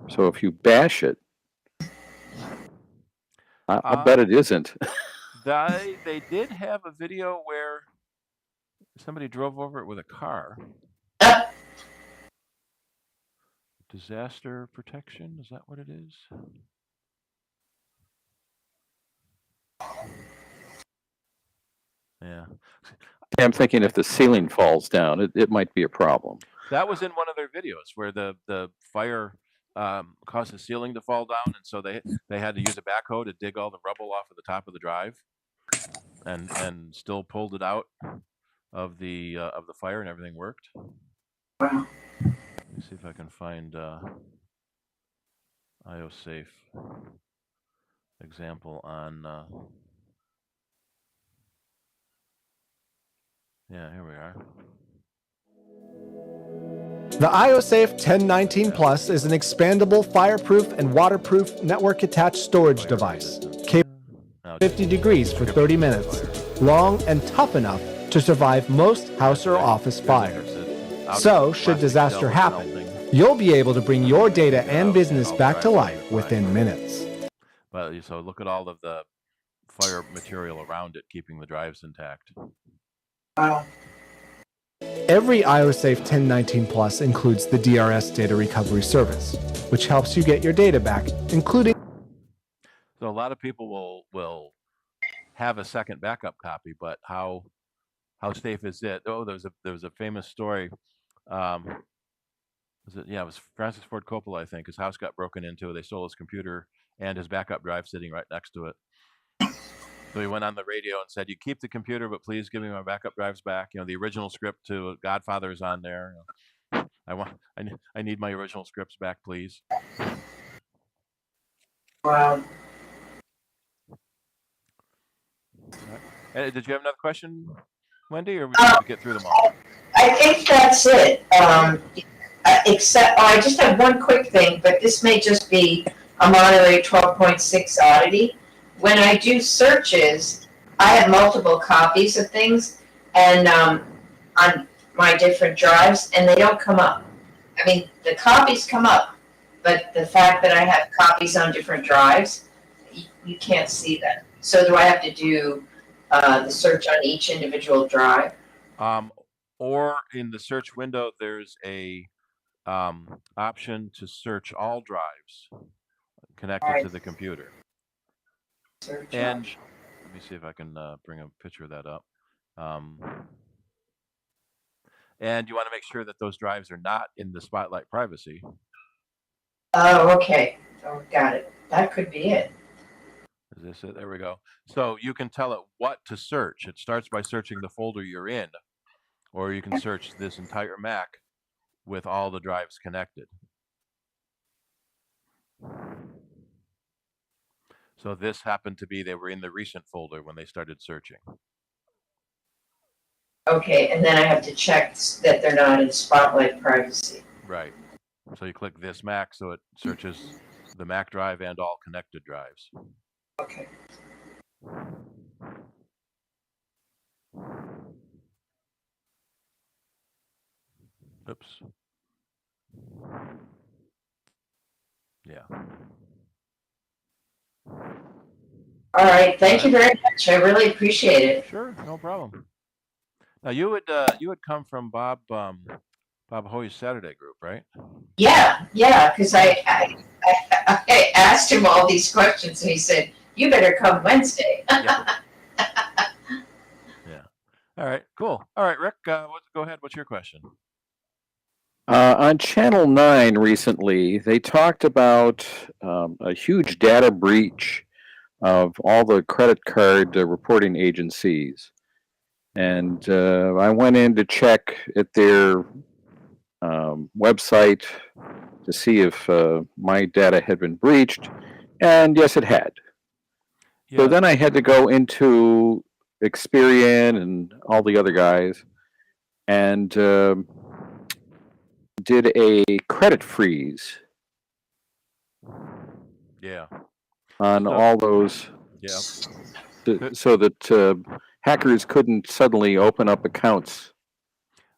[SPEAKER 7] So if you bash it, I bet it isn't.
[SPEAKER 1] They did have a video where somebody drove over it with a car. Disaster protection, is that what it is? Yeah.
[SPEAKER 7] I'm thinking if the ceiling falls down, it might be a problem.
[SPEAKER 1] That was in one of their videos where the fire caused the ceiling to fall down, and so they had to use a backhoe to dig all the rubble off of the top of the drive, and still pulled it out of the fire, and everything worked.
[SPEAKER 11] Wow.
[SPEAKER 1] Let me see if I can find IO safe example on. Yeah, here we are.
[SPEAKER 12] The IOSafe 1019 Plus is an expandable, fireproof, and waterproof network-attached storage device, capable of 50 degrees for 30 minutes, long and tough enough to survive most house or office fires. So, should disaster happen, you'll be able to bring your data and business back to life within minutes.
[SPEAKER 1] But so look at all of the fire material around it, keeping the drives intact.
[SPEAKER 11] Wow.
[SPEAKER 12] Every IOSafe 1019 Plus includes the DRS data recovery service, which helps you get your data back, including.
[SPEAKER 1] So a lot of people will have a second backup copy, but how safe is it? Oh, there was a famous story. It was Francis Ford Coppola, I think. His house got broken into. They stole his computer and his backup drive sitting right next to it. So he went on the radio and said, "You keep the computer, but please give me my backup drives back. The original script to Godfather is on there. I need my original scripts back, please."
[SPEAKER 11] Wow.
[SPEAKER 1] Did you have another question, Wendy, or we need to get through them all?
[SPEAKER 11] I think that's it. I just have one quick thing, but this may just be a Monterey 12.6 oddity. When I do searches, I have multiple copies of things, and on my different drives, and they don't come up. I mean, the copies come up, but the fact that I have copies on different drives, you can't see that. So do I have to do the search on each individual drive?
[SPEAKER 1] Or in the search window, there's a option to search all drives connected to the computer.
[SPEAKER 11] Search
[SPEAKER 1] And
[SPEAKER 11] option.
[SPEAKER 1] let me see if I can bring a picture of that up. And you want to make sure that those drives are not in the Spotlight privacy.
[SPEAKER 11] Oh, okay. Oh, got it. That could be it.
[SPEAKER 1] Is this it? There we go. So you can tell it what to search. It starts by searching the folder you're in, or you can search this entire Mac with all the drives connected. So this happened to be, they were in the recent folder when they started searching.
[SPEAKER 11] Okay, and then I have to check that they're not in Spotlight privacy.
[SPEAKER 1] Right. So you click this Mac, so it searches the Mac drive and all connected drives.
[SPEAKER 11] Okay.
[SPEAKER 1] Oops. Yeah.
[SPEAKER 11] All right. Thank you very much. I really appreciate it.
[SPEAKER 1] Sure, no problem. Now you would come from Bob Hoy's Saturday group, right?
[SPEAKER 11] Yeah, because I asked him all these questions, and he said, "You better come Wednesday."
[SPEAKER 1] Yeah. All right. Cool. All right, Rick. Go ahead. What's your question?
[SPEAKER 7] On Channel 9 recently, they talked about a huge data breach of all the credit card reporting agencies. And I went in to check at their website to see if my data had been breached. And yes, it had. Yeah. So then I had to go into Experian and all the other guys and did a credit freeze.
[SPEAKER 1] Yeah.
[SPEAKER 7] On all those.
[SPEAKER 1] Yeah.
[SPEAKER 7] So that hackers couldn't suddenly open up accounts.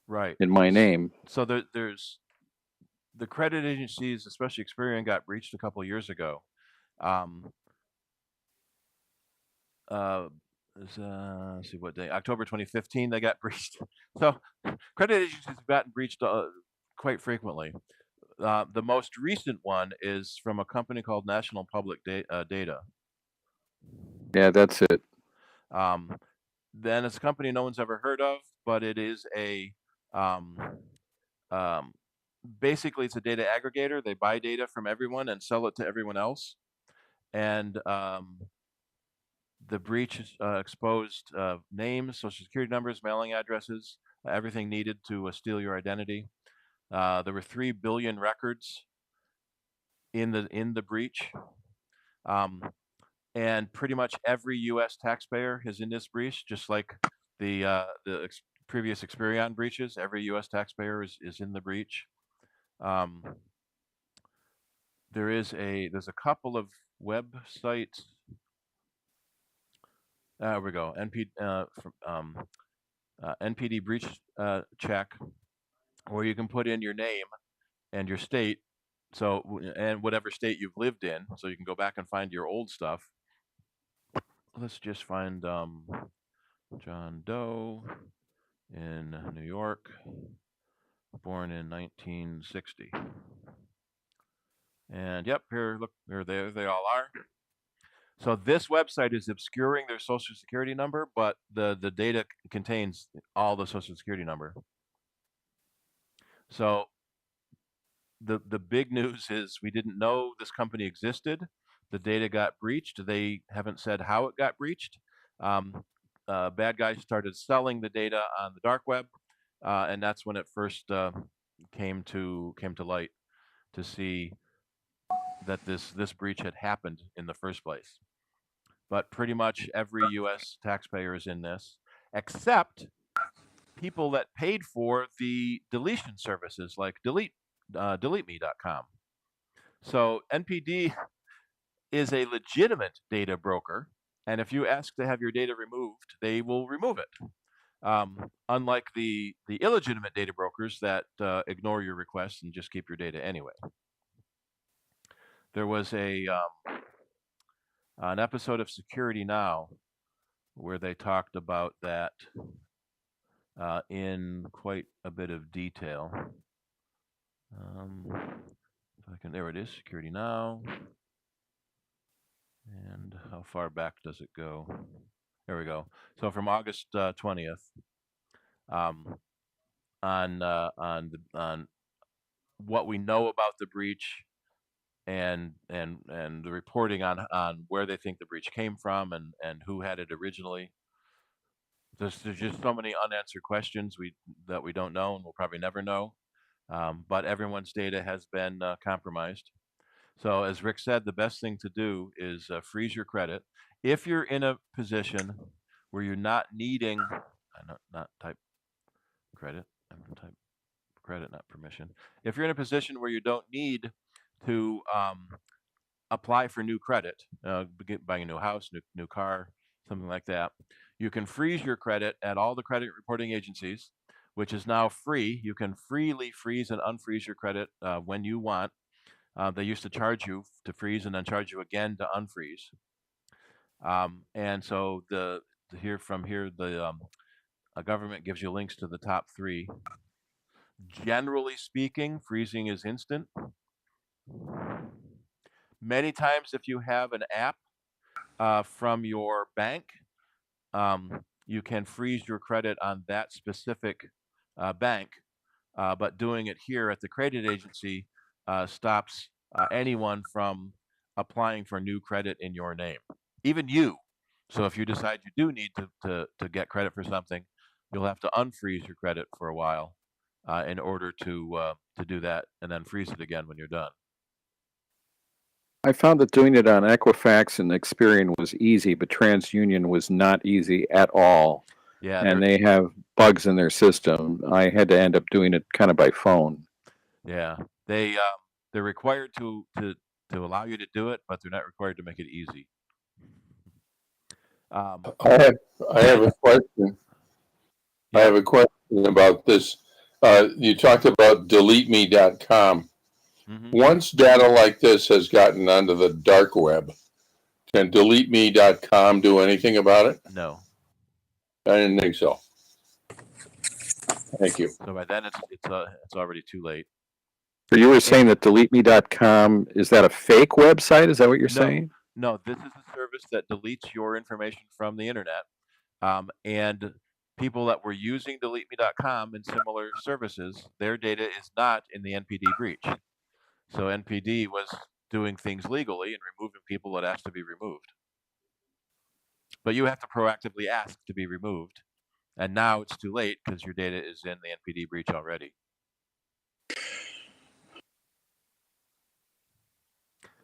[SPEAKER 1] Right.
[SPEAKER 7] In my name.
[SPEAKER 1] So there's the credit agencies, especially Experian, got breached a couple of years ago. Let's see what day, October 2015, they got breached. So credit agencies have gotten breached quite frequently. The most recent one is from a company called National Public Data.
[SPEAKER 7] Yeah, that's it.
[SPEAKER 1] Then it's a company no one's ever heard of, but it is a basically it's a data aggregator. They buy data from everyone and sell it to everyone else. And the breach exposed names, social security numbers, mailing addresses, everything needed to steal your identity. There were 3 billion records in the breach, and pretty much every U.S. taxpayer is in this breach, just like the previous Experian breaches. Every U.S. taxpayer is in the breach. There's a couple of websites. There we go. NPD breach check, where you can put in your name and your state, and whatever state you've lived in, so you can go back and find your old stuff. Let's just find John Doe in New York, born in 1960. And yep, here, look, there they all are. So this website is obscuring their social security number, but the data contains all the social security number. So the big news is we didn't know this company existed. The data got breached. They haven't said how it got breached. Bad guys started selling the data on the dark web, and that's when it first came to light to see that this breach had happened in the first place. But pretty much every U.S. taxpayer is in this, except people that paid for the deletion services like deleteme.com. So NPD is a legitimate data broker, and if you ask to have your data removed, they will remove it. Unlike the illegitimate data brokers that ignore your requests and just keep your data anyway. There was an episode of Security Now where they talked about that in quite a bit of detail. There it is, Security Now. And how far back does it go? There we go. So from August 20th, on what we know about the breach and the reporting on where they think the breach came from and who had it originally. There's just so many unanswered questions that we don't know and we'll probably never know. But everyone's data has been compromised. So as Rick said, the best thing to do is freeze your credit. If you're in a position where you're not needing, not type credit, I'm going to type credit, not permission. If you're in a position where you don't need to apply for new credit, buying a new house, new car, something like that, you can freeze your credit at all the credit reporting agencies, which is now free. You can freely freeze and unfreeze your credit when you want. They used to charge you to freeze and then charge you again to unfreeze. And so the government gives you links to the top 3. Generally speaking, freezing is instant. Many times, if you have an app from your bank, you can freeze your credit on that specific bank. But doing it here at the credit agency stops anyone from applying for new credit in your name, even you. So if you decide you do need to get credit for something, you'll have to unfreeze your credit for a while in order to do that, and then freeze it again when you're done.
[SPEAKER 7] I found that doing it on Equifax and Experian was easy, but TransUnion was not easy at all.
[SPEAKER 1] Yeah,
[SPEAKER 7] and they have bugs in their system. I had to end up doing it kind of by phone.
[SPEAKER 1] Yeah, they're required to allow you to do it, but they're not required to make it easy.
[SPEAKER 5] I have a question. Yeah. I have a question about this. You talked about deleteme.com. Mm-hmm. Once data like this has gotten onto the dark web, can deleteme.com do anything about it?
[SPEAKER 1] No.
[SPEAKER 5] I didn't think so. Thank you.
[SPEAKER 1] So by then it's already too late.
[SPEAKER 7] So you were saying that deleteme.com, is that a fake website? Is that what you're saying?
[SPEAKER 1] No, this is a service that deletes your information from the internet. And people that were using deleteme.com and similar services, their data is not in the NPD breach. So NPD was doing things legally and removing people that asked to be removed. But you have to proactively ask to be removed. And now it's too late because your data is in the NPD breach already.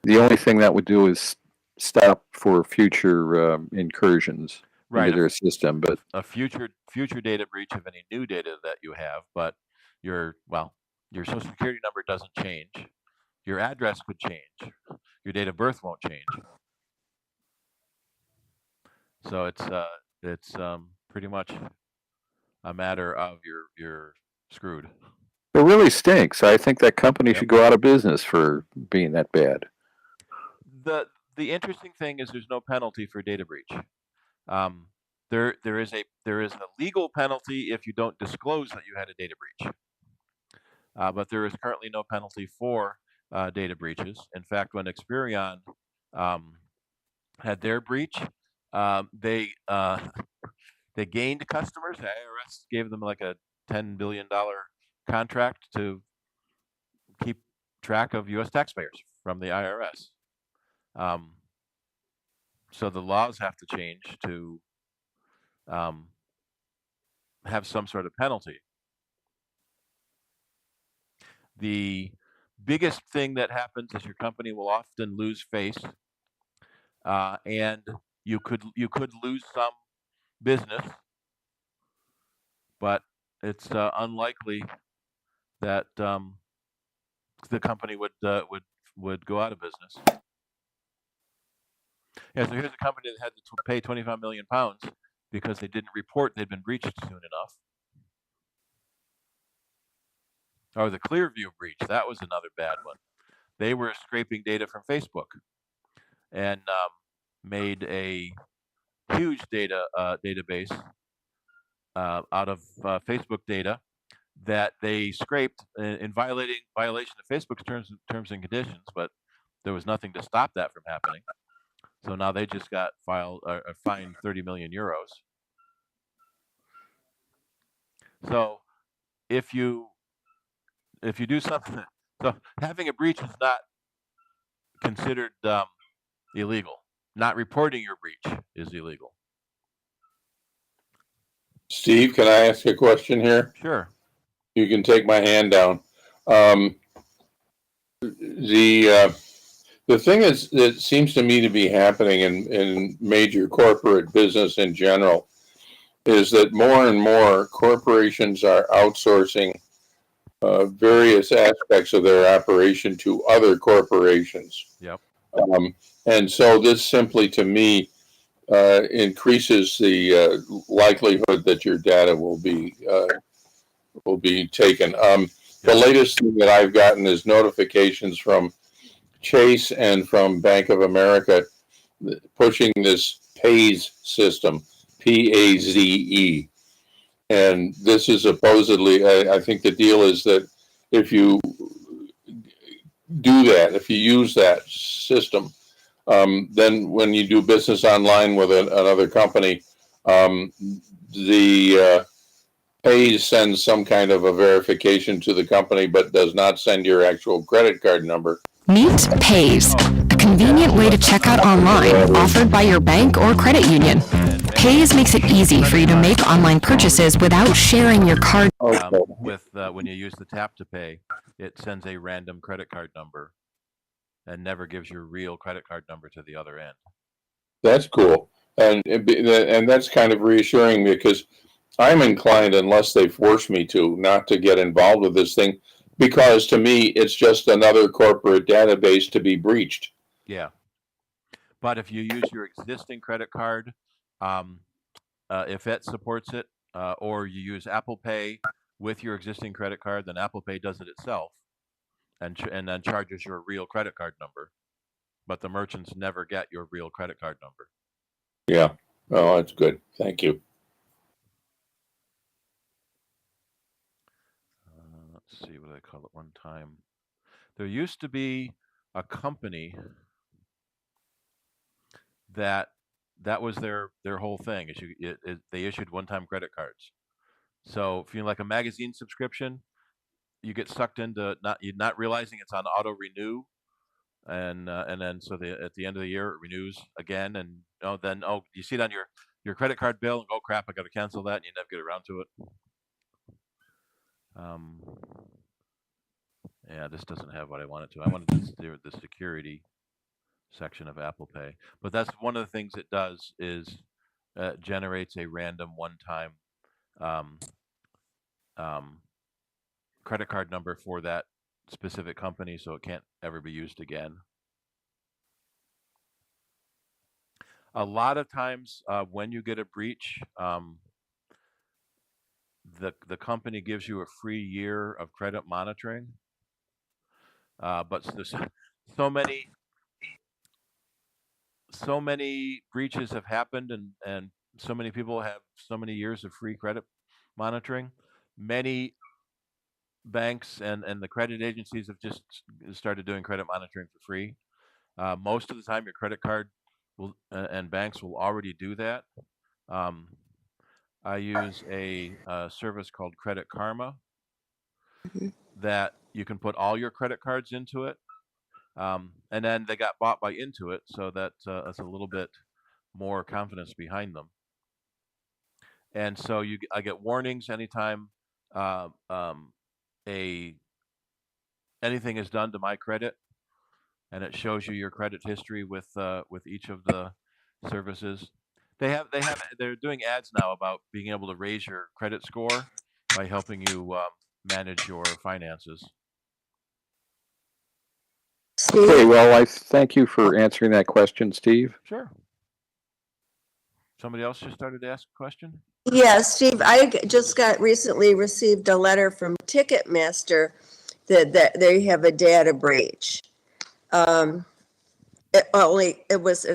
[SPEAKER 7] The only thing that would do is stop for future incursions into their system. But
[SPEAKER 1] a future data breach of any new data that you have, but your Social Security number doesn't change. Your address could change. Your date of birth won't change. So it's pretty much a matter of you're screwed.
[SPEAKER 7] It really stinks. I think that company should go out of business for being that bad.
[SPEAKER 1] The interesting thing is there's no penalty for data breach. There is a legal penalty if you don't disclose that you had a data breach. But there is currently no penalty for data breaches. In fact, when Experian had their breach, they gained customers. The IRS gave them like a $10 billion contract to keep track of U.S. taxpayers from the IRS. So the laws have to change to have some sort of penalty. The biggest thing that happens is your company will often lose face, and you could lose some business, but it's unlikely that the company would go out of business. Yeah, so here's a company that had to pay 25 million pounds because they didn't report they'd been breached soon enough. Or the Clearview breach, that was another bad one. They were scraping data from Facebook and made a huge database out of Facebook data that they scraped in violation of Facebook's terms and conditions, but there was nothing to stop that from happening. So now they just got fined 30 million euros. So if you do something, so having a breach is not considered illegal. Not reporting your breach is illegal.
[SPEAKER 5] Steve, can I ask a question here?
[SPEAKER 1] Sure.
[SPEAKER 5] You can take my hand down. The thing that seems to me to be happening in major corporate business in general is that more and more corporations are outsourcing various aspects of their operation to other corporations.
[SPEAKER 1] Yep.
[SPEAKER 5] And so this simply, to me, increases the likelihood that your data will be taken. The latest thing that I've gotten is notifications from Chase and from Bank of America pushing this PAZE system, PAZE. And this is supposedly, I think the deal is that if you do that, if you use that system, then when you do business online with another company, the PAZE sends some kind of a verification to the company, but does not send your actual credit card number.
[SPEAKER 13] Meet PAZE, a convenient way to check out online offered by your bank or credit union. PAZE makes it easy for you to make online purchases without sharing your card.
[SPEAKER 1] When you use the tap to pay, it sends a random credit card number and never gives your real credit card number to the other end.
[SPEAKER 5] That's cool, and that's kind of reassuring because I'm inclined, unless they force me to, not to get involved with this thing, because to me it's just another corporate database to be breached.
[SPEAKER 1] Yeah, but if you use your existing credit card, if it supports it, or you use Apple Pay with your existing credit card, then Apple Pay does it itself, and then charges your real credit card number. But the merchants never get your real credit card number.
[SPEAKER 5] Yeah, oh, that's good. Thank you.
[SPEAKER 1] Let's see what I call it one time. There used to be a company that was their whole thing. They issued one-time credit cards. So if you like a magazine subscription, you get sucked into not realizing it's on auto renew, and then so at the end of the year it renews again, and then you see it on your credit card bill, and crap, I got to cancel that, and you never get around to it. Yeah, this doesn't have what I wanted to. I wanted the security section of Apple Pay, but that's one of the things it does is generates a random one-time credit card number for that specific company, so it can't ever be used again. A lot of times when you get a breach, the company gives you a free year of credit monitoring, but there's so many breaches have happened, and so many people have so many years of free credit monitoring. Many banks and the credit agencies have just started doing credit monitoring for free. Most of the time, your credit card and banks will already do that. I use a service called Credit Karma that you can put all your credit cards into it, and then they got bought by Intuit, so that's a little bit more confidence behind them. And so I get warnings anytime anything is done to my credit, and it shows you your credit history with each of the services. They're doing ads now about being able to raise your credit score by helping you manage your finances.
[SPEAKER 7] Okay, well, I thank you for answering that question, Steve.
[SPEAKER 1] Sure. Somebody else just started to ask a question?
[SPEAKER 14] Yeah, Steve, I just recently received a letter from Ticketmaster that they have a data breach. It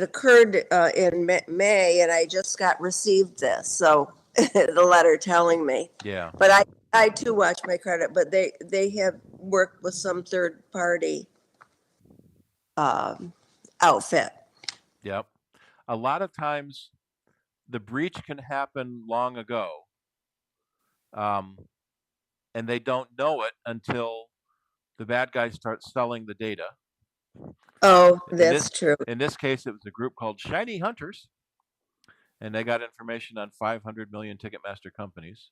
[SPEAKER 14] occurred in May, and I just received this. So the letter telling me.
[SPEAKER 1] Yeah.
[SPEAKER 14] But I too watch my credit, but they have worked with some third party outfit.
[SPEAKER 1] Yep. A lot of times the breach can happen long ago. And they don't know it until the bad guys start selling the data.
[SPEAKER 14] Oh, that's true.
[SPEAKER 1] In this case, it was a group called Shiny Hunters, and they got information on 500 million Ticketmaster companies.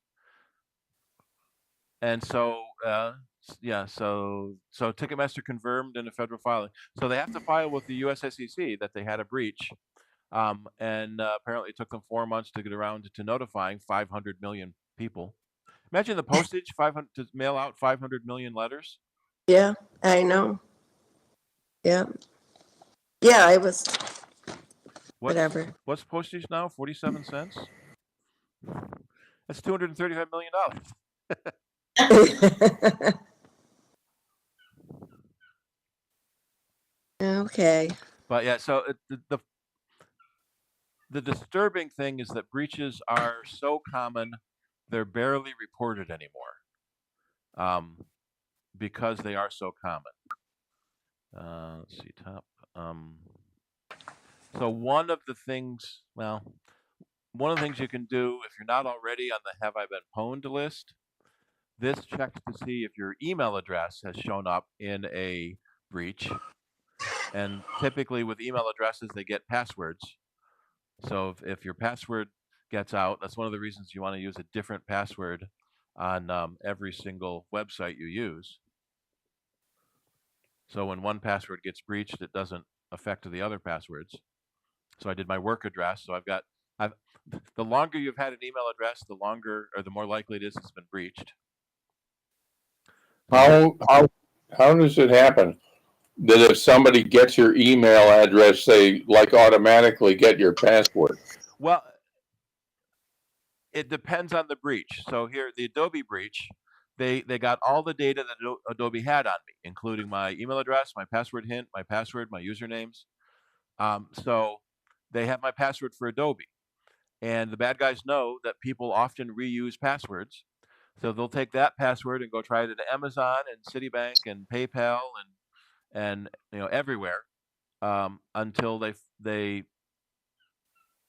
[SPEAKER 1] And so, so Ticketmaster confirmed in a federal filing. So they have to file with the US SEC that they had a breach. And apparently it took them 4 months to get around to notifying 500 million people. Imagine the postage, 500 to mail out 500 million letters.
[SPEAKER 14] Yeah, I know. Yeah. Yeah, I was. Whatever.
[SPEAKER 1] What's postage now? 47 cents? That's $235 million.
[SPEAKER 14] Okay.
[SPEAKER 1] But yeah, so the disturbing thing is that breaches are so common, they're barely reported anymore, because they are so common. Let's see, top. So one of the things you can do if you're not already on the Have I Been Pwned list, this checks to see if your email address has shown up in a breach. And typically with email addresses, they get passwords. So if your password gets out, that's one of the reasons you want to use a different password on every single website you use. So when one password gets breached, it doesn't affect the other passwords. So I did my work address. So the longer you've had an email address, the more likely it is it's been breached.
[SPEAKER 5] How does it happen that if somebody gets your email address, they automatically get your password?
[SPEAKER 1] Well, it depends on the breach. So here, the Adobe breach, they got all the data that Adobe had on me, including my email address, my password hint, my password, my usernames. So they have my password for Adobe. And the bad guys know that people often reuse passwords. So they'll take that password and go try it at Amazon and Citibank and PayPal and everywhere, until they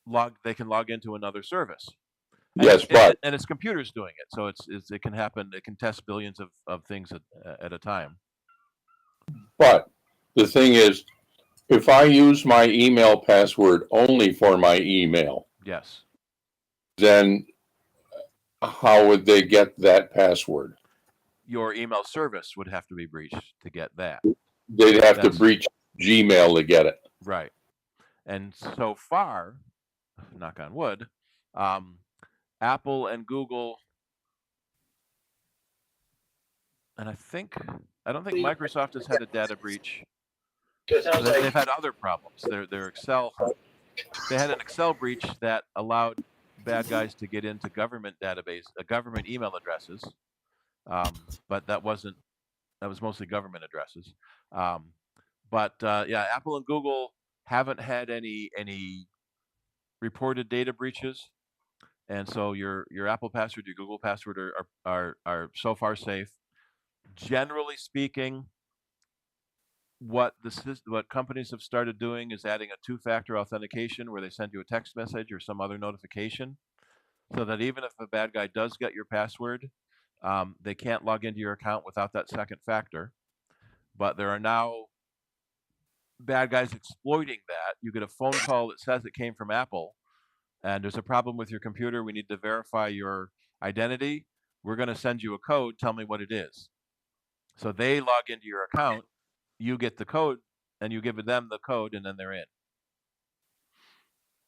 [SPEAKER 1] can log into another service.
[SPEAKER 5] Yes,
[SPEAKER 1] and it's computers doing it, so it can happen. It can test billions of things at a time.
[SPEAKER 5] But the thing is, if I use my email password only for my email,
[SPEAKER 1] yes,
[SPEAKER 5] then how would they get that password?
[SPEAKER 1] Your email service would have to be breached to get that.
[SPEAKER 5] They'd have to breach Gmail to get it.
[SPEAKER 1] Right. And so far, knock on wood, Apple and Google, and I don't think Microsoft has had a data breach. They've had other problems. Their Excel, they had an Excel breach that allowed bad guys to get into government email addresses, but that was mostly government addresses. Yeah, Apple and Google haven't had any reported data breaches, and so your Apple password, your Google password are so far safe. Generally speaking, what companies have started doing is adding a two-factor authentication where they send you a text message or some other notification, so that even if a bad guy does get your password, they can't log into your account without that second factor. But there are now bad guys exploiting that. You get a phone call that says it came from Apple, and there's a problem with your computer. We need to verify your identity. We're going to send you a code. Tell me what it is. So they log into your account. You get the code, and you give them the code, and then they're in.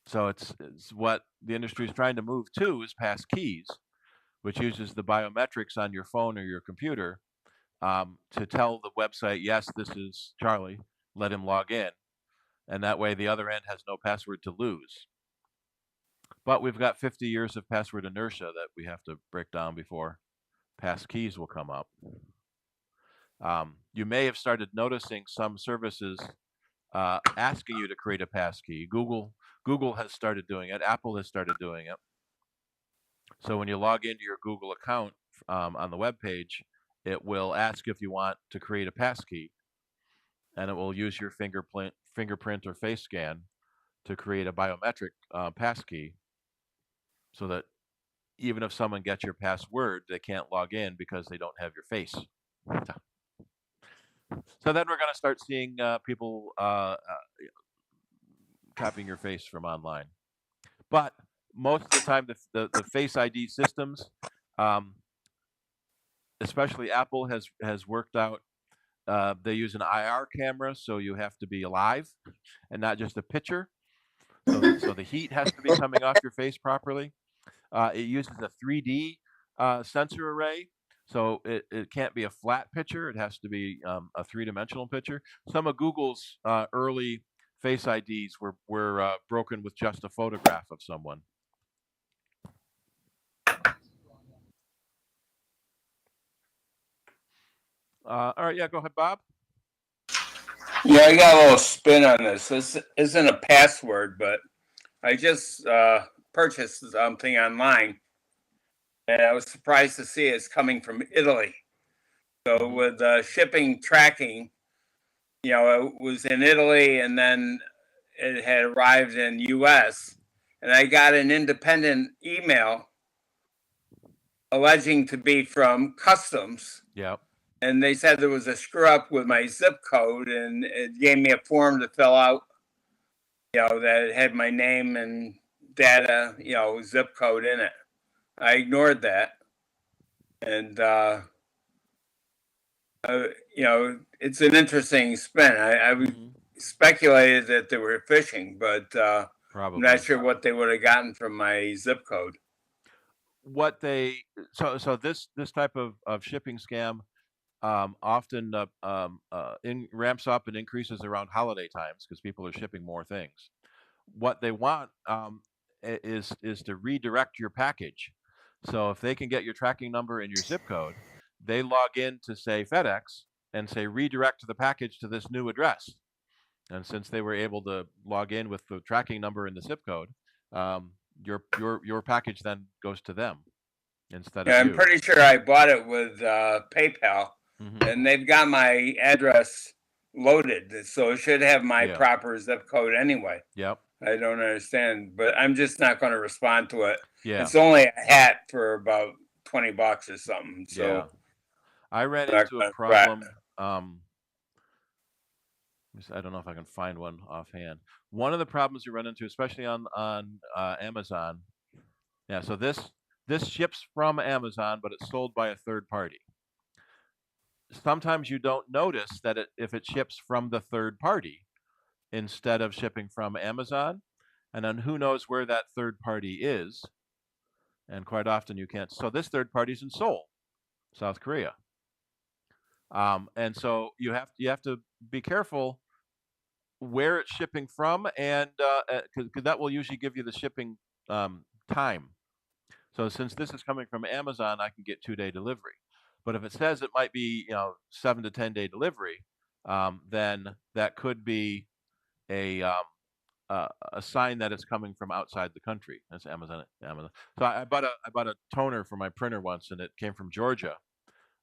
[SPEAKER 1] So it's what the industry is trying to move to is pass keys, which uses the biometrics on your phone or your computer to tell the website, yes, this is Charlie, let him log in. And that way the other end has no password to lose. But we've got 50 years of password inertia that we have to break down before pass keys will come up. You may have started noticing some services asking you to create a pass key. Google has started doing it. Apple has started doing it. So when you log into your Google account on the web page, it will ask if you want to create a pass key, and it will use your fingerprint or face scan to create a biometric pass key, so that even if someone gets your password, they can't log in because they don't have your face. So then we're going to start seeing people copying your face from online. But most of the time, the Face ID systems, especially Apple, has worked out. They use an IR camera, so you have to be alive and not just a picture. So the heat has to be coming off your face properly. It uses a 3D sensor array, so it can't be a flat picture. It has to be a three-dimensional picture. Some of Google's early Face IDs were broken with just a photograph of someone. All right, yeah, go ahead, Bob.
[SPEAKER 3] Yeah, I got a little spin on this. This isn't a password, but I just purchased something online, and I was surprised to see it's coming from Italy. So with shipping tracking, you know, it was in Italy, and then it had arrived in U.S., and I got an independent email alleging to be from customs.
[SPEAKER 1] Yep.
[SPEAKER 3] And they said there was a screw up with my zip code, and it gave me a form to fill out, you know, that it had my name and data, you know, zip code in it. I ignored that. And, you know, it's an interesting spin. I speculated that they were phishing, but I'm not sure what they would have gotten from my zip code.
[SPEAKER 1] What they so this type of shipping scam often ramps up and increases around holiday times because people are shipping more things. What they want is to redirect your package. So if they can get your tracking number and your zip code, they log in to, say, FedEx and say redirect the package to this new address. And since they were able to log in with the tracking number and the zip code, your package then goes to them instead of you.
[SPEAKER 3] I'm pretty sure I bought it with PayPal, and they've got my address loaded, so it should have my proper zip code anyway.
[SPEAKER 1] Yep.
[SPEAKER 3] I don't understand, but I'm just not going to respond to it.
[SPEAKER 1] Yeah.
[SPEAKER 3] It's only a hat for about $20 or something. So
[SPEAKER 1] yeah. I ran into a problem. I don't know if I can find one offhand. One of the problems you run into, especially on Amazon. Yeah. So this ships from Amazon, but it's sold by a third party. Sometimes you don't notice that if it ships from the third party instead of shipping from Amazon, and then who knows where that third party is, and quite often you can't. So this third party is in Seoul, South Korea, and so you have to be careful where it's shipping from, and because that will usually give you the shipping time. So since this is coming from Amazon, I can get 2-day delivery. But if it says it might be 7 to 10 day delivery, then that could be a sign that it's coming from outside the country. That's Amazon. So I bought a toner for my printer once, and it came from Georgia.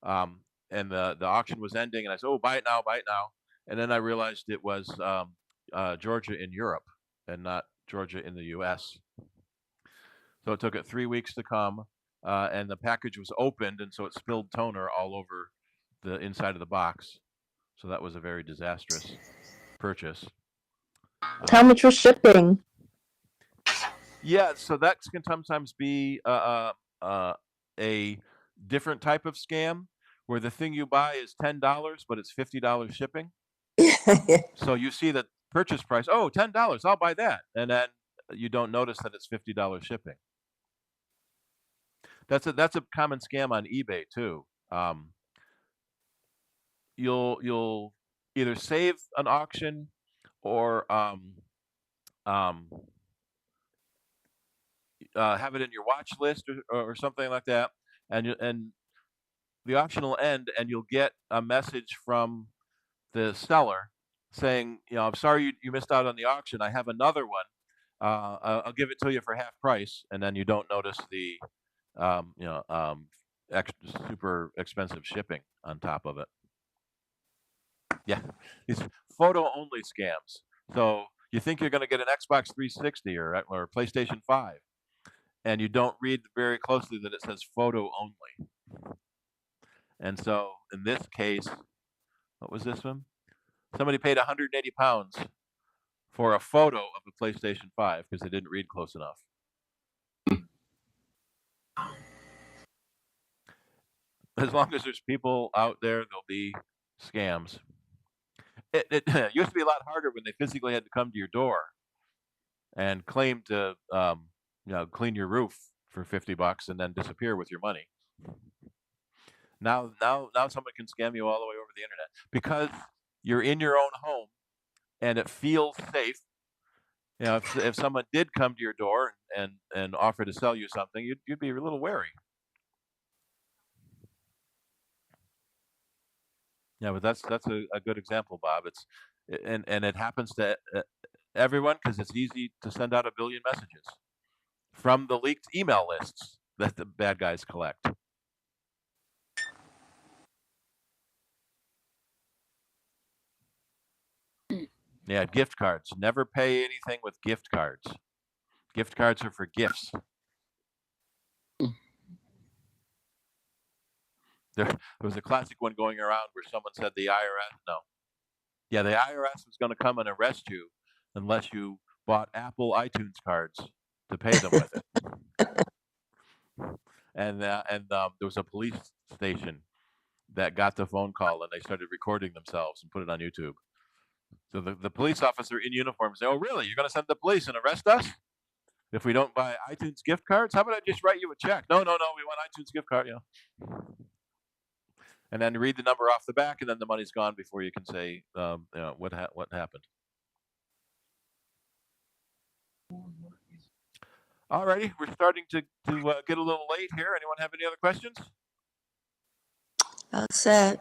[SPEAKER 1] And the auction was ending, and I said, "Oh, buy it now!" And then I realized it was Georgia in Europe and not Georgia in the U.S. So it took it 3 weeks to come, and the package was opened, and so it spilled toner all over the inside of the box. So that was a very disastrous purchase.
[SPEAKER 4] How much was shipping?
[SPEAKER 1] Yeah, so that can sometimes be a different type of scam where the thing you buy is $10, but it's $50 shipping. So you see the purchase price, oh, $10, I'll buy that. And then you don't notice that it's $50 shipping. That's a common scam on eBay too. You'll either save an auction or have it in your watch list or something like that, and the auction will end, and you'll get a message from the seller saying, I'm sorry you missed out on the auction. I have another one. I'll give it to you for half price, and then you don't notice the extra super expensive shipping on top of it. Yeah, these photo only scams. So you think you're going to get an Xbox 360 or PlayStation 5, and you don't read very closely that it says photo only. And so in this case, what was this one? Somebody paid £180 for a photo of a PlayStation 5 because they didn't read close enough. As long as there's people out there, there'll be scams. It used to be a lot harder when they physically had to come to your door and claim to clean your roof for $50 and then disappear with your money. Now someone can scam you all the way over the internet because you're in your own home and it feels safe. If someone did come to your door and offer to sell you something, you'd be a little wary. Yeah, but that's a good example, Bob. And it happens to everyone because it's easy to send out a billion messages from the leaked email lists that the bad guys collect. Yeah, gift cards. Never pay anything with gift cards. Gift cards are for gifts. There was a classic one going around where someone said the IRS was going to come and arrest you unless you bought Apple iTunes cards to pay them with it. And there was a police station that got the phone call and they started recording themselves and put it on YouTube. So the police officer in uniform said, "Oh, really? You're going to send the police and arrest us if we don't buy iTunes gift cards? How about I just write you a check?" No, we want iTunes gift card, And then read the number off the back, and then the money's gone before you can say what happened. Alrighty, we're starting to get a little late here. Anyone have any other questions?
[SPEAKER 14] All set.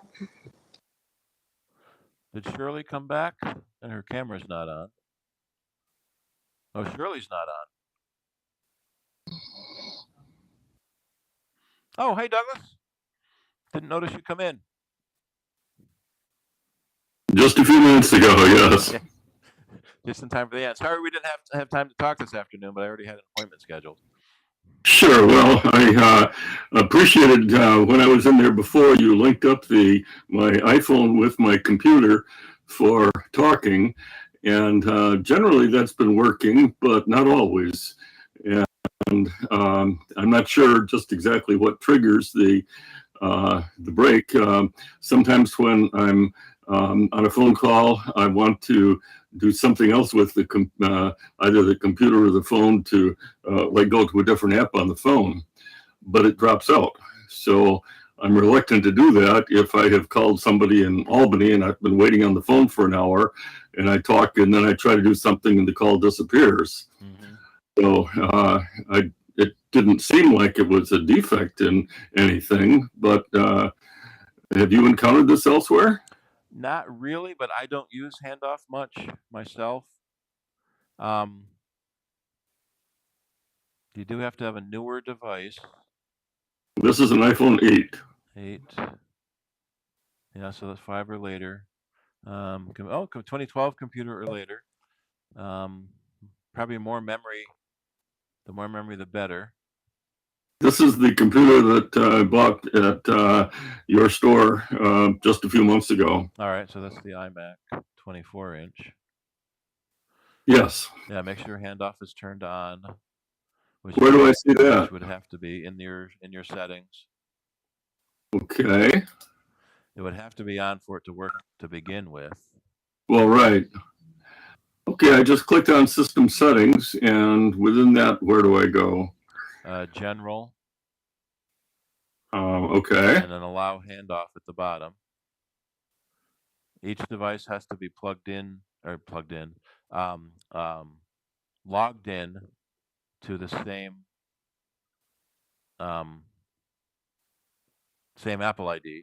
[SPEAKER 1] Did Shirley come back? And her camera's not on. Oh, Shirley's not on. Oh, hey, Douglas. Didn't notice you come in.
[SPEAKER 5] Just a few minutes ago, yes.
[SPEAKER 1] Yeah. Just in time for the end. Sorry we didn't have time to talk this afternoon, but I already had an appointment scheduled.
[SPEAKER 5] Sure. Well, I appreciated when I was in there before, you linked up my iPhone with my computer for talking, and generally that's been working, but not always. And I'm not sure just exactly what triggers the break. Sometimes when I'm on a phone call, I want to do something else with either the computer or the phone to go to a different app on the phone, but it drops out. So I'm reluctant to do that if I have called somebody in Albany and I've been waiting on the phone for an hour and I talk and then I try to do something and the call disappears. Mm-hmm. So it didn't seem like it was a defect in anything, but have you encountered this elsewhere?
[SPEAKER 1] Not really, but I don't use handoff much myself. You do have to have a newer device.
[SPEAKER 5] This is an iPhone 8.
[SPEAKER 1] 8. Yeah, so that's 5 or later. 2012 computer or later. Probably more memory. The more memory, the better.
[SPEAKER 5] This is the computer that I bought at your store just a few months ago.
[SPEAKER 1] All right, so that's the iMac 24-inch.
[SPEAKER 5] Yes.
[SPEAKER 1] Yeah, make sure handoff is turned on.
[SPEAKER 5] Where do I see that?
[SPEAKER 1] Which would have to be in your settings.
[SPEAKER 5] Okay.
[SPEAKER 1] It would have to be on for it to work to begin with.
[SPEAKER 5] Well, right. Okay, I just clicked on System Settings, and within that, where do I go?
[SPEAKER 1] General.
[SPEAKER 5] Okay.
[SPEAKER 1] And then allow handoff at the bottom. Each device has to be logged in to the same Apple ID.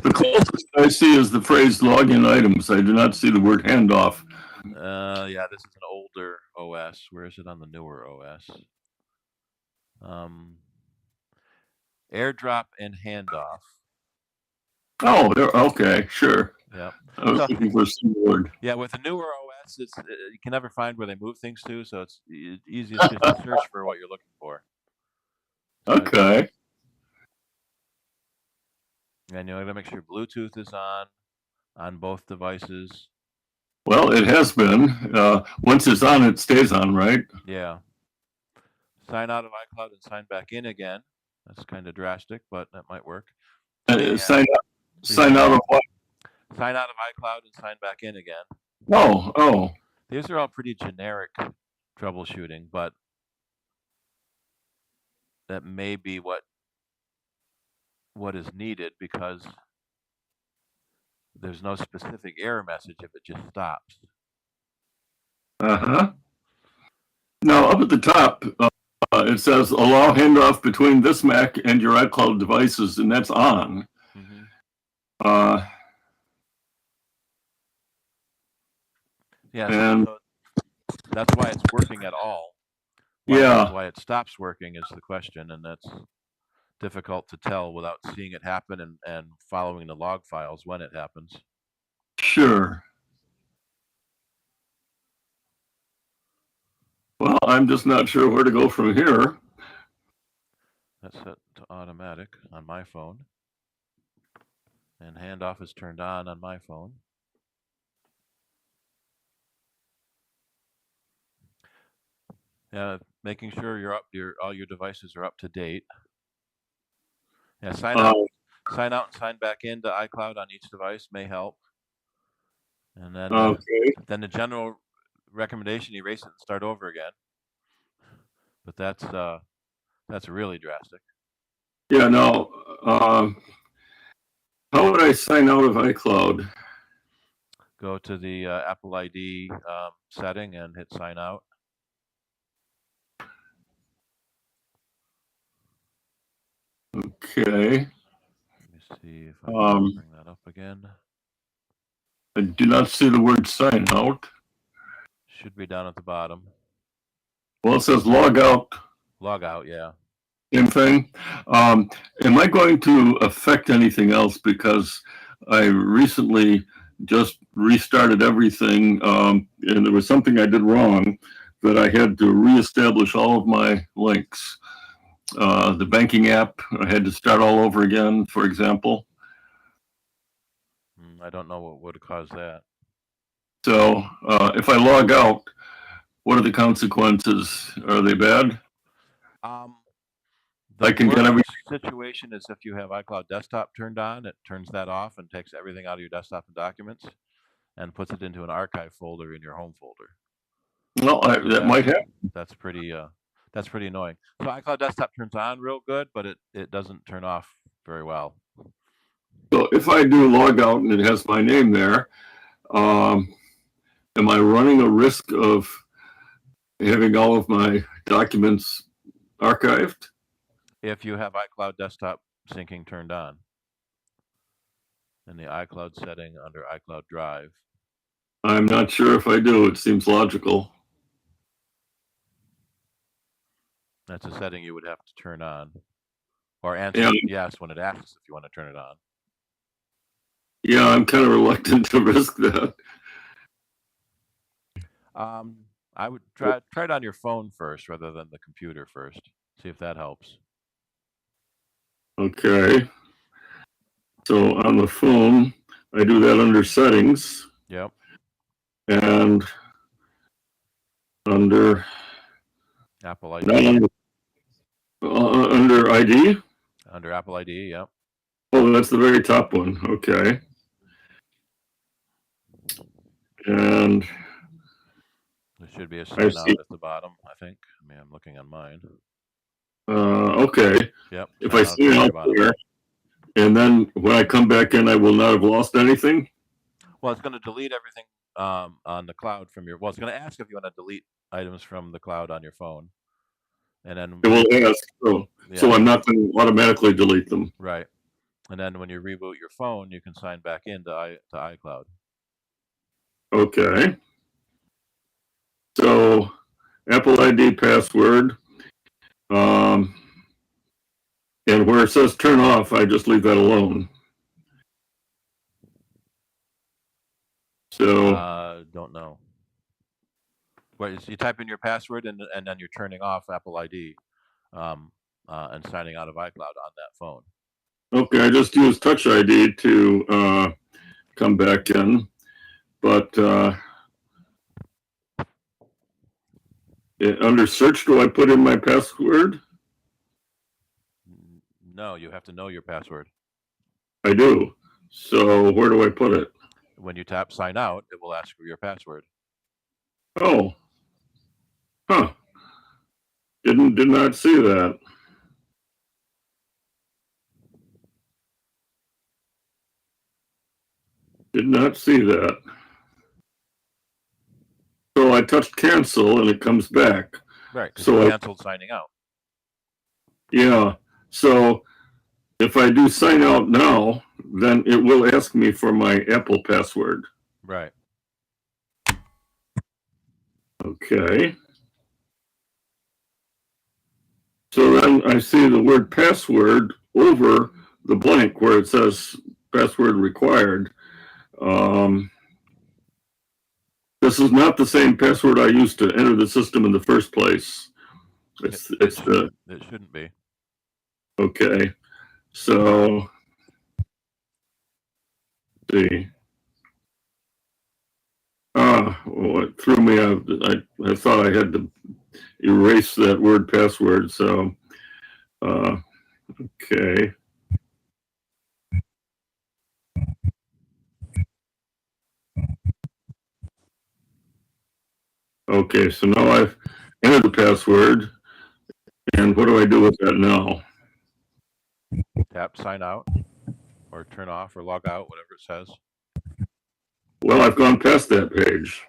[SPEAKER 5] The closest I see is the phrase login items. I do not see the word handoff.
[SPEAKER 1] Yeah, this is an older OS. Where is it on the newer OS? AirDrop and handoff.
[SPEAKER 5] Oh, okay, sure.
[SPEAKER 1] Yeah.
[SPEAKER 5] I was looking for some word.
[SPEAKER 1] Yeah, with the newer OS, you can never find where they move things to, so it's easiest just to search for what you're looking for. So
[SPEAKER 5] okay.
[SPEAKER 1] And you gotta make sure Bluetooth is on both devices.
[SPEAKER 5] Well, it has been. Once it's on, it stays on, right?
[SPEAKER 1] Yeah. Sign out of iCloud and sign back in again. That's kind of drastic, but that might work.
[SPEAKER 5] Sign out of what?
[SPEAKER 1] Sign out of iCloud and sign back in again.
[SPEAKER 5] Oh.
[SPEAKER 1] These are all pretty generic troubleshooting, but that may be what is needed, because there's no specific error message if it just stops.
[SPEAKER 5] Uh-huh. Now, up at the top, it says allow handoff between this Mac and your iCloud devices, and that's on.
[SPEAKER 1] Mm-hmm. Yeah, so that's why it's working at all. Why it stops working is the question, and that's difficult to tell without seeing it happen and following the log files when it happens.
[SPEAKER 5] Sure. Well, I'm just not sure where to go from here.
[SPEAKER 1] That's set to automatic on my phone. And handoff is turned on my phone. Yeah, making sure all your devices are up to date. Yeah, sign out and sign back into iCloud on each device may help. And then then the general recommendation, erase it and start over again. But that's really drastic.
[SPEAKER 5] Yeah, no. How would I sign out of iCloud?
[SPEAKER 1] Go to the Apple ID setting and hit sign out.
[SPEAKER 5] Okay.
[SPEAKER 1] Let me see if I can bring that up again.
[SPEAKER 5] I do not see the word sign out.
[SPEAKER 1] Should be down at the bottom.
[SPEAKER 5] Well, it says log out.
[SPEAKER 1] Log out, yeah.
[SPEAKER 5] Same thing. Am I going to affect anything else? Because I recently just restarted everything, and there was something I did wrong that I had to reestablish all of my links. The banking app, I had to start all over again, for example.
[SPEAKER 1] I don't know what would cause that.
[SPEAKER 5] So if I log out, what are the consequences? Are they bad?
[SPEAKER 1] The worst situation is if you have iCloud Desktop turned on, it turns that off and takes everything out of your desktop and documents and puts it into an archive folder in your home folder.
[SPEAKER 5] Well, that might happen.
[SPEAKER 1] That's pretty annoying. So iCloud Desktop turns on real good, but it doesn't turn off very well.
[SPEAKER 5] So if I do log out and it has my name there, am I running a risk of having all of my documents archived?
[SPEAKER 1] If you have iCloud Desktop syncing turned on in the iCloud setting under iCloud Drive.
[SPEAKER 5] I'm not sure if I do. It seems logical.
[SPEAKER 1] That's a setting you would have to turn on, or answer yes when it asks if you want to turn it on.
[SPEAKER 5] Yeah, I'm kind of reluctant to risk that.
[SPEAKER 1] I would try it on your phone first rather than the computer first. See if that helps.
[SPEAKER 5] Okay. So on the phone, I do that under settings.
[SPEAKER 1] Yep.
[SPEAKER 5] And under
[SPEAKER 1] Apple ID.
[SPEAKER 5] Under ID?
[SPEAKER 1] Under Apple ID, yep.
[SPEAKER 5] Oh, that's the very top one. Okay. And
[SPEAKER 1] there should be a sign out at the bottom, I think. I mean, I'm looking on mine.
[SPEAKER 5] Okay.
[SPEAKER 1] Yep.
[SPEAKER 5] If I see it out there, and then when I come back in, I will not have lost anything?
[SPEAKER 1] Well, it's going to delete everything on the cloud from your. Well, it's going to ask if you want to delete items from the cloud on your phone, and then
[SPEAKER 15] It will ask, so I'm not going to automatically delete them.
[SPEAKER 1] Right, and then when you reboot your phone, you can sign back into iCloud.
[SPEAKER 15] Okay. So Apple ID password, and where it says turn off, I just leave that alone. So
[SPEAKER 1] don't know. Well, you type in your password and then you're turning off Apple ID and signing out of iCloud on that phone.
[SPEAKER 15] Okay, I just use Touch ID to come back in, but under search, do I put in my password?
[SPEAKER 1] No, you have to know your password.
[SPEAKER 15] I do. So where do I put it?
[SPEAKER 1] When you tap sign out, it will ask for your password.
[SPEAKER 15] Oh. Huh. Did not see that. Did not see that. So I touched cancel and it comes back.
[SPEAKER 1] Right, because
[SPEAKER 15] so
[SPEAKER 1] you canceled signing out.
[SPEAKER 15] Yeah. So if I do sign out now, then it will ask me for my Apple password.
[SPEAKER 1] Right.
[SPEAKER 15] Okay. So then I see the word password over the blank where it says password required. This is not the same password I used to enter the system in the first place.
[SPEAKER 1] It shouldn't be.
[SPEAKER 15] Okay. So let's see. Well, it threw me out. I thought I had to erase that word password. So, okay. Okay, so now I've entered the password. And what do I do with that now?
[SPEAKER 1] Tap sign out or turn off or log out, whatever it says.
[SPEAKER 15] Well, I've gone past that page.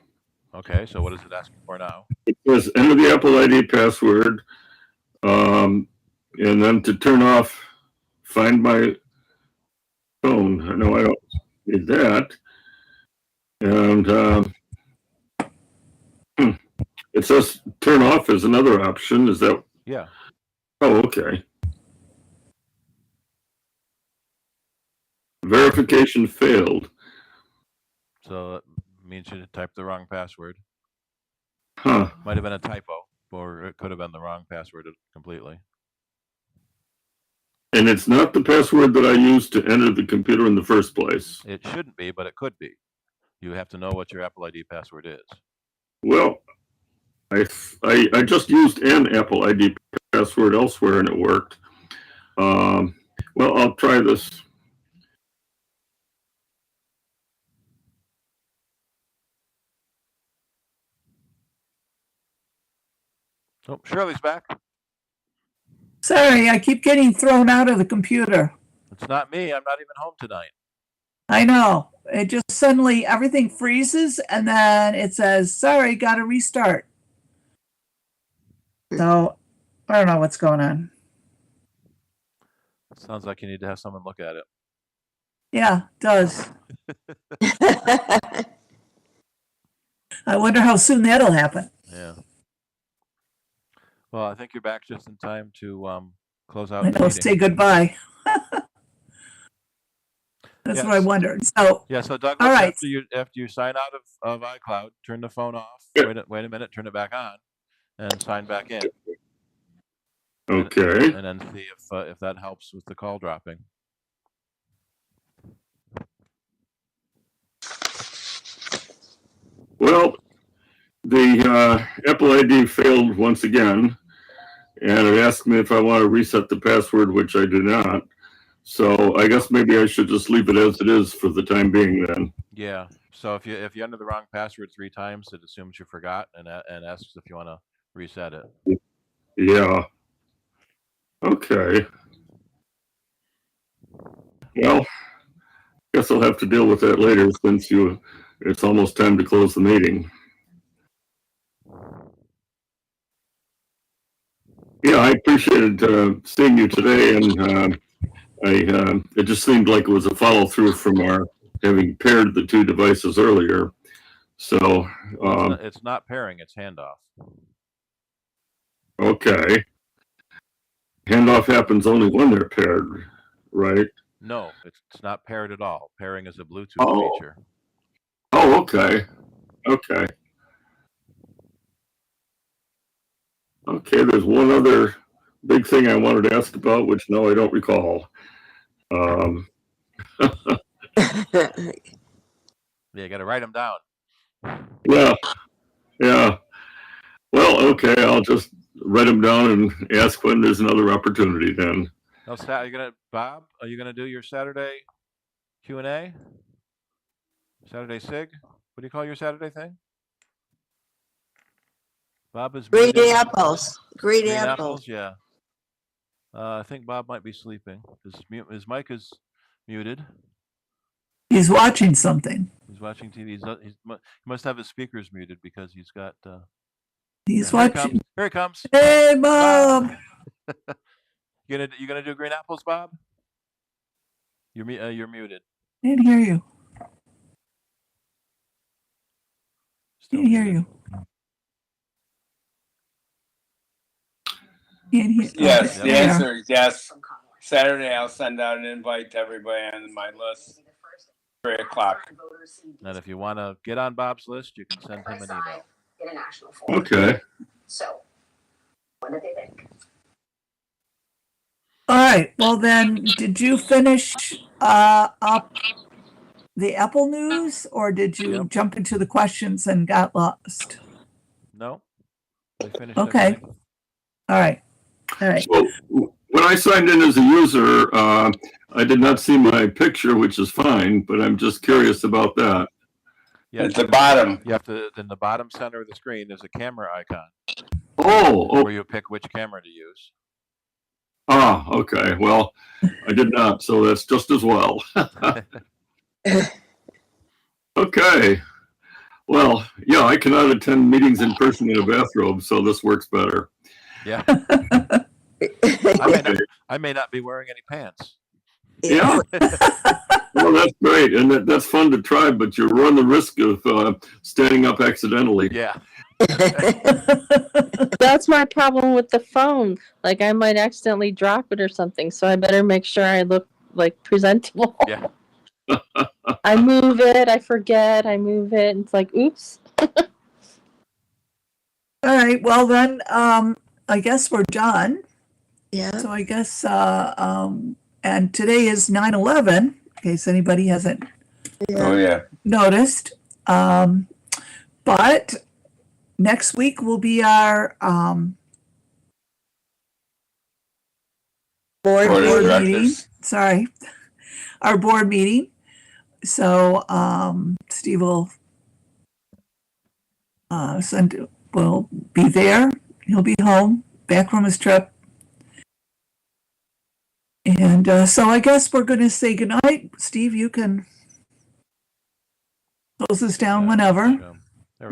[SPEAKER 1] Okay, so what is it asking for now?
[SPEAKER 15] It says enter the Apple ID password, and then to turn off, find my phone. I know I don't need that. And it says turn off is another option. Is that?
[SPEAKER 1] Yeah.
[SPEAKER 15] Oh, okay. Verification failed.
[SPEAKER 1] So it means you typed the wrong password.
[SPEAKER 15] Huh.
[SPEAKER 1] Might have been a typo, or it could have been the wrong password completely.
[SPEAKER 15] And it's not the password that I used to enter the computer in the first place.
[SPEAKER 1] It shouldn't be, but it could be. You have to know what your Apple ID password is.
[SPEAKER 15] Well, I just used an Apple ID password elsewhere and it worked. Well, I'll try this.
[SPEAKER 1] Oh, Shirley's back.
[SPEAKER 2] Sorry, I keep getting thrown out of the computer.
[SPEAKER 1] It's not me. I'm not even home tonight.
[SPEAKER 2] I know. It just suddenly everything freezes and then it says, sorry, got to restart. So I don't know what's going on.
[SPEAKER 1] Sounds like you need to have someone look at it.
[SPEAKER 2] Yeah, it does. I wonder how soon that'll happen.
[SPEAKER 1] Yeah. Well, I think you're back just in time to close out.
[SPEAKER 2] I know, say goodbye. That's
[SPEAKER 1] yes.
[SPEAKER 2] what I wondered. So
[SPEAKER 1] yeah, so Douglas,
[SPEAKER 2] all right.
[SPEAKER 1] after you sign out of iCloud, turn the phone off.
[SPEAKER 15] Yeah.
[SPEAKER 1] Wait a minute, turn it back on, and sign back in.
[SPEAKER 15] Okay.
[SPEAKER 1] And then see if that helps with the call dropping.
[SPEAKER 15] Well, the Apple ID failed once again, and it asked me if I want to reset the password, which I do not. So I guess maybe I should just leave it as it is for the time being then.
[SPEAKER 1] Yeah. So if you enter the wrong password 3 times, it assumes you forgot and asks if you want to reset it.
[SPEAKER 15] Yeah. Okay. Well, Guess I'll have to deal with that later since it's almost time to close the meeting. Yeah, I appreciated seeing you today, and it just seemed like it was a follow through from our having paired the two devices earlier. So
[SPEAKER 1] it's not pairing; it's handoff.
[SPEAKER 15] Okay. Handoff happens only when they're paired, right?
[SPEAKER 1] No, it's not paired at all. Pairing is a Bluetooth feature.
[SPEAKER 15] Oh, okay. Okay. Okay, there's one other big thing I wanted to ask about, which now I don't recall.
[SPEAKER 1] Yeah, you got to write them down.
[SPEAKER 15] Yeah. Well, okay, I'll just write them down and ask when there's another opportunity then.
[SPEAKER 1] No, Bob, are you gonna do your Saturday Q&A? Saturday SIG? What do you call your Saturday thing? Bob is
[SPEAKER 14] Green
[SPEAKER 1] muted.
[SPEAKER 14] apples. Green apples.
[SPEAKER 1] Yeah. I think Bob might be sleeping. His mic is muted.
[SPEAKER 2] He's watching something.
[SPEAKER 1] He's watching TV. He must have his speakers muted because he's got.
[SPEAKER 2] He's watching.
[SPEAKER 1] Here he comes.
[SPEAKER 2] Hey, Bob.
[SPEAKER 1] You gonna do green apples, Bob? You're muted.
[SPEAKER 2] Can't hear you. Can't hear you.
[SPEAKER 3] Yes, the answer is yes. Saturday, I'll send out an invite to everybody on my list. 3 o'clock.
[SPEAKER 1] And if you want to get on Bob's list, you can send him an email.
[SPEAKER 15] Okay.
[SPEAKER 16] So, what do they think?
[SPEAKER 2] All right. Well, then, did you finish up the Apple news, or did you jump into the questions and got lost?
[SPEAKER 1] No. We finished.
[SPEAKER 2] Okay.
[SPEAKER 1] Everything.
[SPEAKER 2] All right.
[SPEAKER 15] So when I signed in as a user, I did not see my picture, which is fine, but I'm just curious about that.
[SPEAKER 1] Yeah,
[SPEAKER 3] at the bottom.
[SPEAKER 1] You have to, in the bottom center of the screen, there's a camera icon.
[SPEAKER 15] Oh.
[SPEAKER 1] Where you pick which camera to use.
[SPEAKER 15] Ah, okay. Well, I did not, so that's just as well. Okay. Well, yeah, I cannot attend meetings in person in a bathrobe, so this works better.
[SPEAKER 1] Yeah. I may not be wearing any pants.
[SPEAKER 15] Yeah. Well, that's great, and that's fun to try, but you run the risk of standing up accidentally.
[SPEAKER 1] Yeah.
[SPEAKER 4] That's my problem with the phone. Like, I might accidentally drop it or something, so I better make sure I look like presentable.
[SPEAKER 1] Yeah.
[SPEAKER 4] I move it, I forget, I move it, and it's like, oops.
[SPEAKER 2] All right. Well, then, I guess we're done.
[SPEAKER 14] Yeah.
[SPEAKER 2] So I guess, and today is 9/11, in case anybody hasn't noticed. But next week will be our board meeting. Sorry, our board meeting. So Steve will will be there. He'll be home, back from his trip. And so I guess we're going to say goodnight. Steve, you can close this down whenever.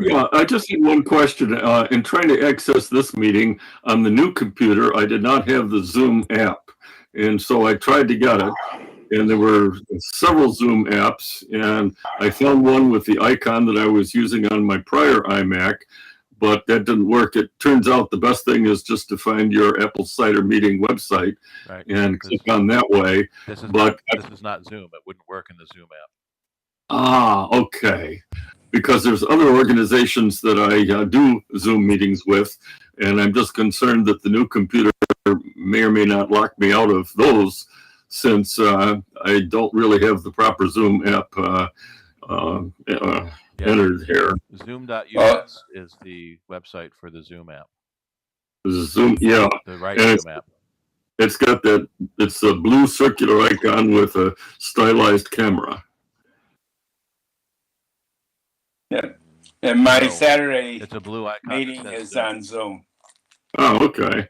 [SPEAKER 15] Yeah, I just had one question. In trying to access this meeting on the new computer, I did not have the Zoom app. And so I tried to get it. And there were several Zoom apps. And I found one with the icon that I was using on my prior iMac. But that didn't work. It turns out the best thing is just to find your Apple CIDER meeting website and click on that way.
[SPEAKER 1] This is not Zoom. It wouldn't work in the Zoom app.
[SPEAKER 15] Ah, okay. Because there's other organizations that I do Zoom meetings with, and I'm just concerned that the new computer may or may not lock me out of those, since I don't really have the proper Zoom app entered here.
[SPEAKER 1] Zoom.us is the website for the Zoom app.
[SPEAKER 15] Zoom, yeah.
[SPEAKER 1] The right
[SPEAKER 15] and
[SPEAKER 1] Zoom app.
[SPEAKER 15] It's got that, it's a blue circular icon with a stylized camera.
[SPEAKER 3] Yeah. And my Saturday
[SPEAKER 1] it's a blue icon
[SPEAKER 3] meeting is on Zoom.
[SPEAKER 15] Oh, okay.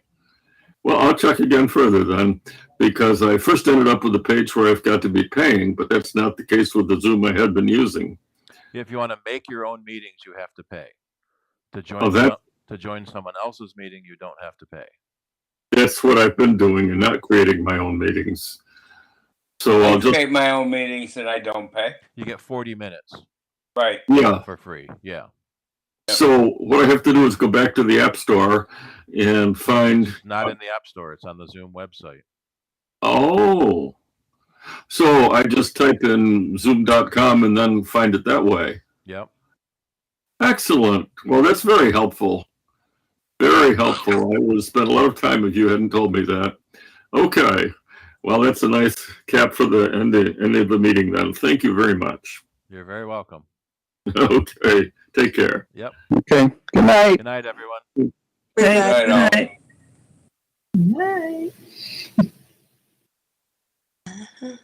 [SPEAKER 15] Well, I'll check again further then, because I first ended up with a page where I've got to be paying, but that's not the case with the Zoom I had been using.
[SPEAKER 1] If you want to make your own meetings, you have to pay. To join, to join someone else's meeting, you don't have to pay.
[SPEAKER 15] That's what I've been doing and not creating my own meetings. So I'll just
[SPEAKER 3] create my own meetings and I don't pay.
[SPEAKER 1] You get 40 minutes.
[SPEAKER 3] Right.
[SPEAKER 15] Yeah.
[SPEAKER 1] For free. Yeah.
[SPEAKER 15] So what I have to do is go back to the App Store and find.
[SPEAKER 1] It's not in the App Store. It's on the Zoom website.
[SPEAKER 15] Oh. So I just type in zoom.com and then find it that way.
[SPEAKER 1] Yep.
[SPEAKER 15] Excellent. Well, that's very helpful. Very helpful. I would have spent a lot of time if you hadn't told me that. Okay. Well, that's a nice cap for the end of the meeting then. Thank you very much.
[SPEAKER 1] You're very welcome.
[SPEAKER 15] Okay. Take care.
[SPEAKER 1] Yep.
[SPEAKER 7] Okay. Good night.
[SPEAKER 1] Good night, everyone.
[SPEAKER 2] Good night.
[SPEAKER 6] Good night.
[SPEAKER 14] Night.